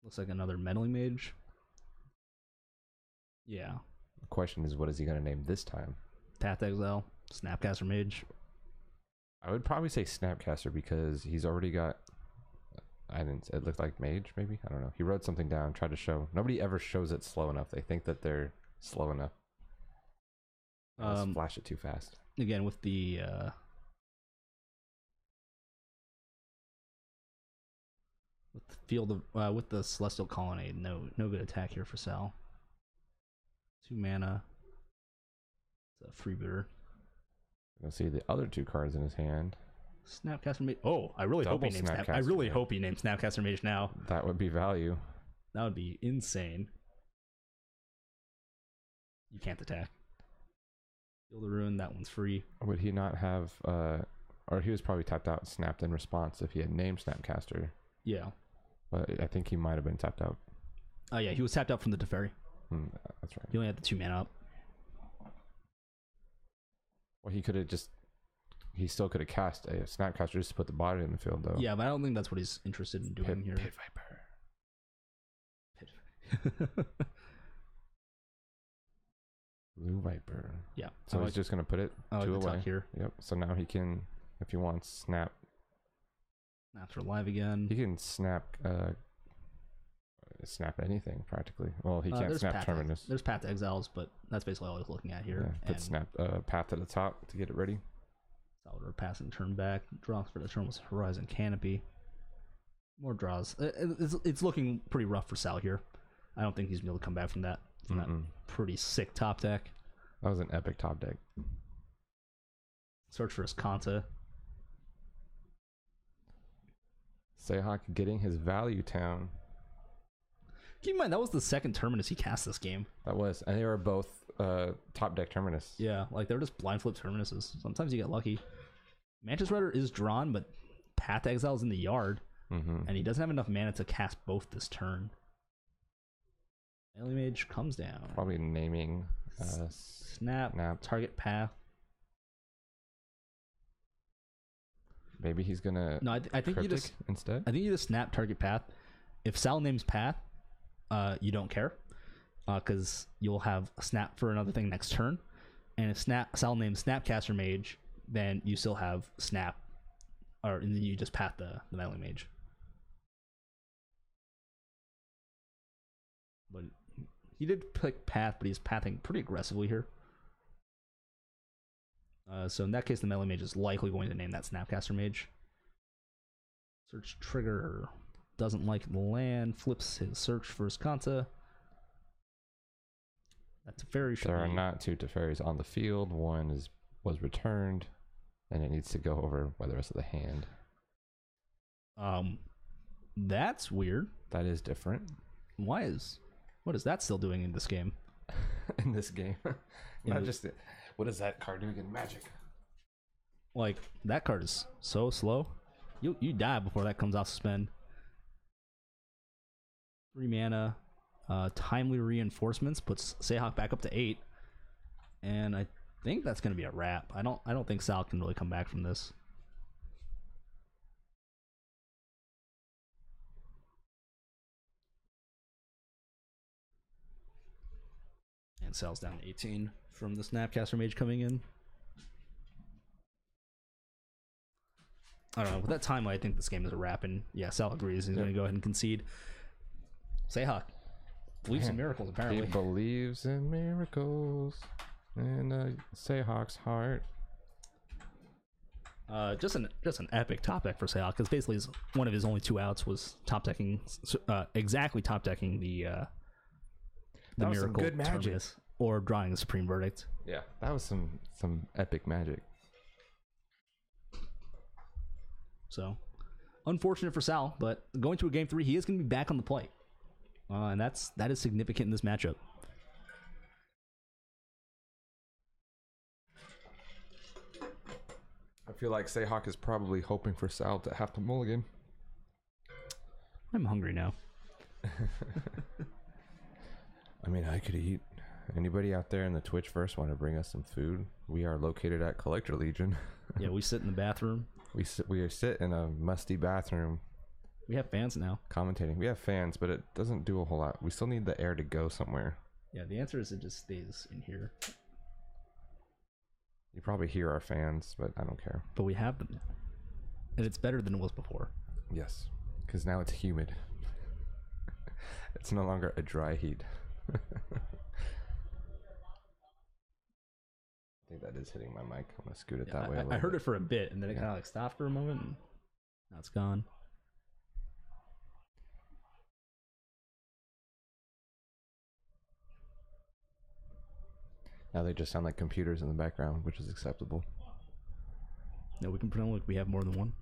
Looks like another Meddling Mage. Yeah. the question is, what is he going to name this time? Path Exile, Snapcaster Mage. I would probably say Snapcaster because he's already got. It looked like Mage, maybe. I don't know. He wrote something down, tried to show. Nobody ever shows it slow enough. They think that they're slow enough. Just flash it too fast. Again, with the field of with the Celestial Colonnade, no good attack here for Sal. 2 mana. It's a freebooter. You'll see the other 2 cards in his hand. Snapcaster Mage. Oh, I really hope he Double names Snapcaster I really Mage. hope he names Snapcaster Mage now. That would be value. That would be insane. You can't attack. Field of Ruin, that one's free. Would he not have, or he was probably tapped out, snapped in response if he had named Snapcaster. Yeah. But I think he might have been tapped out. Oh yeah, he was tapped out from the Teferi. That's right. He only had the 2 mana up. Well, he could have just. He still could have cast a Snapcaster just to put the body in the field, though. Yeah, but I don't think that's what he's interested in doing here. Pit Viper. Blue Viper. Yeah. So he's just going to put it I like 2 the tuck away. here. Yep. So now he can, if he wants, snap. After live again. He can snap anything practically. Well, he can't There's snap Path Terminus. There's Path to Exiles, but that's basically all he's looking at here. Yeah, put And snap Path to the top to get it ready. Salvador passing turn back. Draws for the turn was Horizon Canopy. More draws. It's looking pretty rough for Sal here. I don't think he's going to be able to come back from that pretty sick top deck. That was an epic top deck. Search for his Kanta. Seahawk getting his value town. Keep in mind, that was the second Terminus he cast this game. That was, and they were both top deck Terminus. Yeah, like they're just blind flip Terminuses. Sometimes you get lucky. Mantis Rider is drawn, but Path Exile is in the yard, and he doesn't have enough mana to cast both this turn. Melee Mage comes down. Probably naming Snap. Target Path. Maybe he's gonna. No, I think you Cryptic just instead. I think you just snap target Path. If Sal names Path, you don't care, because you'll have a snap for another thing next turn. And if Sal names Snapcaster Mage, then you still have snap, and then you just path the Melee Mage. But he did pick Path, but he's pathing pretty aggressively here. So in that case, the Melee Mage is likely going to name that Snapcaster Mage. Search trigger. Doesn't like the land. Flips his search for his Kanta. That's very There are not 2 Teferis on the field. One was returned, and it needs to go over by the rest of the hand. That's weird. That is different. Why is What is that still doing in this game? in this game. In Not the- just what is that card doing in Magic? Like, that card is so slow. You die before that comes off suspend. 3 mana. Timely Reinforcements puts Seahawk back up to 8. And I think that's going to be a wrap. I don't think Sal can really come back from this. And Sal's down to 18 from the Snapcaster Mage coming in. I don't know. With that time, I think this game is a wrap. And yeah, Sal agrees. He's going to go ahead and concede. Seahawk believes in miracles, apparently. He believes in miracles in Seahawk's heart. Just an epic top deck for Seahawk, because basically one of his only 2 outs was top decking, exactly top decking the That was some miracle good magic. Terminus, or drawing the Supreme Verdict. Yeah, that was some epic magic. So unfortunate for Sal, but going to a game 3, he is going to be back on the plate, and that is significant in this matchup. I feel like Seahawk is probably hoping for Sal to have to mulligan. I'm hungry now. I mean, I could eat. Anybody out there in the Twitchverse want to bring us some food? We are located at Collector Legion. Yeah, we sit in the bathroom. We sit in a musty bathroom We have fans now. commentating. We have fans, but it doesn't do a whole lot. We still need the air to go somewhere. Yeah, the answer is it just stays in here, You probably hear our fans, but I don't care. but we have them now, and it's better than it was before. Yes, because now it's humid. It's no longer a dry heat. I think that is hitting my mic. I'm gonna scoot it Yeah, that way. I heard it for a bit, and then it kind of like stopped for a moment, and now it's gone. Now they just sound like computers in the background, which is acceptable. No, we can pretend like we have more than one.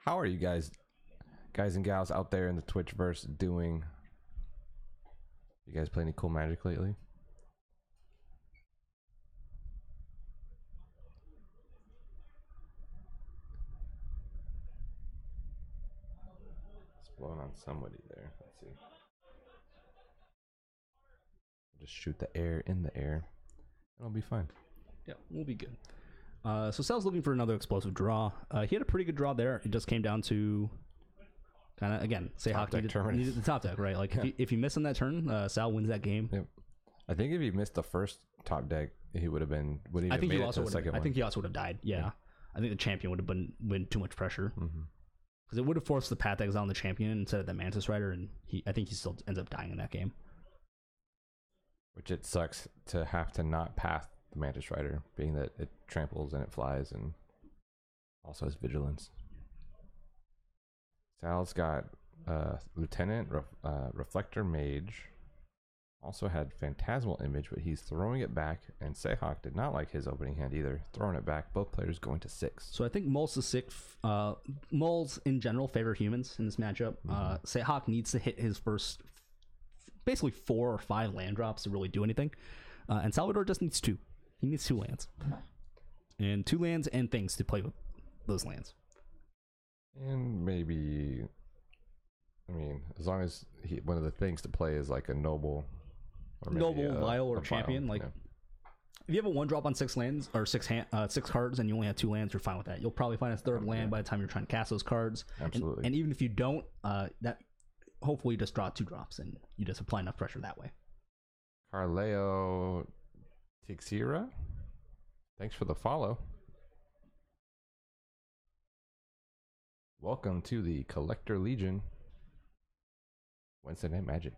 How are you guys and gals out there in the Twitchverse doing? You guys play any cool Magic lately? It's blowing on somebody there. Let's see. Just shoot the air in the air. It'll be fine. Yeah, we'll be good. So Sal's looking for another explosive draw. He had a pretty good draw there. It just came down to kind of, again, Top Seahawk deck Terminus. needed the top deck, right? Like, if you miss on that turn, Sal wins that game. Yep. I think if he missed the first top deck, he would have been. Would he I have think made he it also to the would second have. I one? think he also would have died. Yeah. I think the champion would have been too much pressure, Mm-hmm. because it would have forced the Path Exile on the champion instead of the Mantis Rider, and I think he still ends up dying in that game. Which it sucks to have to not path the Mantis Rider, being that it tramples and it flies and also has vigilance. Sal's got Lieutenant, Reflector Mage. Also had Phantasmal Image, but he's throwing it back, and Seahawk did not like his opening hand either. Throwing it back, both players going to 6. So I think Moles is sick. Moles in general favor humans in this matchup. Seahawk needs to hit his first, basically 4 or 5 land drops to really do anything, and Salvador just needs 2. He needs 2 lands, and 2 lands and things to play with those lands. And maybe, I mean, as long as one of the things to play is like a Noble. Or maybe Noble, Vial, or a Champion. Vial, Like, yeah. if you have a 1-drop on 6 lands or 6 cards, and you only have 2 lands, you're fine with that. You'll probably find a 3rd land by the time you're trying to cast those cards. Absolutely. And even if you don't, that hopefully you just draw 2 drops and you just apply enough pressure that way. Carleo Tixira, thanks for the follow. Welcome to the Collector Legion Wednesday Night Magic.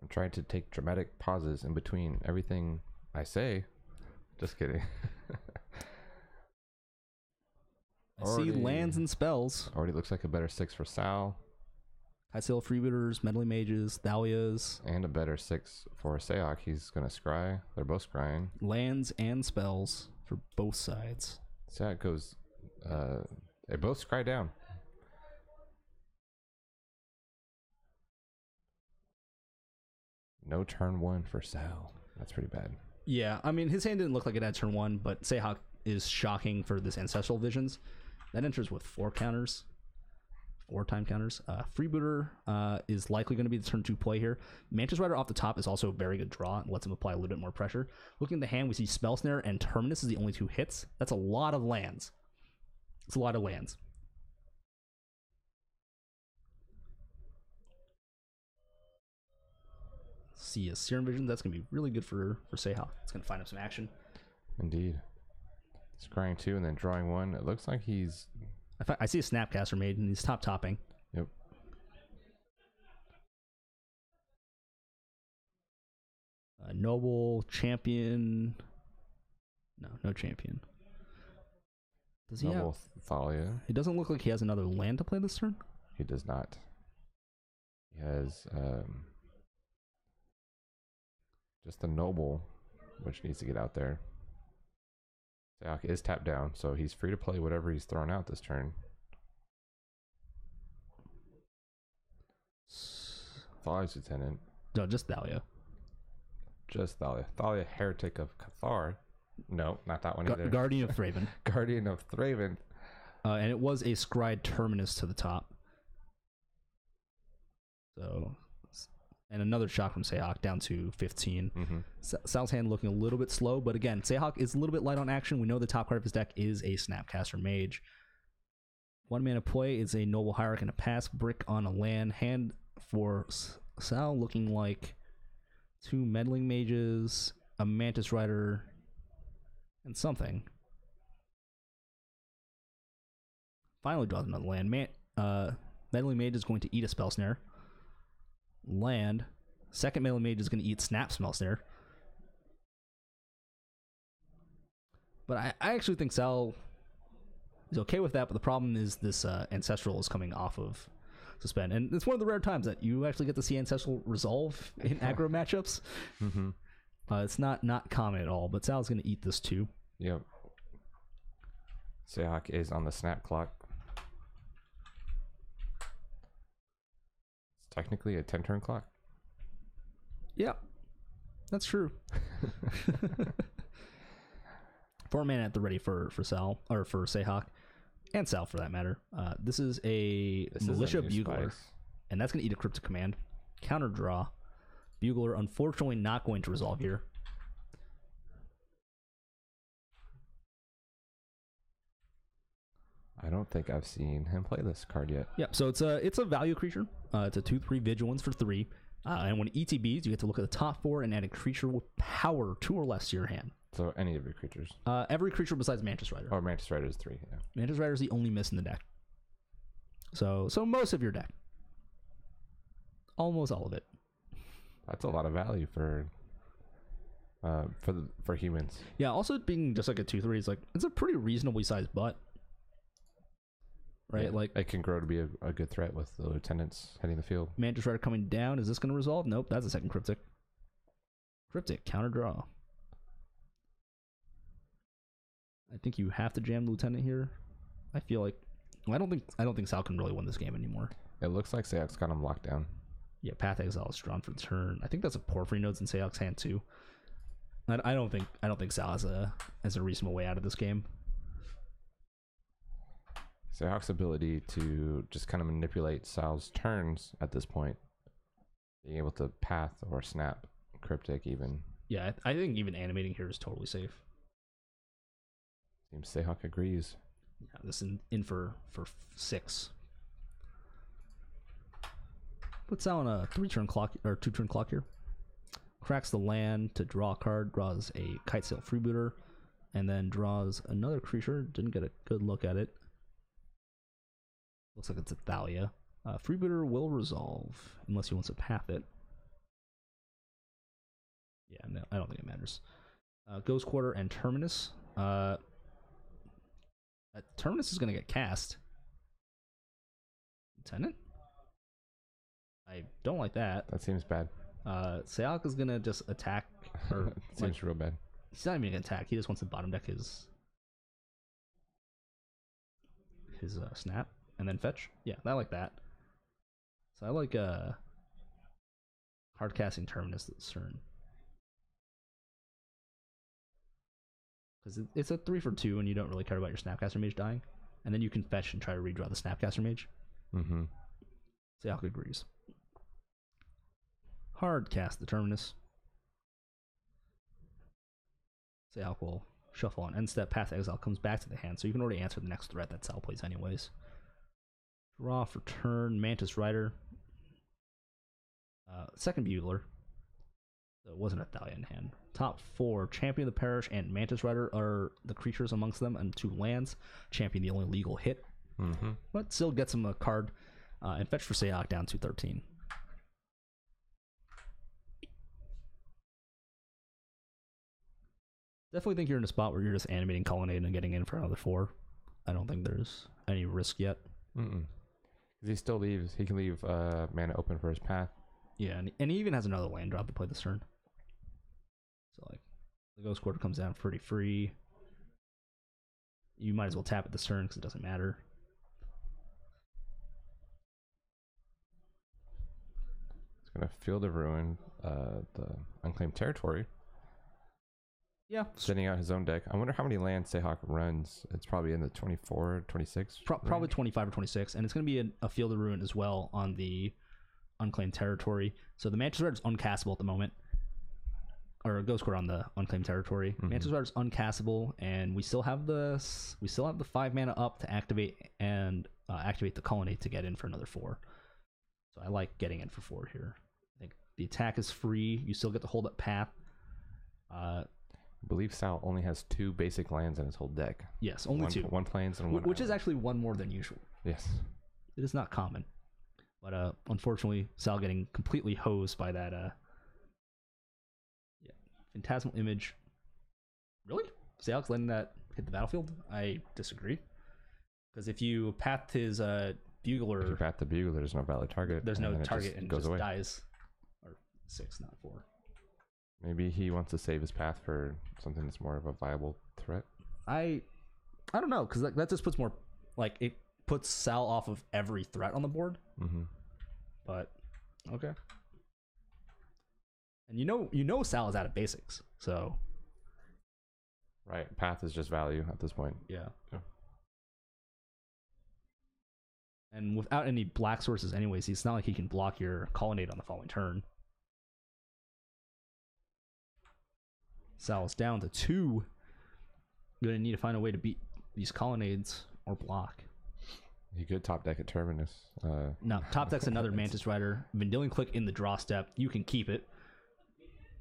I'm trying to take dramatic pauses in between everything I say. Just kidding. I see lands and spells. Already looks like a better 6 for Sal, High Sail Freebooters, Meddling Mages, Thalias, and a better 6 for Seahawk. He's gonna scry. They're both scrying. lands and spells for both sides. So it goes. They both scry down. No turn 1 for Sal. That's pretty bad. Yeah, I mean, his hand didn't look like it had turn 1, but Seahawk is shocking for this Ancestral Visions. That enters with 4 counters. 4 time counters. Freebooter is likely going to be the turn 2 play here. Mantis Rider off the top is also a very good draw and lets him apply a little bit more pressure. Looking at the hand, we see Spell Snare and Terminus is the only 2 hits. That's a lot of lands. It's a lot of lands. See a Serum Vision. That's going to be really good for Seahawk. It's going to find him some action. Indeed. Scrying 2 and then drawing 1. It looks like he's... I see a Snapcaster Mage and he's topping. Yep. Noble, Champion. No champion. Does he Noble have... Thalia. It doesn't look like he has another land to play this turn. He does not. He has just the Noble, which needs to get out there. Seahawk is tapped down, so he's free to play whatever he's thrown out this turn. Thalia's Lieutenant. No, just Thalia. Just Thalia. Thalia, Heretic of Cathar. No, not that one either. Guardian of Thraven. Guardian of Thraven. And it was a Scryed Terminus to the top. So, and another shot from Seahawk down to 15. Mm-hmm. Sal's hand looking a little bit slow, but again, Seahawk is a little bit light on action. We know the top card of his deck is a Snapcaster Mage. 1 mana play is a Noble Hierarch and a pass brick on a land. Hand for Sal looking like 2 Meddling Mages, a Mantis Rider, and something. Finally draws another land. Meddling Mage is going to eat a Spell Snare. Land. Second Meddling Mage is going to eat Snap Spell Snare. But I actually think Sal is okay with that, but the problem is this Ancestral is coming off of Suspend. And it's one of the rare times that you actually get to see Ancestral resolve in aggro matchups. Mm-hmm. It's not common at all, but Sal's going to eat this too. Yep. Seahawk is on the snap clock. It's technically a 10-turn clock. Yeah, that's true. 4 mana at the ready for Sal, or for Seahawk, and Sal for that matter. This is a Militia Bugler, and that's going to eat a Cryptic Command. Counter draw. Bugler, unfortunately, not going to resolve here. I don't think I've seen him play this card yet. Yep. So it's a value creature. It's a 2/3 Vigilance for 3. And when ETBs, you get to look at the top 4 and add a creature with power 2 or less to your hand. So any of your creatures. Every creature besides Mantis Rider. Oh, Mantis Rider is 3. Yeah. Mantis Rider is the only miss in the deck. So most of your deck. Almost all of it. That's a lot of value for humans. Yeah. Also, being just like a 2/3 is it's a pretty reasonably sized butt. Right, Yeah, it can grow to be a good threat with the lieutenants heading the field. Mantis Rider coming down. Is this going to resolve? Nope, that's a second Cryptic. Cryptic, counter draw. I think you have to jam the Lieutenant here. I feel like I don't think Sal can really win this game anymore. It looks like Seahawk's got him locked down. Yeah, Path Exile is drawn for the turn. I think that's a Porphyry Nodes in Seahawk's hand too. I don't think Sal has a reasonable way out of this game. Seahawk's ability to just kind of manipulate Sal's turns at this point, being able to path or snap Cryptic even. Yeah, I think even animating here is totally safe. Seems Seahawk agrees. Yeah, this in for 6. Put Sal on a 3-turn clock or 2-turn clock here. Cracks the land to draw a card, draws a Kitesail Freebooter, and then draws another creature. Didn't get a good look at it. Looks like it's a Thalia. Freebooter will resolve unless he wants to path it. Yeah, no, I don't think it matters. Ghost Quarter and Terminus. Terminus is going to get cast. Lieutenant? I don't like that. That seems bad. Seahawk is going to just attack. Or seems real bad. He's not even going to attack. He just wants to bottom deck his snap. And then fetch. Yeah, I like that. So I like Hardcasting Terminus at CERN. Because it's a 3-for-2 and you don't really care about your Snapcaster Mage dying. And then you can fetch and try to redraw the Snapcaster Mage. Mm-hmm. Sayhawk agrees. Hardcast the Terminus. Sayhawk will shuffle on end step. Path Exile comes back to the hand, so you can already answer the next threat that Sal plays anyways. Draw for turn. Mantis Rider. Second Bugler. So it wasn't a Thalia in hand. Top 4, Champion of the Parish and Mantis Rider are the creatures amongst them, and 2 lands. Champion the only legal hit. Mm-hmm. But still gets him a card. And fetch for Sayhawk down to 13. Definitely think you're in a spot where you're just animating Colonnade and getting in for another 4. I don't think there's any risk yet. Because he still leaves. He can leave mana open for his path. Yeah, and he even has another land drop to play this turn. So, like, the Ghost Quarter comes down pretty free. You might as well tap it this turn because it doesn't matter. It's going to Field of Ruin, the Unclaimed Territory. Yeah. Sending out his own deck. I wonder how many lands Sayhawk runs. It's probably in the 24, 26. Probably 25 or 26. And it's going to be a Field of Ruin as well on the Unclaimed Territory. So the Mantis Rider is uncastable at the moment. Or Ghost Quarter on the Unclaimed Territory. Mm-hmm. Mantis Rider is uncastable, and we still have the 5 mana up to activate and activate the Colonnade to get in for another 4. So I like getting in for 4 here. I think the attack is free. You still get to hold up path. I believe Sal only has 2 basic lands in his whole deck. Yes, only 2. 1 plains and 1 which is island. actually 1 more than usual. Yes. It is not common. But unfortunately, Sal getting completely hosed by that Phantasmal Image. Really? Sayhawk's letting that hit the battlefield? I disagree. Because if you path his Bugler... If you path the Bugler, there's no valid target. There's no then target and it goes just away. dies. Or 6, not 4. Maybe he wants to save his path for something that's more of a viable threat. I don't know, because that just puts more... Like, it puts Sal off of every threat on the board. Mm-hmm. But, okay. And you know Sal is out of basics, so... Right. Path is just value at this point. Yeah. Yeah. And without any black sources anyways, it's not like he can block your Colonnade on the following turn. Sal's down to 2. Gonna need to find a way to beat these Colonnades or block. He could top deck at Terminus. No, top deck's another Mantis Rider. Vendilion Click in the draw step. You can keep it.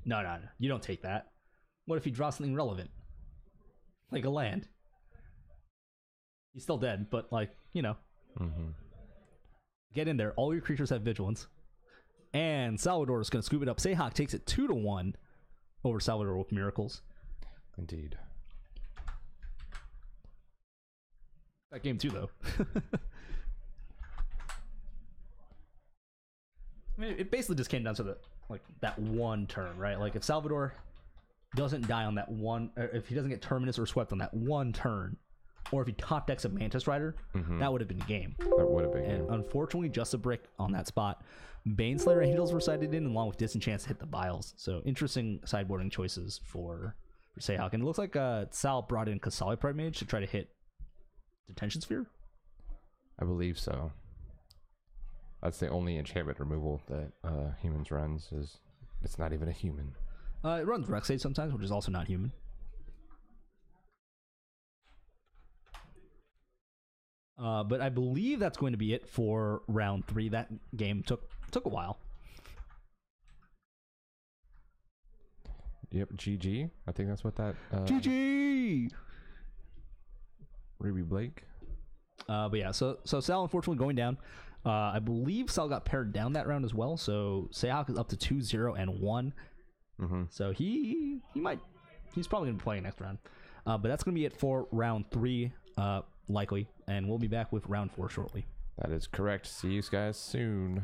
No. You don't take that. What if he draws something relevant? Like a land. He's still dead, but like, you know. Mm-hmm. Get in there. All your creatures have Vigilance. And Salvador is going to scoop it up. Sayhawk takes it 2-1 over Salvador with Miracles. Indeed. That game too, though. I mean, it basically just came down to that one turn, right? Like if Salvador doesn't die on that one, or if he doesn't get Terminus or swept on that one turn, or if he top decks a Mantis Rider, that would have been the game. That would have been. And unfortunately, just a brick on that spot. Baneslayer Angels were sided in, along with Disenchant to hit the Vials. So interesting sideboarding choices for Sayhawk. And it looks like Sal brought in Kasali Pride Mage to try to hit Detention Sphere. I believe so. That's the only enchantment removal that humans runs. It's not even a human. It runs Rexade sometimes, which is also not human. But I believe that's going to be it for round 3. That game took a while. Yep, GG. I think that's what that. GG. Ruby Blake. But yeah, so Sal unfortunately going down. I believe Sal got pared down that round as well. So Sayhawk is up to 2-0-1. Mm-hmm. So he's probably gonna be playing next round. But that's gonna be it for round 3, likely, and we'll be back with round 4 shortly. That is correct. See you guys soon.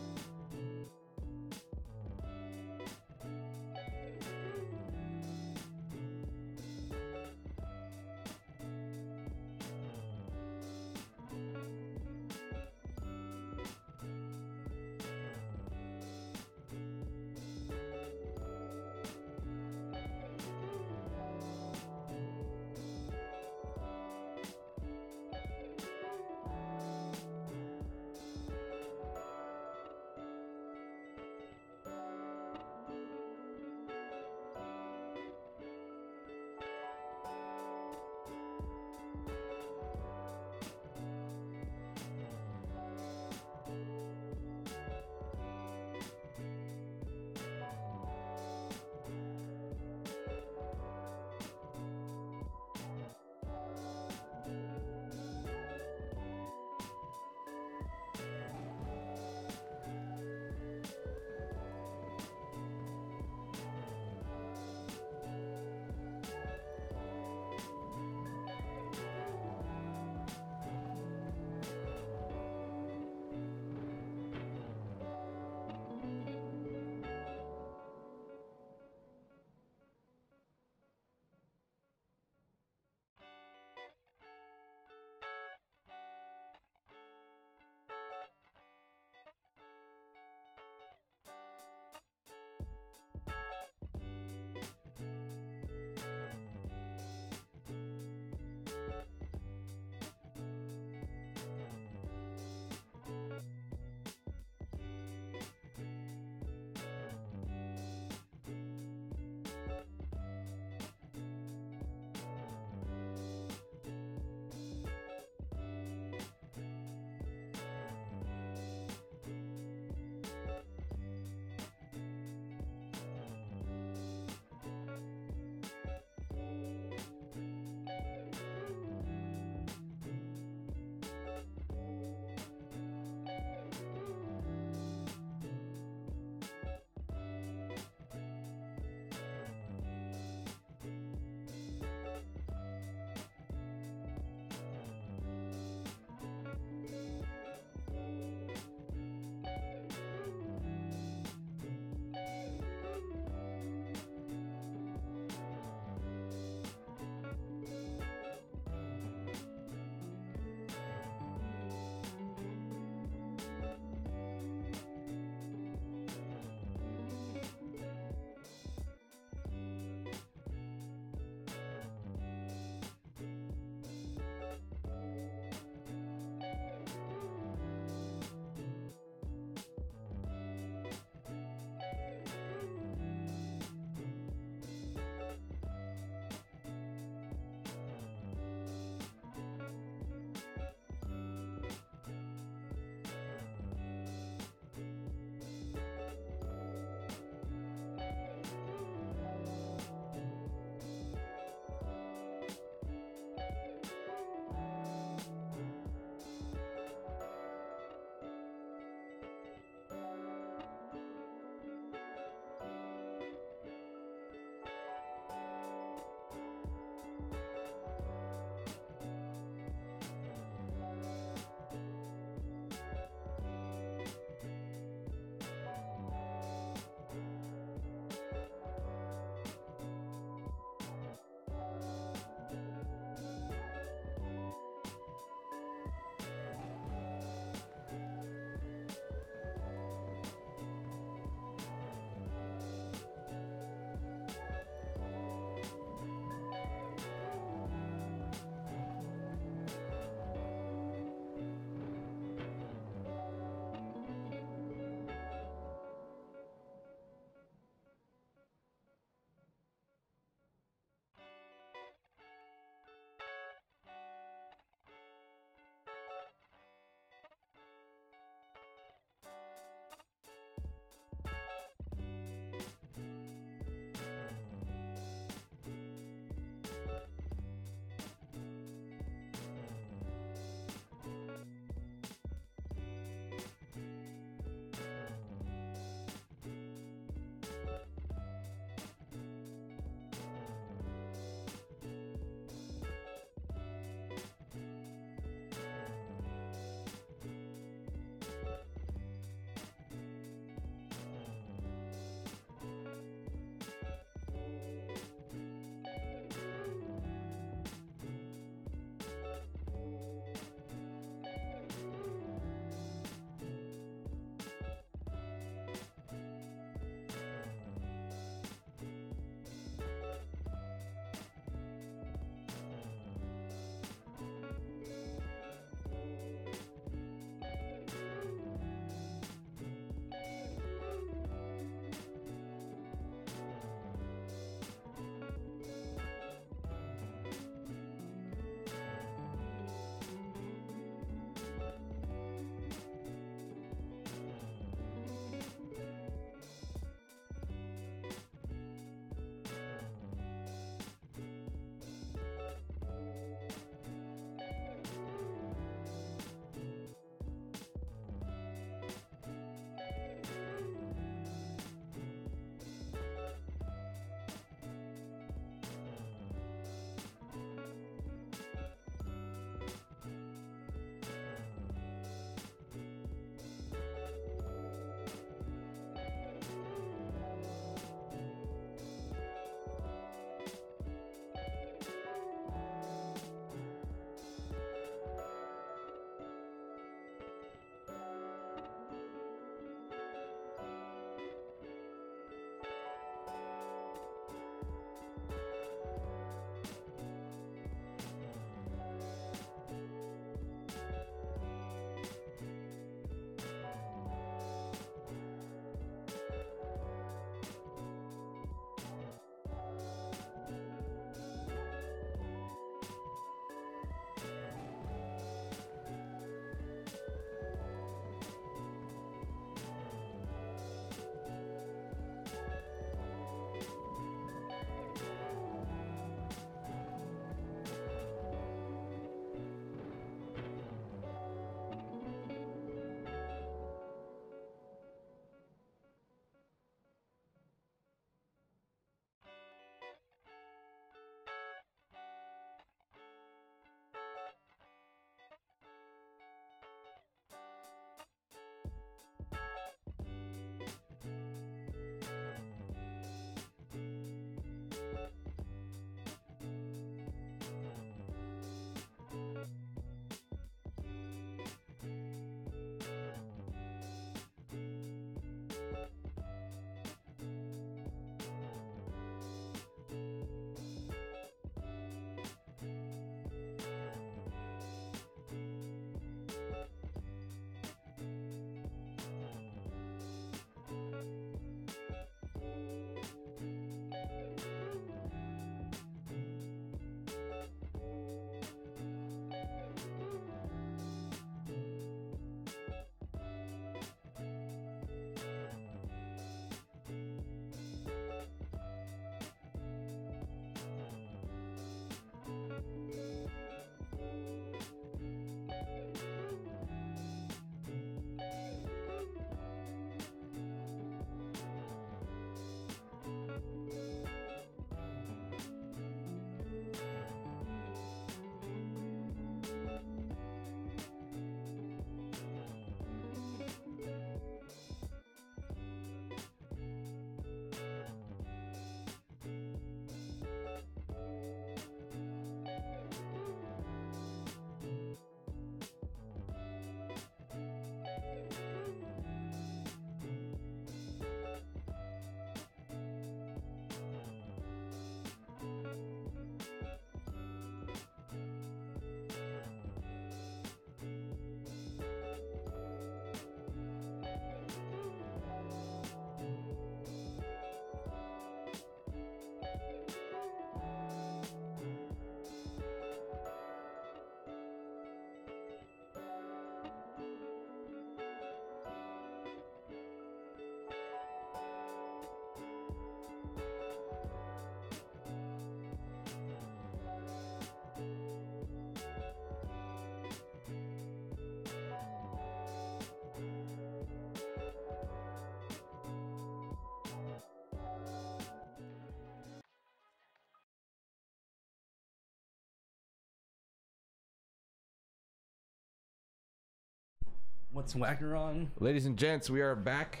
What's Wagner on? Ladies and gents, we are back.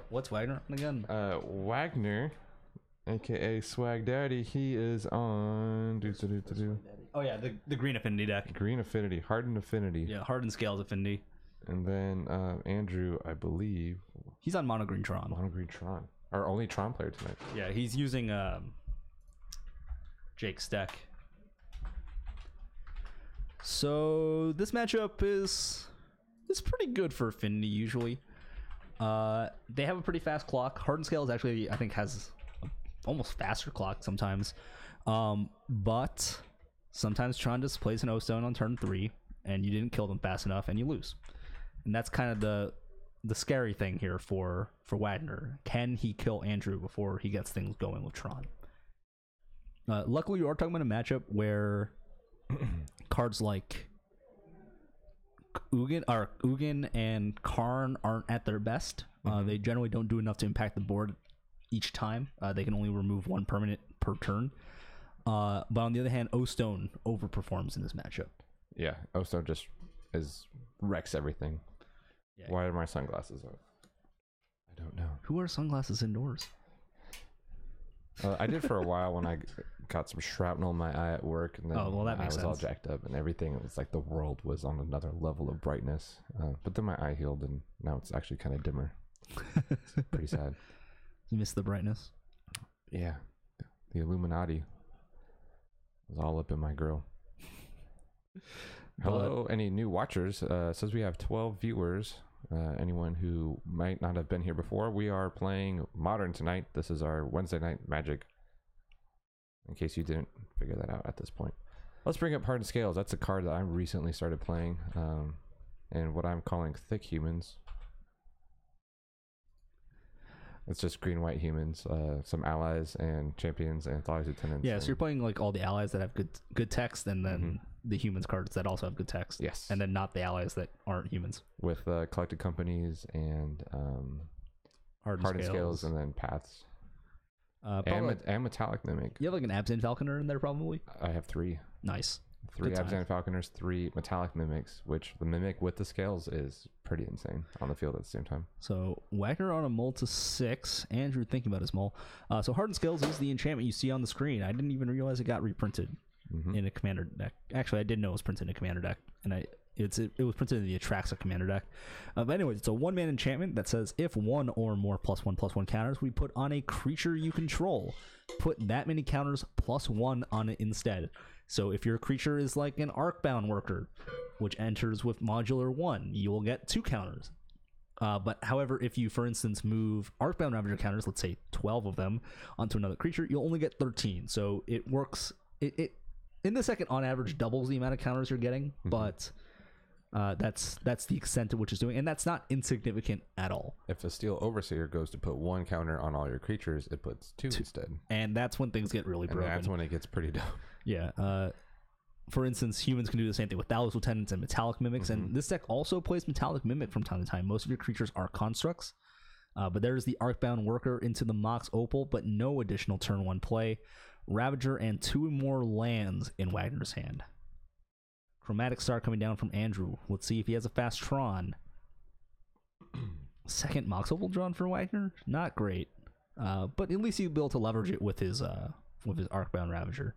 What's Wagner on again? Wagner, aka Swag Daddy, he is on Oh yeah, the green affinity deck. Green Affinity, Hardened Affinity. Yeah, Hardened Scales affinity. And then Andrew, I believe, He's on Mono Green Tron. Mono Green Tron. Our only Tron player tonight. Yeah, he's using Jake's deck. So this matchup is pretty good for affinity usually. They have a pretty fast clock. Hardened Scales actually I think has almost faster clock sometimes. But sometimes Tron just plays an O-Stone on turn 3 and you didn't kill them fast enough and you lose. And that's kind of the scary thing here for Wagner. Can he kill Andrew before he gets things going with Tron? Luckily, you are talking about a matchup where cards like Ugin and Karn aren't at their best. They generally don't do enough to impact the board each time. They can only remove one permanent per turn. But on the other hand, O-Stone overperforms in this matchup. Yeah, O-Stone just wrecks everything. Yeah. Why are my sunglasses on? I don't know. Who wears sunglasses indoors? I did for a while when I got some shrapnel in my eye at work, and then Oh, well, that I makes was all sense. jacked up and everything. It was like the world was on another level of brightness. But then my eye healed, and now it's actually kind of dimmer. It's pretty sad. You miss the brightness. Yeah, the Illuminati was all up in my grill. Hello, any new watchers? Says we have 12 viewers. Anyone who might not have been here before, we are playing Modern tonight. This is our Wednesday night Magic, in case you didn't figure that out at this point. Let's bring up Hardened Scales. That's a card that I recently started playing, and what I'm calling Thick Humans. It's just green-white humans, some allies and champions and Thali's lieutenants. Yeah, so you're playing like all the allies that have good text, and then the humans cards that also have good text. Yes. And then not the allies that aren't humans. With collected companies and Hardened Scales and then Paths. And Metallic Mimic. You have like an Absent Falconer in there probably? I have 3. Nice. 3 Good times. Absent Falconers, 3 Metallic Mimics, which the Mimic with the scales is pretty insane on the field at the same time. So Wagner on a mull to 6. Andrew thinking about his mull. So Hardened Scales is the enchantment you see on the screen. I didn't even realize it got reprinted in a commander deck. Actually, I did know it was printed in a commander deck, and it was printed in the Atraxa commander deck. But anyways, it's a 1-man enchantment that says if 1 or more +1/+1 counters we put on a creature you control, put that many counters +1 on it instead. So if your creature is like an Arcbound Worker, which enters with modular 1, you will get 2 counters. But however, if you, for instance, move Arcbound Ravager counters, let's say 12 of them, onto another creature, you'll only get 13. So it works. It in the second, on average, doubles the amount of counters you're getting, but that's the extent to which it's doing, and that's not insignificant at all. If a Steel Overseer goes to put 1 counter on all your creatures, it puts 2 instead. And that's when things get really broken. And that's when it gets pretty dope. Yeah. For instance, humans can do the same thing with Thali's Lieutenants and Metallic Mimics, and this deck also plays Metallic Mimic from time to time. Most of your creatures are constructs, but there's the Arcbound Worker into the Mox Opal, but no additional turn 1 play. Ravager and 2 more lands in Wagner's hand. Chromatic Star coming down from Andrew. Let's see if he has a fast Tron. Second Mox Opal drawn for Wagner? Not great. But at least he'll be able to leverage it with his Arcbound Ravager.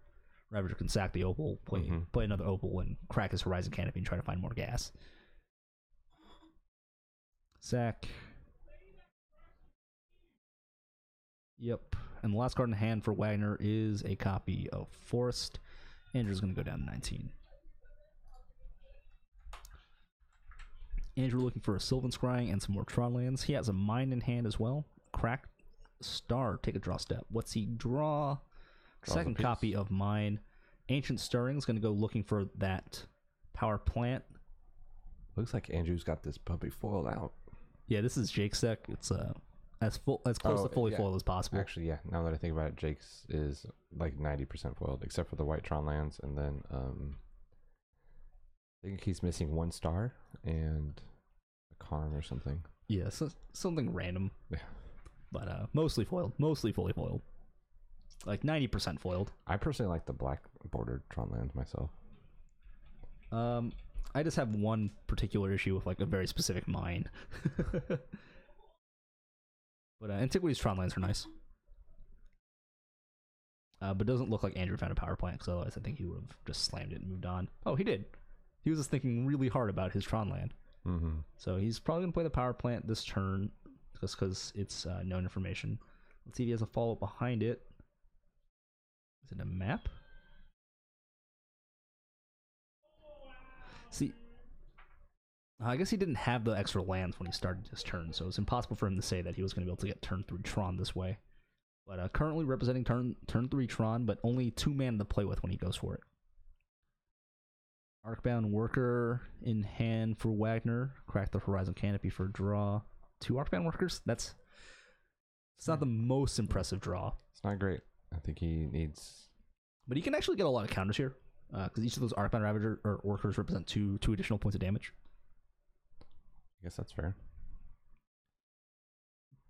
Ravager can sack the Opal, play another Opal, and crack his Horizon Canopy and try to find more gas. Sack. Yep. And the last card in hand for Wagner is a copy of Forest. Andrew's going to go down to 19. Andrew looking for a Sylvan Scrying and some more Tron lands. He has a Mine in hand as well. Crack Star, take a draw step. What's he draw? Second copy of Mine. Ancient Stirring's going to go looking for that power plant. Looks like Andrew's got this puppy foiled out. Yeah, this is Jake's deck. It's as close to fully foiled as possible. Actually, yeah. Now that I think about it, Jake's is like 90% foiled, except for the white Tron lands, and then I think he's missing 1 star and a Karn or something. Yeah, so something random. Yeah, but mostly foiled, mostly fully foiled, like 90% foiled. I personally like the black bordered Tron lands myself. I just have one particular issue with like a very specific mine. But Antiquity's Tron lands are nice. But it doesn't look like Andrew found a power plant, because otherwise I think he would have just slammed it and moved on. Oh, he did. He was just thinking really hard about his Tron land. Mm-hmm. So he's probably going to play the power plant this turn, just because it's known information. Let's see if he has a follow-up behind it. Is it a map? See, I guess he didn't have the extra lands when he started his turn, so it's impossible for him to say that he was going to be able to get turn 3 Tron this way. But currently representing turn 3 Tron, but only 2 mana to play with when he goes for it. Arcbound Worker in hand for Wagner. Crack the Horizon Canopy for a draw. 2 Arcbound Workers? It's not the most impressive draw. It's not great. I think he needs... But he can actually get a lot of counters here, because each of those Arcbound Ravager or Workers represent two additional points of damage. I guess that's fair.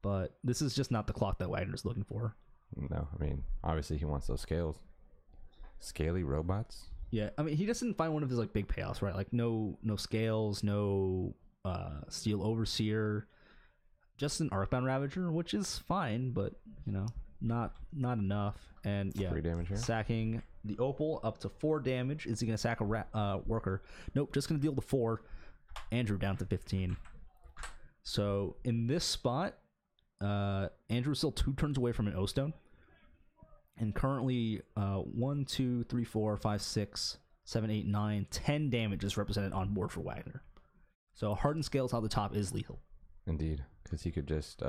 But this is just not the clock that Wagner's looking for. No, I mean, obviously he wants those scales. Scaly robots? Yeah, I mean, he just didn't find one of his like big payoffs, right? Like no scales, no Steel Overseer, just an Arcbound Ravager, which is fine, but not enough. And yeah, 3 damage here. Sacking the Opal up to 4 damage. Is he gonna sack a Worker? Nope, just gonna deal the 4. Andrew down to 15. So in this spot, Andrew's still 2 turns away from an O-Stone. And currently 1, 2, 3, 4, 5, 6, 7, 8, 9, 10 damage is represented on board for Wagner. So Hardened Scales out the top is lethal. Indeed, because he could just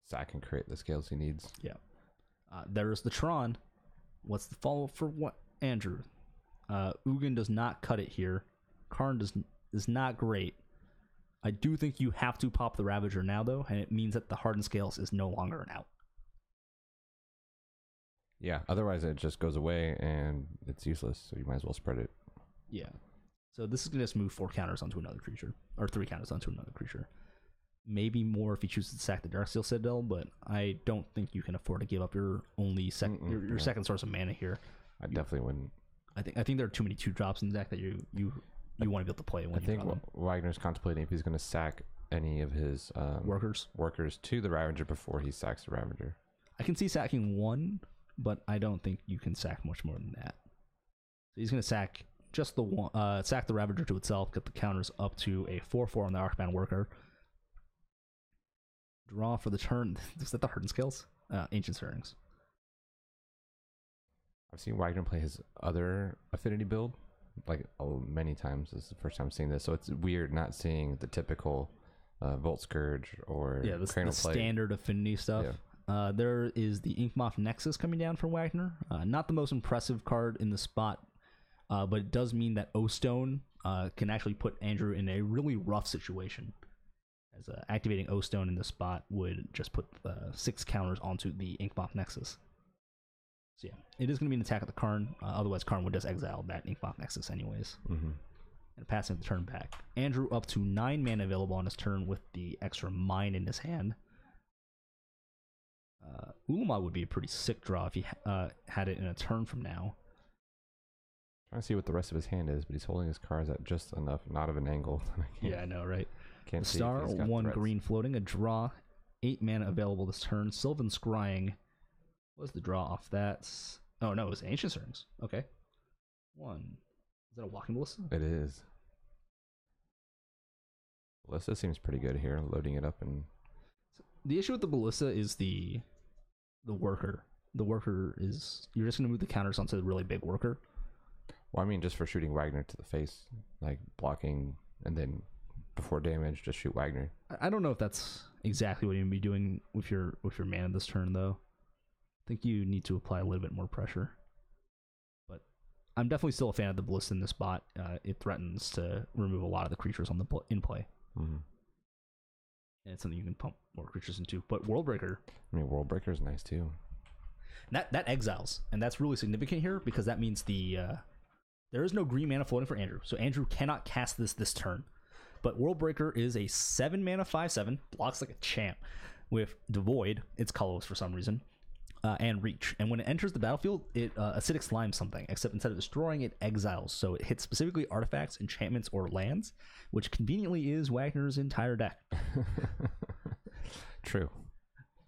sack and create the scales he needs. Yeah. There's the Tron. What's the follow-up for what? Andrew? Ugin does not cut it here. Karn is not great. I do think you have to pop the Ravager now, though, and it means that the Hardened Scales is no longer an out. Yeah, otherwise it just goes away and it's useless, so you might as well spread it. Yeah. So this is going to just move 4 counters onto another creature, or 3 counters onto another creature. Maybe more if he chooses to sack the Darksteel Citadel, but I don't think you can afford to give up your only your second source of mana here. I definitely wouldn't. I think there are too many 2-drops in the deck that you want to be able to play when I think Wagner's contemplating if he's going to sack any of his workers to the Ravager before he sacks the Ravager. I can see sacking 1, but I don't think you can sack much more than that. So he's going to sack just the one, sack the Ravager to itself, get the counters up to a 4/4 on the Arcbound Worker. Draw for the turn. Is that the Hardened Scales? Ancient Stirrings. I've seen Wagner play his other affinity build many times. This is the first time seeing this, so it's weird not seeing the typical Volt Scourge or the standard affinity stuff. Yeah. There is the Inkmoth Nexus coming down for Wagner. Not the most impressive card in the spot, but it does mean that O-Stone can actually put Andrew in a really rough situation, as activating O-Stone in the spot would just put 6 counters onto the Inkmoth Nexus. So yeah, it is going to be an attack at the Karn. Otherwise, Karn would just exile that Inkmoth Nexus anyways. Mm-hmm. And passing the turn back. Andrew up to 9 mana available on his turn with the extra mine in his hand. Ulamog would be a pretty sick draw if he had it in a turn from now. Trying to see what the rest of his hand is, but he's holding his cards at just enough, not of an angle. Yeah, I know, right? Can't see Star, if he's got 1 threats. green floating, a draw, 8 mana available this turn. Sylvan Scrying. What's the draw off that? Oh no, it was Ancient Stirrings. Okay. 1. Is that a Walking Ballista? It is. Ballista seems pretty good here, loading it up and... The issue with the Ballista is the worker. The worker is... You're just going to move the counters onto the really big worker. Well, I mean, just for shooting Wagner to the face, like blocking, and then before damage, just shoot Wagner. I don't know if that's exactly what you're going to be doing with your mana this turn, though. I think you need to apply a little bit more pressure. But I'm definitely still a fan of the Ballista in this spot. It threatens to remove a lot of the creatures on the in play. Mm-hmm. And it's something you can pump more creatures into. But Worldbreaker... I mean, Worldbreaker is nice, too. That exiles, and that's really significant here, because that means there is no green mana floating for Andrew. So Andrew cannot cast this turn. But Worldbreaker is a 7 mana 5/7, blocks like a champ, with Devoid, it's colorless for some reason, and reach. And when it enters the battlefield, it acidic slimes something, except instead of destroying, it exiles. So it hits specifically artifacts, enchantments, or lands, which conveniently is Wagner's entire deck. True.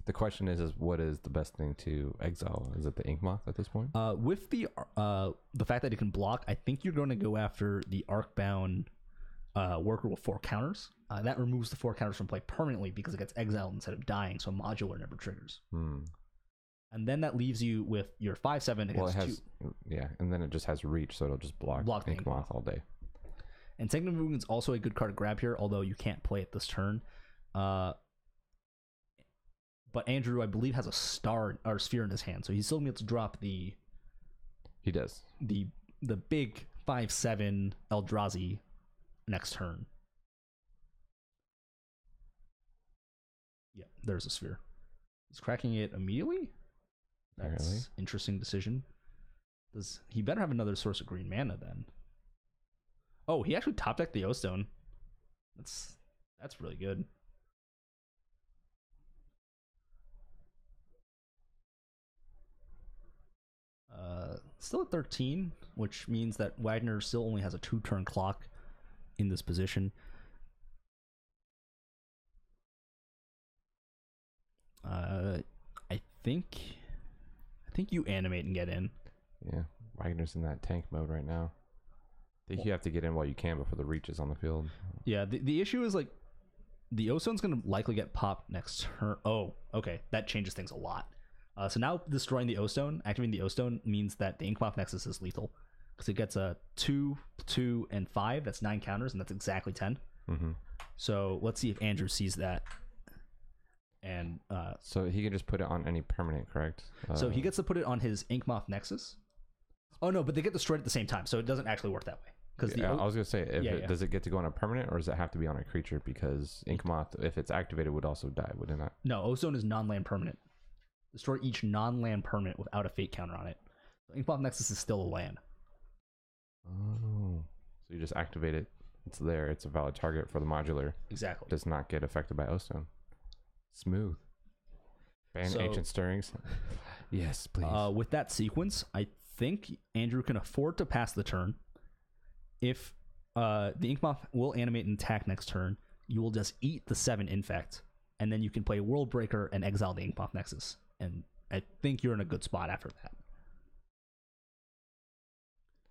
The question is what is the best thing to exile? Is it the Inkmoth at this point? With the fact that it can block, I think you're going to go after the Arcbound worker with 4 counters. That removes the 4 counters from play permanently because it gets exiled instead of dying, so modular never triggers. And then that leaves you with your 5/7 against it has 2. Yeah, and then it just has reach, so it'll just block the Inkmoth all day. And Sanctum of Ugin is also a good card to grab here, although you can't play it this turn. But Andrew, I believe, has a sphere in his hand, so he's still able to drop the. He does the big 5/7 Eldrazi next turn. Yeah, there's a sphere. He's cracking it immediately. That's Apparently. interesting decision. Does he better have another source of green mana then? Oh, he actually top decked the O-Stone. That's really good. Still at 13, which means that Wagner still only has a 2-turn clock in this position. I think you animate and get in. Yeah, Wagner's in that tank mode right now. I think you have to get in while you can before the reach is on the field. Yeah, the issue is like the O-Stone's going to likely get popped next turn. Oh, okay, that changes things a lot. So now destroying the O-Stone, activating the O-Stone means that the Inkmoth Nexus is lethal because it gets a 2, 2, and 5. That's 9 counters, and that's exactly 10. Mm-hmm. So let's see if Andrew sees that. And so he can just put it on any permanent, correct? So he gets to put it on his Inkmoth Nexus. Oh no, but they get destroyed at the same time, so it doesn't actually work that way. Because I was gonna say, does it get to go on a permanent, or does it have to be on a creature? Because Inkmoth, if it's activated, would also die, would it not? No, O-Stone is non-land permanent. Destroy each non-land permanent without a fate counter on it. So Inkmoth Nexus is still a land. Oh, so you just activate it. It's there. It's a valid target for the modular. Exactly. Does not get affected by O-Stone. Smooth. Ban Ancient Stirrings. Yes, please. With that sequence, I think Andrew can afford to pass the turn. If the Inkmoth will animate and attack next turn, you will just eat the 7 Infect, and then you can play World Breaker and exile the Inkmoth Nexus. And I think you're in a good spot after that.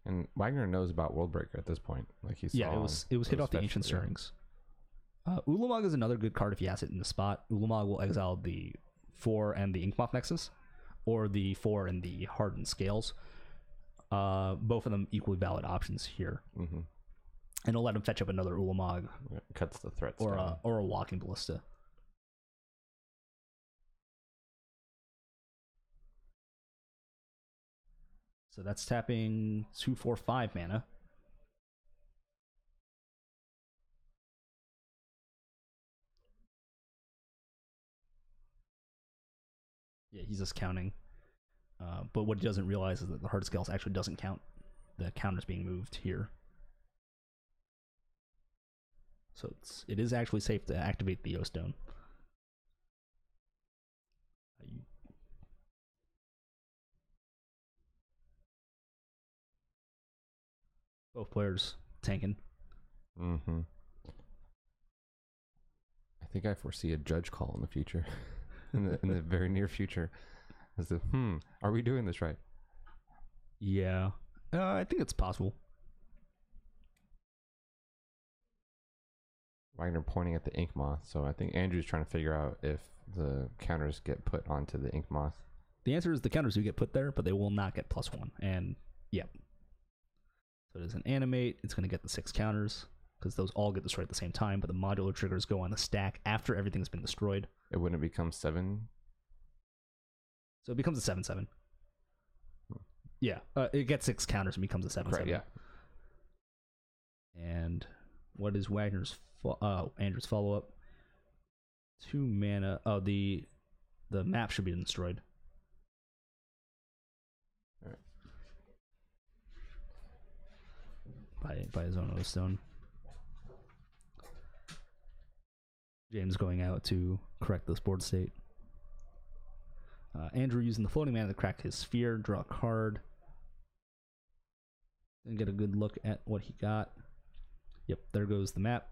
And Wagner knows about World Breaker at this point. Like he saw. Yeah, it was hit off the Ancient Stirrings. Ulamog is another good card if he has it in the spot. Ulamog will exile the 4 and the Inkmoth Nexus, or the 4 and the Hardened Scales. Both of them equally valid options here. Mm-hmm. And it'll let him fetch up another Ulamog. Yeah, cuts the threats or down. a Walking Ballista. So that's tapping 2, 4, 5 mana. Yeah, he's just counting. But what he doesn't realize is that the Hard Scales actually doesn't count the counters being moved here. So it is actually safe to activate the O-Stone. Both players tanking. Mm-hmm. I think I foresee a judge call in the future. in the very near future. As the are we doing this right? Yeah. I think it's possible. Wagner pointing at the Inkmoth, so I think Andrew's trying to figure out if the counters get put onto the Inkmoth. The answer is the counters do get put there, but they will not get +1. And yep. So it is an animate. It's going to get the 6 counters because those all get destroyed at the same time, but the modular triggers go on the stack after everything's been destroyed. It wouldn't become 7. So it becomes a 7/7. Yeah, it gets 6 counters and becomes a 7/7. Right, yeah. And what is Wagner's Andrew's follow-up? 2 mana. Oh, the map should be destroyed. All right. By his own O-Stone. James going out to correct this board state. Andrew using the floating mana to crack his sphere, draw a card. Then get a good look at what he got. Yep, there goes the map.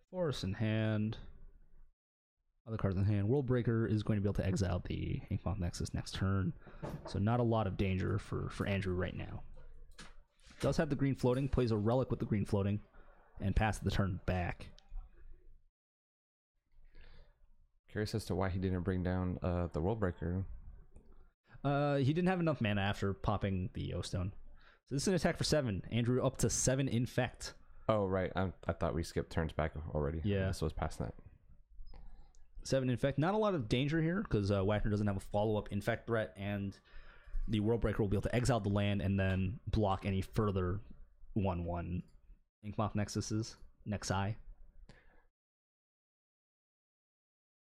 Force in hand. Other cards in hand. Worldbreaker is going to be able to exile the Inkmoth Nexus next turn. So not a lot of danger for Andrew right now. Does have the green floating, plays a relic with the green floating, and passes the turn back. Curious as to why he didn't bring down the Worldbreaker. He didn't have enough mana after popping the O-Stone. So this is an attack for 7. Andrew up to 7 Infect. Oh, right. I thought we skipped turns back already. Yeah. This was past that. 7 Infect. Not a lot of danger here because Wagner doesn't have a follow-up Infect threat, and the Worldbreaker will be able to exile the land and then block any further 1/1 Inkmoth Nexuses. Nexi.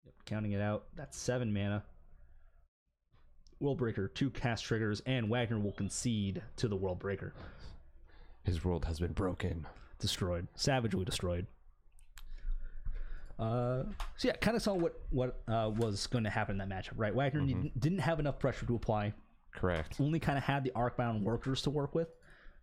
Yep, counting it out. That's 7 mana. Worldbreaker, 2 cast triggers, and Wagner will concede to the Worldbreaker. His world has been broken. Destroyed. Savagely destroyed. So yeah, kind of saw what was going to happen in that matchup, right? Wagner didn't have enough pressure to apply. Correct. Only kind of had the Arcbound workers to work with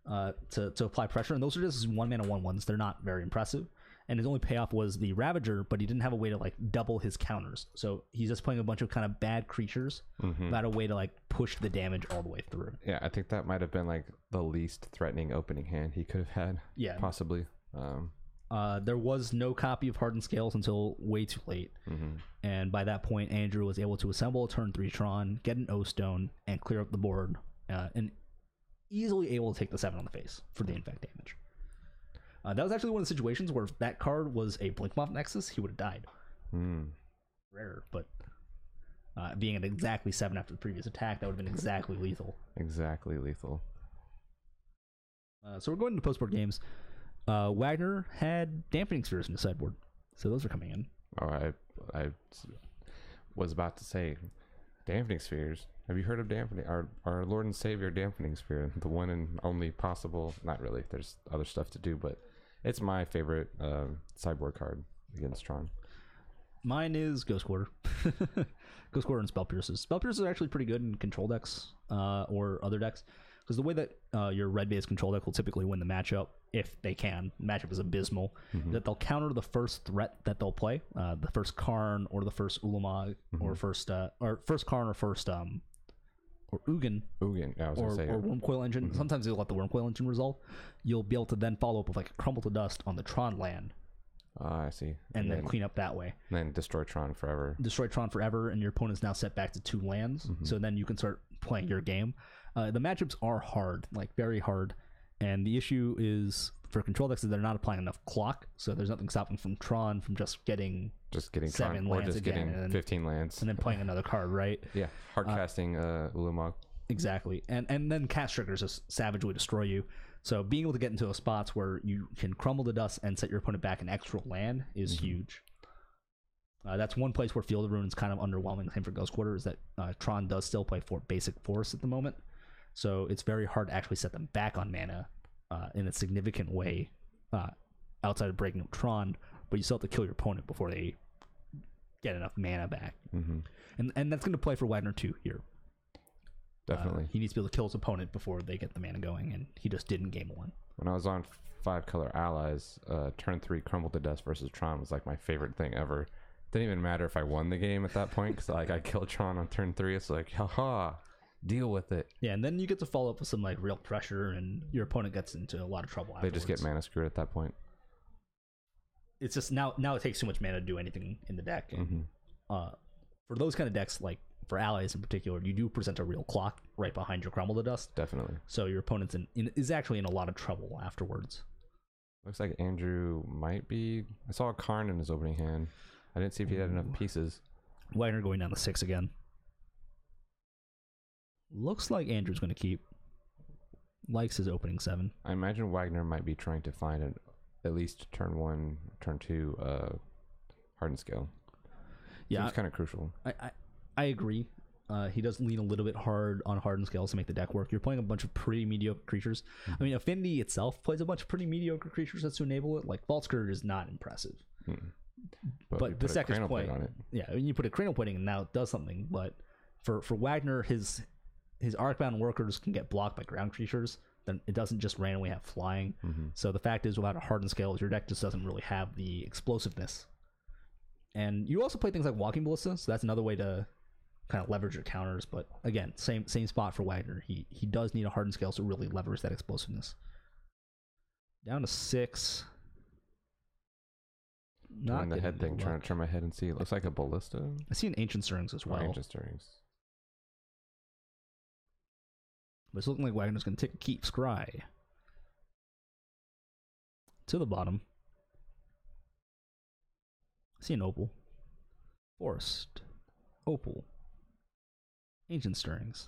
to apply pressure, and those are just 1 mana 1/1s. They're not very impressive. And his only payoff was the Ravager, but he didn't have a way to like double his counters. So he's just playing a bunch of kind of bad creatures without a way to like push the damage all the way through. Yeah, I think that might have been like the least threatening opening hand he could have had. Yeah, possibly. There was no copy of Hardened Scales until way too late. And by that point, Andrew was able to assemble a turn 3 Tron, get an O-Stone, and clear up the board, and easily able to take the 7 on the face for the infect damage. That was actually one of the situations where if that card was a Blinkmoth Nexus, he would have died. Rare, but being at exactly 7 after the previous attack, that would have been exactly lethal. Exactly lethal. So we're going to post-board games. Wagner had Dampening Spheres in the sideboard, so those are coming in. Oh, I was about to say, Dampening Spheres. Have you heard of Dampening? Our Lord and Savior Dampening Sphere, the one and only possible. Not really. There's other stuff to do, but it's my favorite sideboard card against Tron. Mine is Ghost Quarter. Ghost Quarter and Spell Pierces. Spell Pierces are actually pretty good in control decks or other decks. Because the way that your red-based control deck will typically win the matchup, if they can, the matchup is abysmal, that they'll counter the first threat that they'll play, the first Karn or the first Ulamog, or first Karn or first or Ugin, yeah, I was gonna say or Wormcoil Engine. Sometimes they'll let the Wormcoil Engine resolve. You'll be able to then follow up with like a Crumble to Dust on the Tron land. I see. And then clean up that way. And then destroy Tron forever. Destroy Tron forever, and your opponent's now set back to 2 lands. So then you can start playing your game. The matchups are hard, like very hard. And the issue is for control decks is they're not applying enough clock, so there's nothing stopping from Tron from just getting 7 Tron, lands or just getting 15 lands. And then playing another card, right? Yeah, hard casting Ulamog. Exactly. And then cast triggers just savagely destroy you. So being able to get into those spots where you can crumble to dust and set your opponent back an extra land is huge. That's one place where Field of Ruin is kind of underwhelming. Same for Ghost Quarter is that Tron does still play for basic force at the moment. So it's very hard to actually set them back on mana in a significant way outside of breaking up Tron, but you still have to kill your opponent before they get enough mana back. And that's going to play for Wagner too here. Definitely. He needs to be able to kill his opponent before they get the mana going, and he just didn't game 1. When I was on 5-color allies, turn 3 Crumble to Dust versus Tron was like my favorite thing ever. Didn't even matter if I won the game at that point because like I killed Tron on turn 3. It's like, haha, deal with it. Yeah, and then you get to follow up with some like real pressure, and your opponent gets into a lot of trouble afterwards. They just get mana screwed at that point. It's just now it takes too much mana to do anything in the deck. And, for those kind of decks, like for allies in particular, you do present a real clock right behind your Crumble to Dust. Definitely. So your opponent's is actually in a lot of trouble afterwards. Looks like Andrew might be. I saw a Karn in his opening hand. I didn't see if he had enough pieces. Wagner going down to 6 again. Looks like Andrew's going to keep. Likes his opening 7. I imagine Wagner might be trying to find at least turn 1, turn 2 Hardened Scale. Yeah, it's kind of crucial. I agree. He does lean a little bit hard on Hardened Scales to make the deck work. You're playing a bunch of pretty mediocre creatures. I mean, Affinity itself plays a bunch of pretty mediocre creatures that's to enable it. Like Vault Skirt is not impressive. you But the put a second cranial plate point, on it. yeah, when you put a cranial plating and now it does something. But for Wagner, his arcbound workers can get blocked by ground creatures. Then it doesn't just randomly have flying. So the fact is, without a hardened scales, your deck just doesn't really have the explosiveness. And you also play things like Walking Ballista, so that's another way to kind of leverage your counters. But again, same spot for Wagner. He does need a hardened scales to really leverage that explosiveness. Down to 6. Not Doing the getting head thing, good trying luck. to turn my head and see. It looks like a ballista. I see an Ancient Stirrings as well. Ancient Stirrings. But it's looking like Wagner's going to take a keep scry to the bottom. I see an Opal, Forest, Opal, Ancient Stirrings.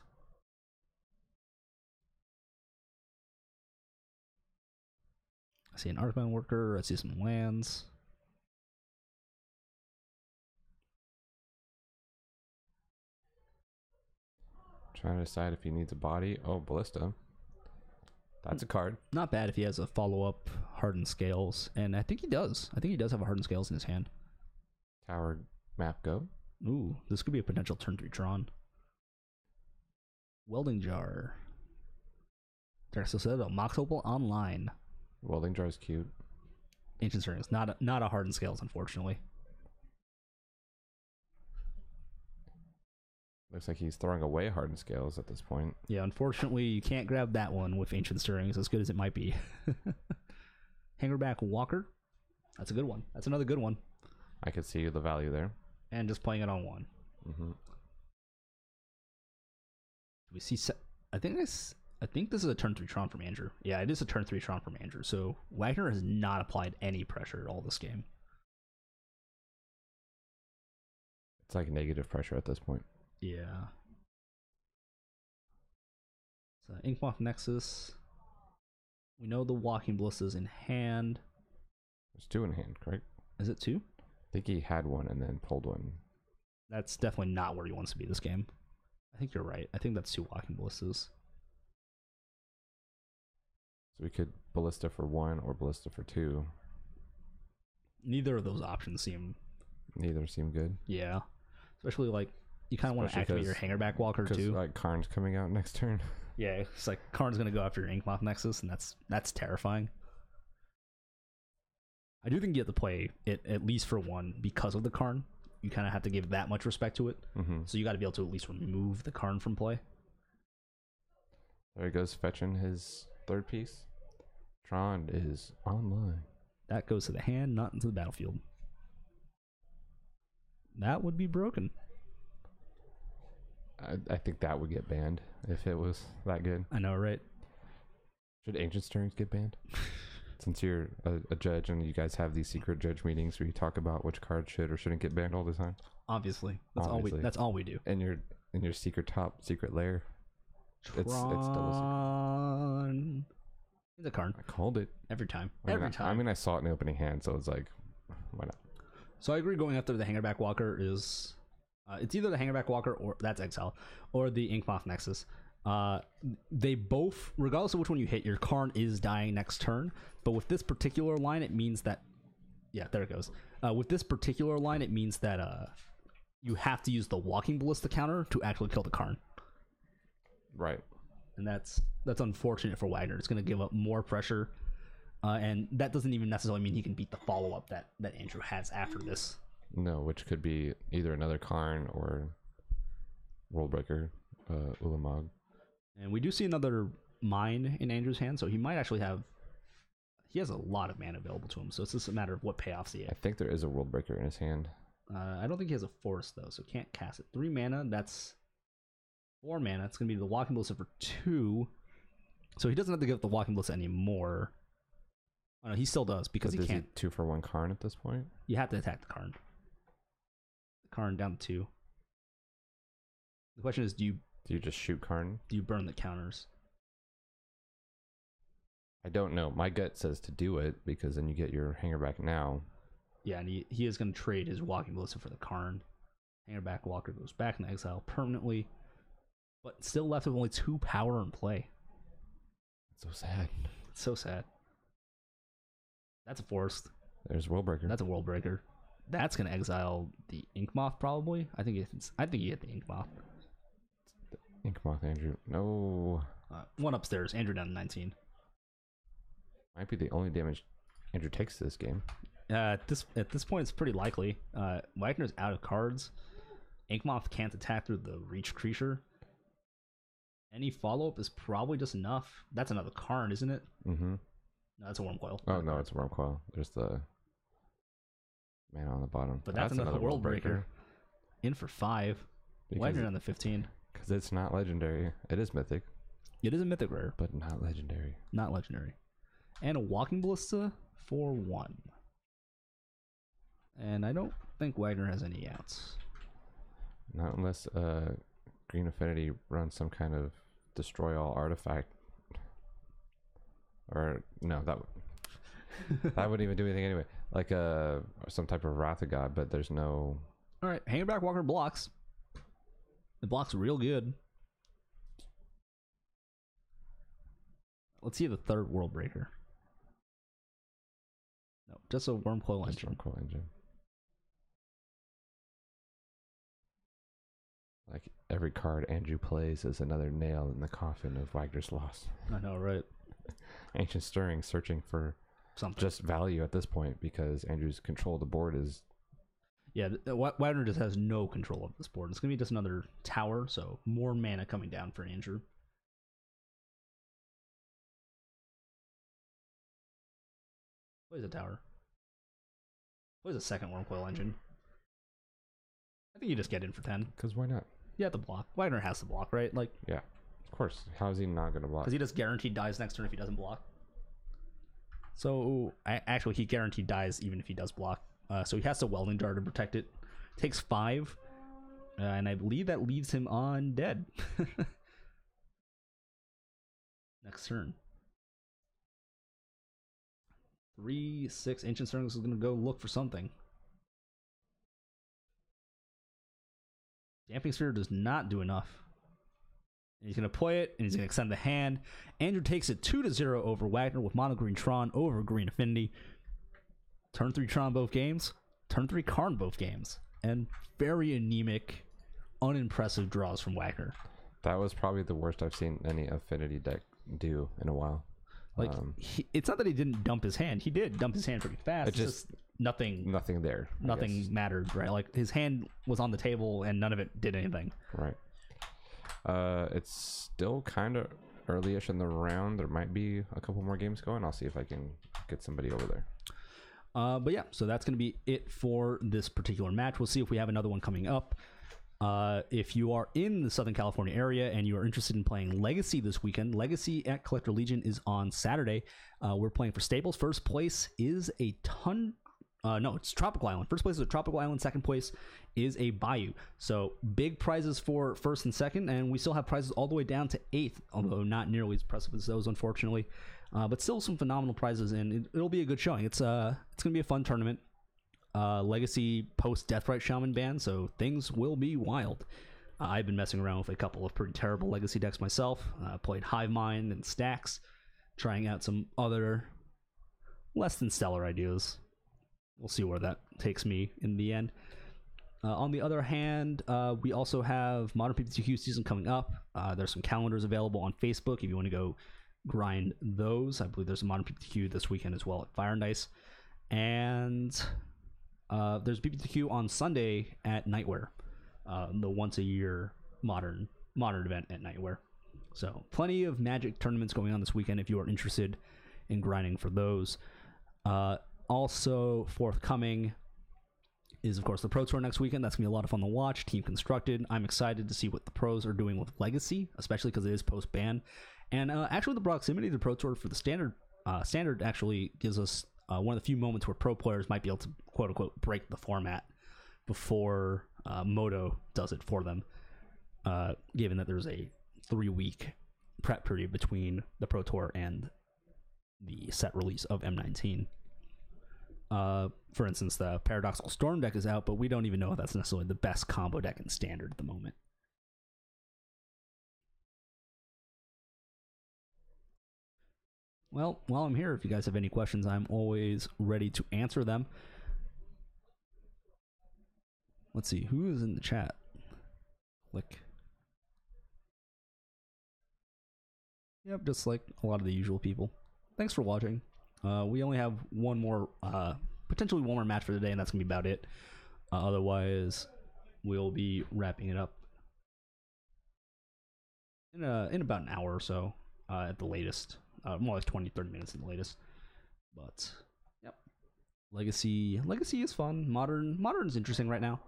I see an Arcbound Worker. I see some lands. Trying to decide if he needs a body. Oh, Ballista. That's a card. Not bad if he has a follow-up Hardened Scales, and I think he does. I think he does have a Hardened Scales in his hand. Tower map go. Ooh, this could be a potential turn 3 Tron. Welding Jar. Drexel Citadel. Mox Opal online. Welding jar is cute. Ancient Stirrings. Not a Hardened Scales, unfortunately. Looks like he's throwing away hardened scales at this point. Yeah, unfortunately, you can't grab that one with Ancient Stirrings, as good as it might be. Hangerback Walker. That's a good one. That's another good one. I could see the value there. And just playing it on 1. We see. I think this is a turn 3 Tron from Andrew. Yeah, it is a turn 3 Tron from Andrew. So Wagner has not applied any pressure at all this game. It's like negative pressure at this point. Yeah. So Inkmoth Nexus. We know the Walking Ballista's in hand. There's 2 in hand, correct? Is it 2? I think he had one and then pulled one. That's definitely not where he wants to be this game. I think you're right. I think that's 2 Walking Ballistas. So we could ballista for 1 or ballista for 2. Neither of those options seem. Neither seem good. Yeah. Especially like you kind of want to Especially activate your Hangerback Walker Because too. like Karn's coming out next turn. Yeah, it's like Karn's gonna go after your Inkmoth Nexus, and that's terrifying. I do think you have to play it at least for 1 because of the Karn. You kind of have to give that much respect to it. So you got to be able to at least remove the Karn from play. There he goes fetching his 3rd piece. Tron is online. That goes to the hand, not into the battlefield. That would be broken. I think that would get banned if it was that good. I know, right? Should Ancient Stirrings get banned? Since you're a judge and you guys have these secret judge meetings where you talk about which card should or shouldn't get banned all the time. Obviously, Obviously. That's all we do. And your secret lair. It's double Tron. It's a Karn I called it every time. I saw it in the opening hand, so it's like, why not? So I agree. Going after the Hangerback Walker is, it's either the Hangerback Walker or that's Exile, or the Inkmoth Nexus. They both, regardless of which one you hit, your Karn is dying next turn. But with this particular line, it means that, yeah, there it goes. With this particular line, it means that you have to use the Walking Ballista counter to actually kill the Karn. Right. And that's unfortunate for Wagner. It's going to give up more pressure, and that doesn't even necessarily mean he can beat the follow-up that Andrew has after this. No, which could be either another Karn or Worldbreaker, Ulamog. And we do see another mine in Andrew's hand, so he might actually have. He has a lot of mana available to him, so it's just a matter of what payoffs he has. I think there is a Worldbreaker in his hand. I don't think he has a forest though, so can't cast it. 3 mana. That's 4 mana. It's gonna be the Walking Ballista for 2. So he doesn't have to give up the Walking Ballista anymore. Oh, no, he still does because But he is can't. 2 for 1 Karn at this point? You have to attack the Karn. The Karn down to 2. The question is, do Do you just shoot Karn? you burn the counters? I don't know. My gut says to do it because then you get your hanger back now. Yeah, and he is going to trade his Walking Ballista for the Karn. Hangerback Walker goes back in exile permanently, but still left with only 2 power in play. It's so sad. It's so sad. That's a forest. There's Worldbreaker. That's a World Breaker. That's gonna exile the Inkmoth probably. I think you hit the Inkmoth. Inkmoth Andrew. No. One upstairs. Andrew down to 19. Might be the only damage Andrew takes this game. At this point, it's pretty likely. Wagner's out of cards. Inkmoth can't attack through the reach creature. Any follow up is probably just enough. That's another Karn, isn't it? Mm-hmm. No, that's a Wormcoil. Oh no, it's a Wormcoil. There's the man on the bottom. But that's another World Breaker. In for 5. Wagner on the 15. Because it's not legendary. It is mythic. It is a mythic rare, but not legendary. Not legendary. And a Walking Ballista for 1. And I don't think Wagner has any outs. Not unless Green Affinity runs some kind of destroy all artifact. Or no, that wouldn't even do anything anyway. Like some type of Wrath of God, but there's no. All right, Hangerback Walker blocks. It blocks real good. Let's see the third World Breaker. No, just a Wormcoil Engine. Wormcoil Engine. Like every card Andrew plays is another nail in the coffin of Wagner's loss. I know, right? Ancient Stirring searching for something, just value at this point because Andrew's control of the board is. Yeah, Wagner just has no control of this board. It's going to be just another tower, so more mana coming down for Andrew. Plays a tower. Plays a second Wormcoil Engine. I think you just get in for 10. Because why not? You have to block. Wagner has to block, right? Like, yeah, of course. How is he not going to block? Because he just guaranteed dies next turn if he doesn't block. So, actually, he guaranteed dies even if he does block. So he has to Welding Jar to protect it. Takes 5. And I believe that leaves him on dead. Next turn. 3/6 Ancient Stirring is going to go look for something. Damping Sphere does not do enough. And he's going to play it, and he's going to extend the hand. Andrew takes it 2-0 over Wagner with Mono Green Tron over Green Affinity. Turn 3 Tron both games. Turn 3 Karn both games. And very anemic, unimpressive draws from Wagner. That was probably the worst I've seen any Affinity deck do in a while. Like, it's not that he didn't dump his hand. He did dump his hand pretty fast. It's just nothing there. Nothing mattered, right? Like, his hand was on the table and none of it did anything. Right. It's still kind of early-ish in the round. There might be a couple more games going. I'll see if I can get somebody over there. But yeah, so that's going to be it for this particular match. We'll see if we have another one coming up. If you are in the Southern California area and you are interested in playing Legacy this weekend, Legacy at Collector Legion is on Saturday. We're playing for Staples. First place is it's Tropical Island. First place is a Tropical Island. Second place is a Bayou. So big prizes for first and second, and we still have prizes all the way down to 8th, although not nearly as impressive as those, unfortunately. But still some phenomenal prizes, and it'll be a good showing. It's going to be a fun tournament. Legacy post Deathrite Shaman ban, so things will be wild. I've been messing around with a couple of pretty terrible Legacy decks myself. Played Hive Mind and Stacks, trying out some other less than stellar ideas. We'll see where that takes me in the end. On the other hand, we also have Modern PPTQ season coming up. There's some calendars available on Facebook if you want to go grind those. I believe there's a Modern PPTQ this weekend as well at Fire and Ice. And there's PPTQ on Sunday at Nightwear, the once a year modern event at Nightwear. So plenty of Magic tournaments going on this weekend if you are interested in grinding for those. Also forthcoming is, of course, the Pro Tour next weekend. That's going to be a lot of fun to watch. Team constructed. I'm excited to see what the pros are doing with Legacy, especially because it is post-ban. And actually, the proximity to the Pro Tour for the Standard actually gives us one of the few moments where pro players might be able to, quote-unquote, break the format before Moto does it for them, given that there's a 3-week prep period between the Pro Tour and the set release of M19. For instance, the Paradoxical Storm deck is out, but we don't even know if that's necessarily the best combo deck in Standard at the moment. Well, while I'm here, if you guys have any questions, I'm always ready to answer them. Let's see who is in the chat. Click. Yep, just like a lot of the usual people. Thanks for watching. We only have one more, potentially one more match for today, and that's gonna be about it. Otherwise, we'll be wrapping it up in about an hour or so, at the latest. More like 20-30 minutes at the latest. But yep, Legacy is fun. Modern's interesting right now.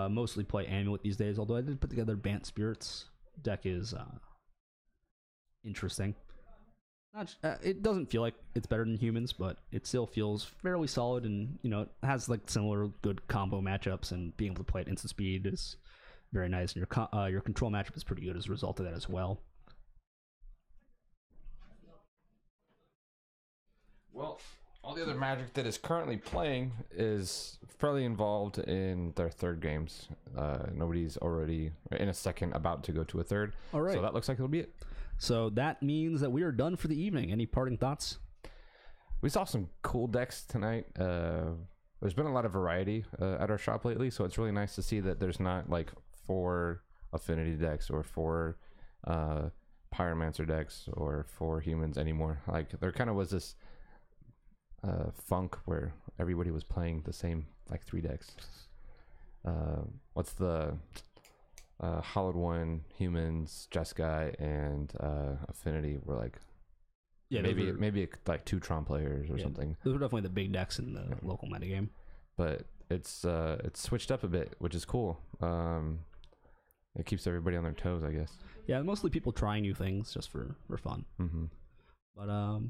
Mostly play Amulet these days, although I did put together Bant Spirits. Deck is interesting. It doesn't feel like it's better than Humans, but it still feels fairly solid, and it has like similar good combo matchups, and being able to play at instant speed is very nice, and your control matchup is pretty good as a result of that as well. Well, all the other Magic that is currently playing is fairly involved in their third games. Nobody's already in a second about to go to a third. All right. So that looks like it'll be it. So that means that we are done for the evening. Any parting thoughts? We saw some cool decks tonight. There's been a lot of variety at our shop lately, so it's really nice to see that there's not like 4 Affinity decks or 4 Pyromancer decks or 4 Humans anymore. Like there kind of was this funk where everybody was playing the same like 3 decks. What's the Hollowed One, Humans, Jeskai, and Affinity were like maybe like 2 Tron players or something. Those were definitely the big decks in the local metagame. But it's switched up a bit, which is cool. It keeps everybody on their toes, I guess. Yeah, mostly people trying new things just for fun. Mm-hmm. But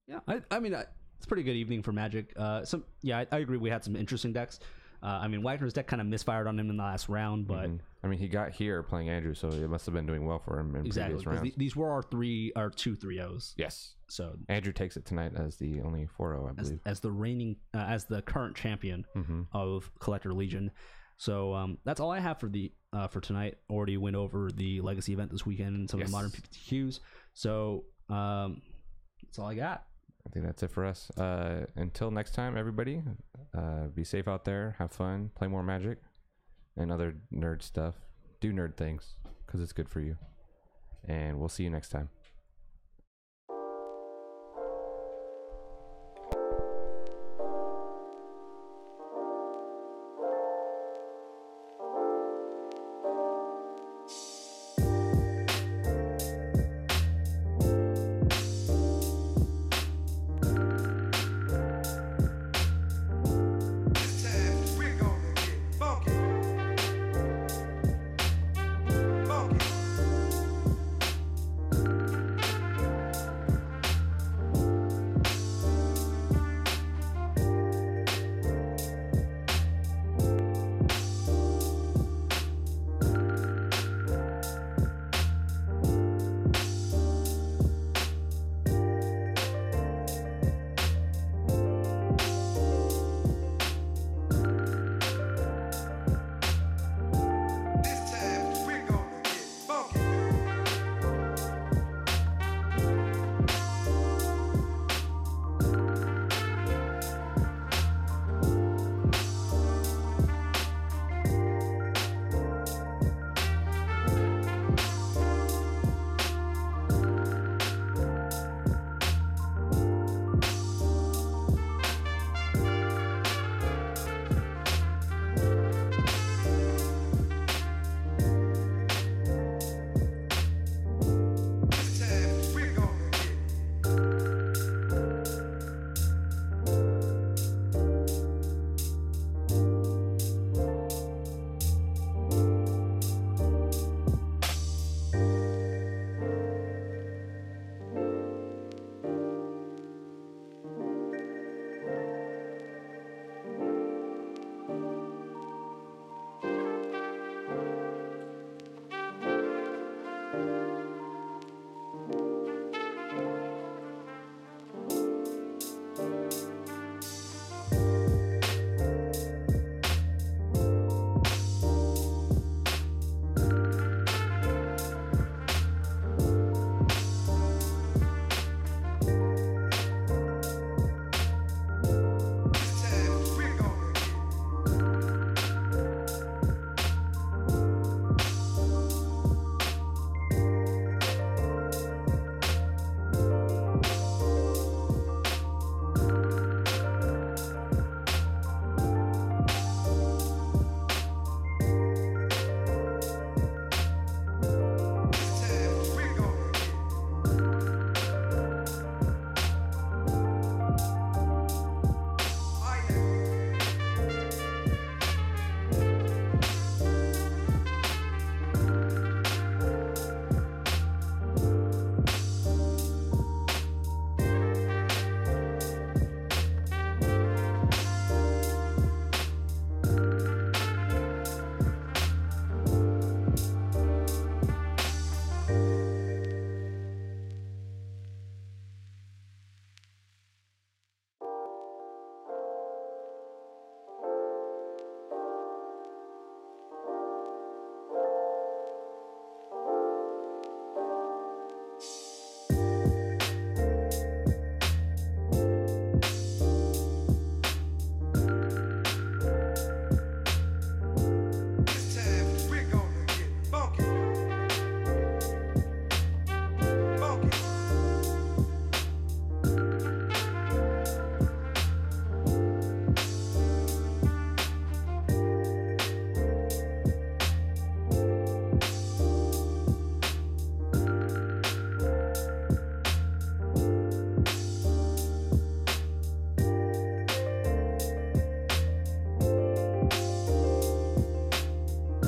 yeah, I mean, it's a pretty good evening for Magic. I agree. We had some interesting decks. I mean, Wagner's deck kind of misfired on him in the last round, but I mean, he got here playing Andrew, so it must have been doing well for him in previous rounds. These were our 2 3-0s. Yes. So Andrew takes it tonight as the only 4-0, I believe, as the reigning, as the current champion of Collector Legion. So that's all I have for tonight. Already went over the Legacy event this weekend and some of the modern PPTQs. So that's all I got. I think that's it for us. Until next time, everybody, be safe out there, have fun, play more Magic, and other nerd stuff. Do nerd things, because it's good for you. And we'll see you next time.